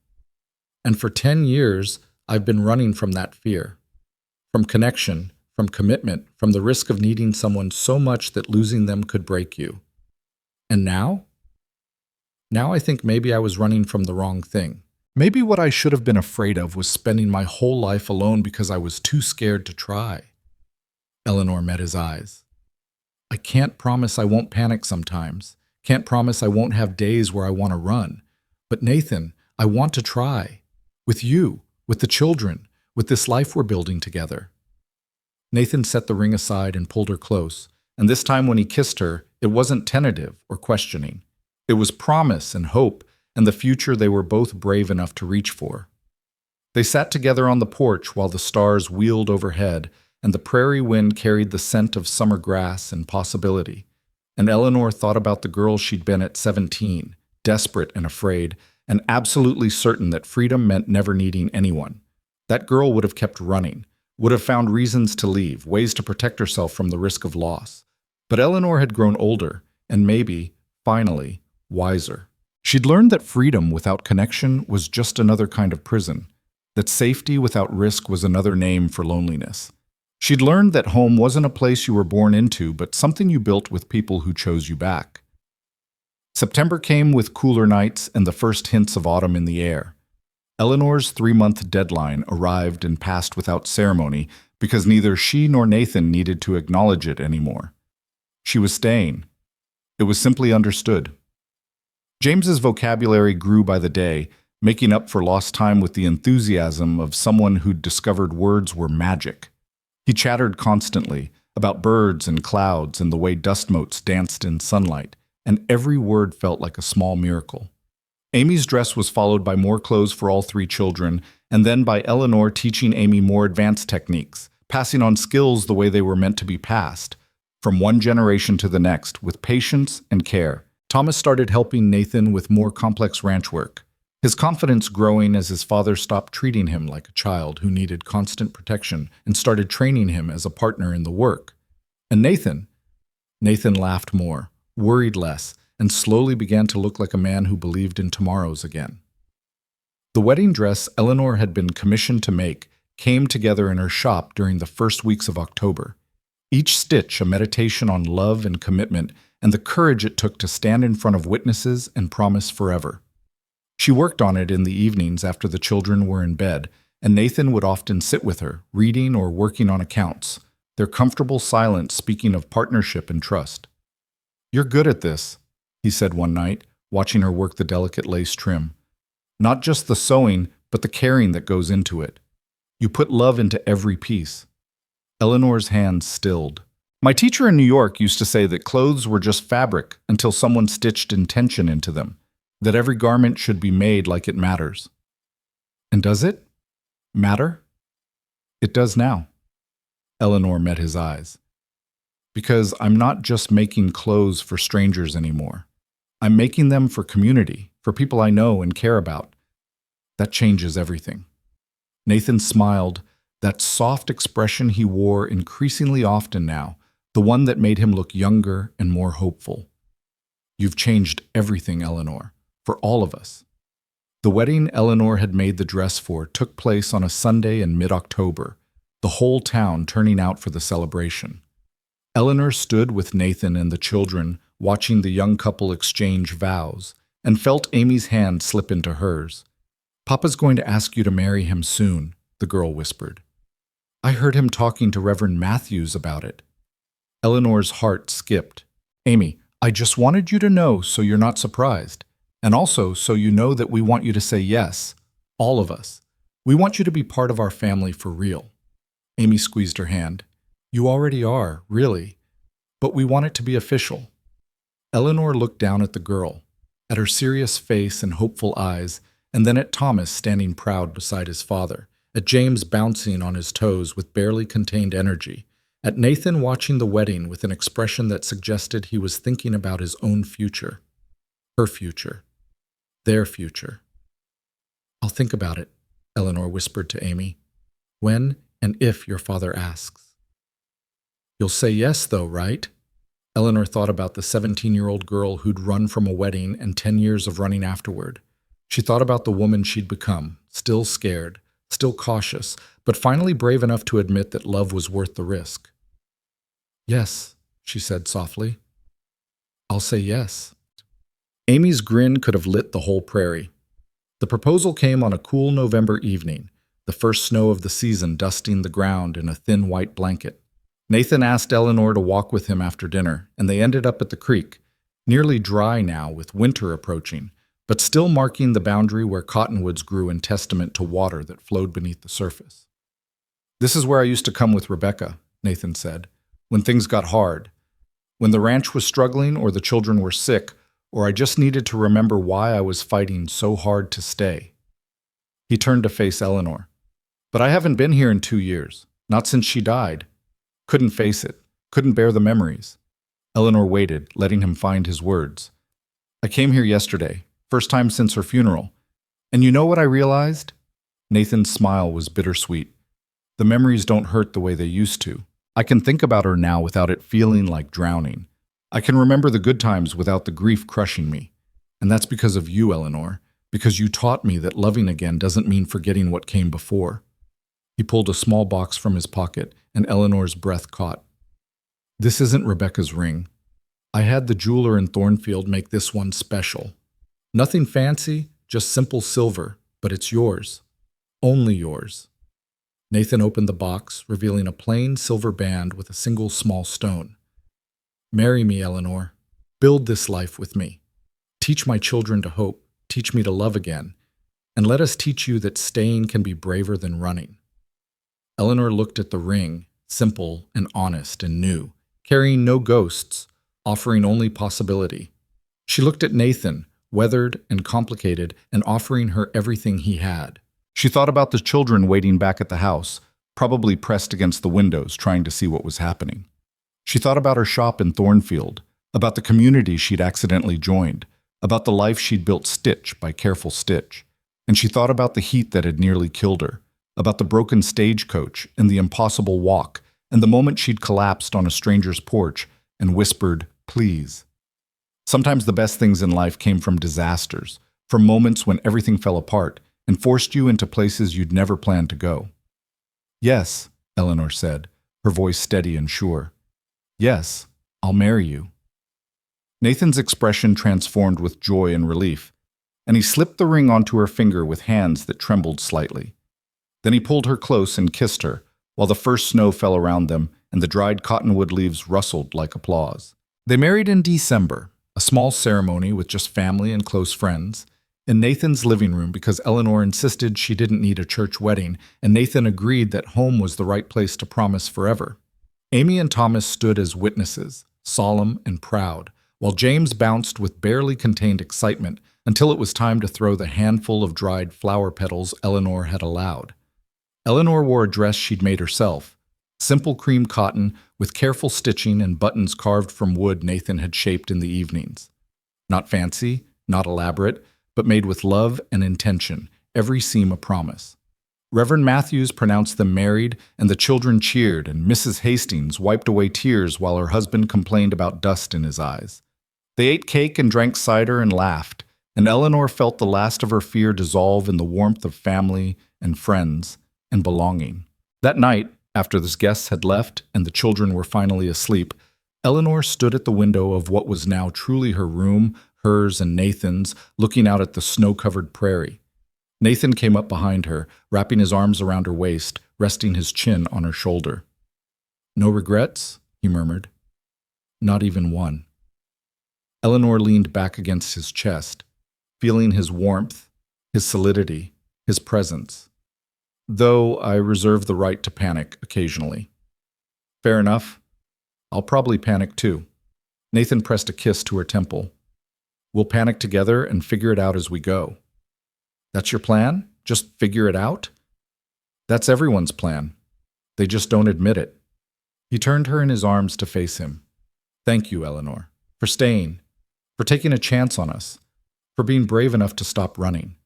And for 10 years, I've been running from that fear. From connection, from commitment, from the risk of needing someone so much that losing them could break you. And now? Now I think maybe I was running from the wrong thing. Maybe what I should have been afraid of was spending my whole life alone because I was too scared to try. Eleanor met his eyes. I can't promise I won't panic sometimes. Can't promise I won't have days where I want to run. But Nathan, I want to try. With you, with the children, with this life we're building together. Nathan set the ring aside and pulled her close, and this time when he kissed her, it wasn't tentative or questioning. It was promise and hope and the future they were both brave enough to reach for. They sat together on the porch while the stars wheeled overhead and the prairie wind carried the scent of summer grass and possibility. And Eleanor thought about the girl she'd been at 17, desperate and afraid, and absolutely certain that freedom meant never needing anyone. That girl would have kept running, would have found reasons to leave, ways to protect herself from the risk of loss. But Eleanor had grown older, and maybe, finally, wiser. She'd learned that freedom without connection was just another kind of prison, that safety without risk was another name for loneliness. She'd learned that home wasn't a place you were born into, but something you built with people who chose you back. September came with cooler nights and the first hints of autumn in the air. Eleanor's 3-month deadline arrived and passed without ceremony because neither she nor Nathan needed to acknowledge it anymore. She was staying. It was simply understood. James's vocabulary grew by the day, making up for lost time with the enthusiasm of someone who'd discovered words were magic. He chattered constantly about birds and clouds and the way dust motes danced in sunlight, and every word felt like a small miracle. Amy's dress was followed by more clothes for all 3 children, and then by Eleanor teaching Amy more advanced techniques, passing on skills the way they were meant to be passed, from one generation to the next, with patience and care. Thomas started helping Nathan with more complex ranch work, his confidence growing as his father stopped treating him like a child who needed constant protection and started training him as a partner in the work. And Nathan laughed more, worried less, and slowly began to look like a man who believed in tomorrows again. The wedding dress Eleanor had been commissioned to make came together in her shop during the first weeks of October. Each stitch a meditation on love and commitment and the courage it took to stand in front of witnesses and promise forever. She worked on it in the evenings after the children were in bed, and Nathan would often sit with her, reading or working on accounts, their comfortable silence speaking of partnership and trust. "You're good at this," he said one night, watching her work the delicate lace trim. "Not just the sewing, but the caring that goes into it. You put love into every piece." Eleanor's hands stilled. "My teacher in New York used to say that clothes were just fabric until someone stitched intention into them, that every garment should be made like it matters." And does it matter? It does now. Eleanor met his eyes. Because I'm not just making clothes for strangers anymore. I'm making them for community, for people I know and care about. That changes everything." Nathan smiled, that soft expression he wore increasingly often now, the one that made him look younger and more hopeful. "You've changed everything, Eleanor, for all of us." The wedding Eleanor had made the dress for took place on a Sunday in mid-October, the whole town turning out for the celebration. Eleanor stood with Nathan and the children, watching the young couple exchange vows, and felt Amy's hand slip into hers. "Papa's going to ask you to marry him soon," the girl whispered. "I heard him talking to Reverend Matthews about it." Eleanor's heart skipped. "Amy, I just wanted you to know so you're not surprised. And also so you know that we want you to say yes, all of us. We want you to be part of our family for real." Amy squeezed her hand. "You already are, really. But we want it to be official." Eleanor looked down at the girl, at her serious face and hopeful eyes, and then at Thomas standing proud beside his father, at James bouncing on his toes with barely contained energy, at Nathan watching the wedding with an expression that suggested he was thinking about his own future. Her future. Their future. "I'll think about it," Eleanor whispered to Amy. "When and if your father asks." "You'll say yes, though, right?" Eleanor thought about the 17-year-old girl who'd run from a wedding and 10 years of running afterward. She thought about the woman she'd become, still scared, still cautious, but finally brave enough to admit that love was worth the risk. "Yes," she said softly. "I'll say yes." Amy's grin could have lit the whole prairie. The proposal came on a cool November evening, the first snow of the season dusting the ground in a thin white blanket. Nathan asked Eleanor to walk with him after dinner, and they ended up at the creek, nearly dry now with winter approaching, but still marking the boundary where cottonwoods grew in testament to water that flowed beneath the surface. "This is where I used to come with Rebecca," Nathan said, "when things got hard. When the ranch was struggling or the children were sick, or I just needed to remember why I was fighting so hard to stay." He turned to face Eleanor. "But I haven't been here in 2 years, not since she died. Couldn't face it, couldn't bear the memories." Eleanor waited, letting him find his words. "I came here yesterday, first time since her funeral. And you know what I realized?" Nathan's smile was bittersweet. "The memories don't hurt the way they used to. I can think about her now without it feeling like drowning. I can remember the good times without the grief crushing me. And that's because of you, Eleanor, because you taught me that loving again doesn't mean forgetting what came before." He pulled a small box from his pocket, and Eleanor's breath caught. "This isn't Rebecca's ring. I had the jeweler in Thornfield make this one special. Nothing fancy, just simple silver, but it's yours. Only yours." Nathan opened the box, revealing a plain silver band with a single small stone. "Marry me, Eleanor. Build this life with me. Teach my children to hope. Teach me to love again. And let us teach you that staying can be braver than running." Eleanor looked at the ring, simple and honest and new, carrying no ghosts, offering only possibility. She looked at Nathan, weathered and complicated, and offering her everything he had. She thought about the children waiting back at the house, probably pressed against the windows, trying to see what was happening. She thought about her shop in Thornfield, about the community she'd accidentally joined, about the life she'd built stitch by careful stitch. And she thought about the heat that had nearly killed her, about the broken stagecoach and the impossible walk, and the moment she'd collapsed on a stranger's porch and whispered, "Please." Sometimes the best things in life came from disasters, from moments when everything fell apart and forced you into places you'd never planned to go. "Yes," Eleanor said, her voice steady and sure. "Yes, I'll marry you." Nathan's expression transformed with joy and relief, and he slipped the ring onto her finger with hands that trembled slightly. Then he pulled her close and kissed her, while the first snow fell around them and the dried cottonwood leaves rustled like applause. They married in December, a small ceremony with just family and close friends, in Nathan's living room because Eleanor insisted she didn't need a church wedding, and Nathan agreed that home was the right place to promise forever. Amy and Thomas stood as witnesses, solemn and proud, while James bounced with barely contained excitement until it was time to throw the handful of dried flower petals Eleanor had allowed. Eleanor wore a dress she'd made herself, simple cream cotton with careful stitching and buttons carved from wood Nathan had shaped in the evenings. Not fancy, not elaborate, but made with love and intention, every seam a promise. Reverend Matthews pronounced them married, and the children cheered, and Mrs. Hastings wiped away tears while her husband complained about dust in his eyes. They ate cake and drank cider and laughed, and Eleanor felt the last of her fear dissolve in the warmth of family and friends and belonging. That night, after the guests had left and the children were finally asleep, Eleanor stood at the window of what was now truly her room, hers and Nathan's, looking out at the snow-covered prairie. Nathan came up behind her, wrapping his arms around her waist, resting his chin on her shoulder. "No regrets?" he murmured. "Not even one." Eleanor leaned back against his chest, feeling his warmth, his solidity, his presence. "Though I reserve the right to panic occasionally." "Fair enough. I'll probably panic too." Nathan pressed a kiss to her temple. "We'll panic together and figure it out as we go." "That's your plan? Just figure it out?" "That's everyone's plan. They just don't admit it." He turned her in his arms to face him. "Thank you, Eleanor, for staying, for taking a chance on us, for being brave enough to stop running."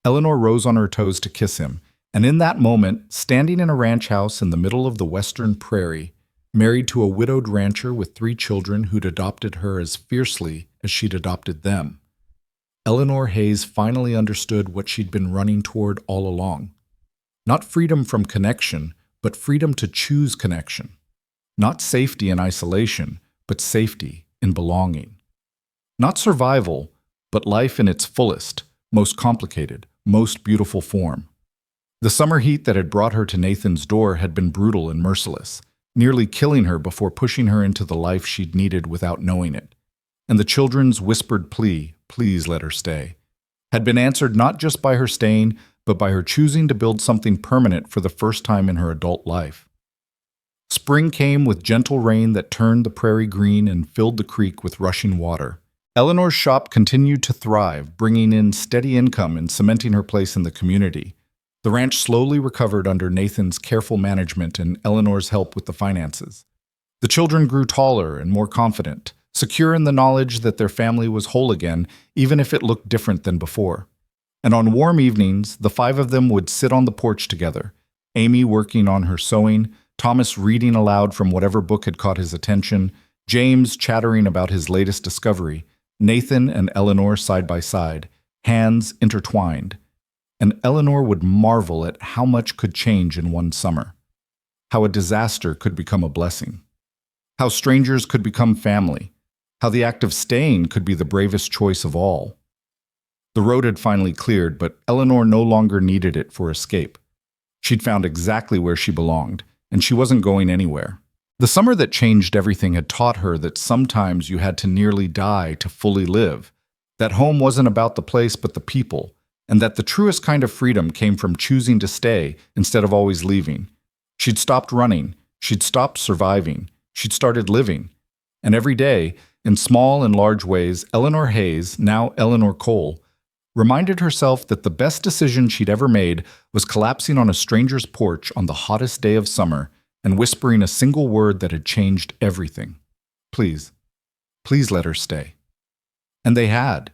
Eleanor rose on her toes to kiss him, and in that moment, standing in a ranch house in the middle of the western prairie, married to a widowed rancher with 3 children who'd adopted her as fiercely as she'd adopted them, Eleanor Hayes finally understood what she'd been running toward all along. Not freedom from connection, but freedom to choose connection. Not safety in isolation, but safety in belonging. Not survival, but life in its fullest, most complicated, most beautiful form. The summer heat that had brought her to Nathan's door had been brutal and merciless, nearly killing her before pushing her into the life she'd needed without knowing it. And the children's whispered plea, "Please let her stay," had been answered not just by her staying, but by her choosing to build something permanent for the first time in her adult life. Spring came with gentle rain that turned the prairie green and filled the creek with rushing water. Eleanor's shop continued to thrive, bringing in steady income and cementing her place in the community. The ranch slowly recovered under Nathan's careful management and Eleanor's help with the finances. The children grew taller and more confident, secure in the knowledge that their family was whole again, even if it looked different than before. And on warm evenings, the 5 of them would sit on the porch together, Amy working on her sewing, Thomas reading aloud from whatever book had caught his attention, James chattering about his latest discovery, Nathan and Eleanor side by side, hands intertwined. And Eleanor would marvel at how much could change in one summer, how a disaster could become a blessing, how strangers could become family, how the act of staying could be the bravest choice of all. The road had finally cleared, but Eleanor no longer needed it for escape. She'd found exactly where she belonged, and she wasn't going anywhere. The summer that changed everything had taught her that sometimes you had to nearly die to fully live, that home wasn't about the place but the people, and that the truest kind of freedom came from choosing to stay instead of always leaving. She'd stopped running, she'd stopped surviving, she'd started living. And every day, in small and large ways, Eleanor Hayes, now Eleanor Cole, reminded herself that the best decision she'd ever made was collapsing on a stranger's porch on the hottest day of summer and whispering a single word that had changed everything. Please, please let her stay. And they had.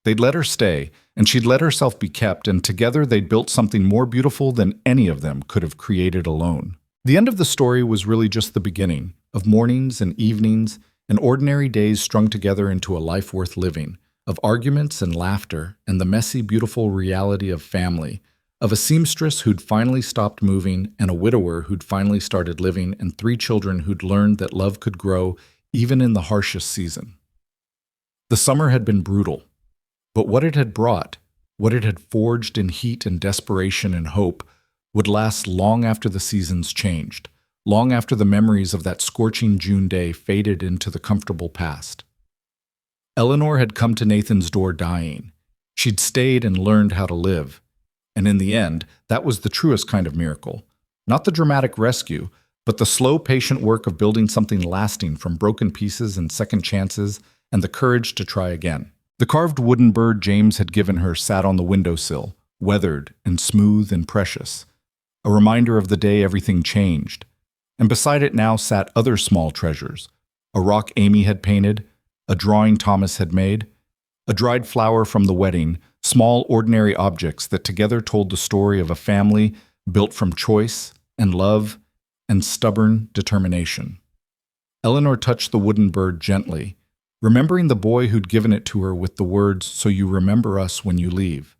They'd let her stay, and she'd let herself be kept, and together they'd built something more beautiful than any of them could have created alone. The end of the story was really just the beginning of mornings and evenings and ordinary days strung together into a life worth living, of arguments and laughter and the messy, beautiful reality of family, of a seamstress who'd finally stopped moving and a widower who'd finally started living and 3 children who'd learned that love could grow even in the harshest season. The summer had been brutal, but what it had brought, what it had forged in heat and desperation and hope, would last long after the seasons changed, long after the memories of that scorching June day faded into the comfortable past. Eleanor had come to Nathan's door dying. She'd stayed and learned how to live. And in the end, that was the truest kind of miracle. Not the dramatic rescue, but the slow, patient work of building something lasting from broken pieces and second chances and the courage to try again. The carved wooden bird James had given her sat on the windowsill, weathered and smooth and precious, a reminder of the day everything changed. And beside it now sat other small treasures, a rock Amy had painted, a drawing Thomas had made, a dried flower from the wedding, small ordinary objects that together told the story of a family built from choice and love and stubborn determination. Eleanor touched the wooden bird gently, remembering the boy who'd given it to her with the words, "So you remember us when you leave."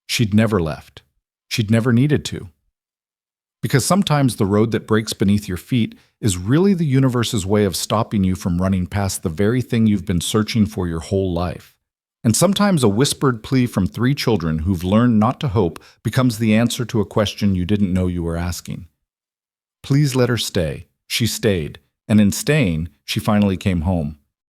She'd never left. She'd never needed to. Because sometimes the road that breaks beneath your feet is really the universe's way of stopping you from running past the very thing you've been searching for your whole life. And sometimes a whispered plea from 3 children who've learned not to hope becomes the answer to a question you didn't know you were asking. Please let her stay. She stayed, and in staying, she finally came home.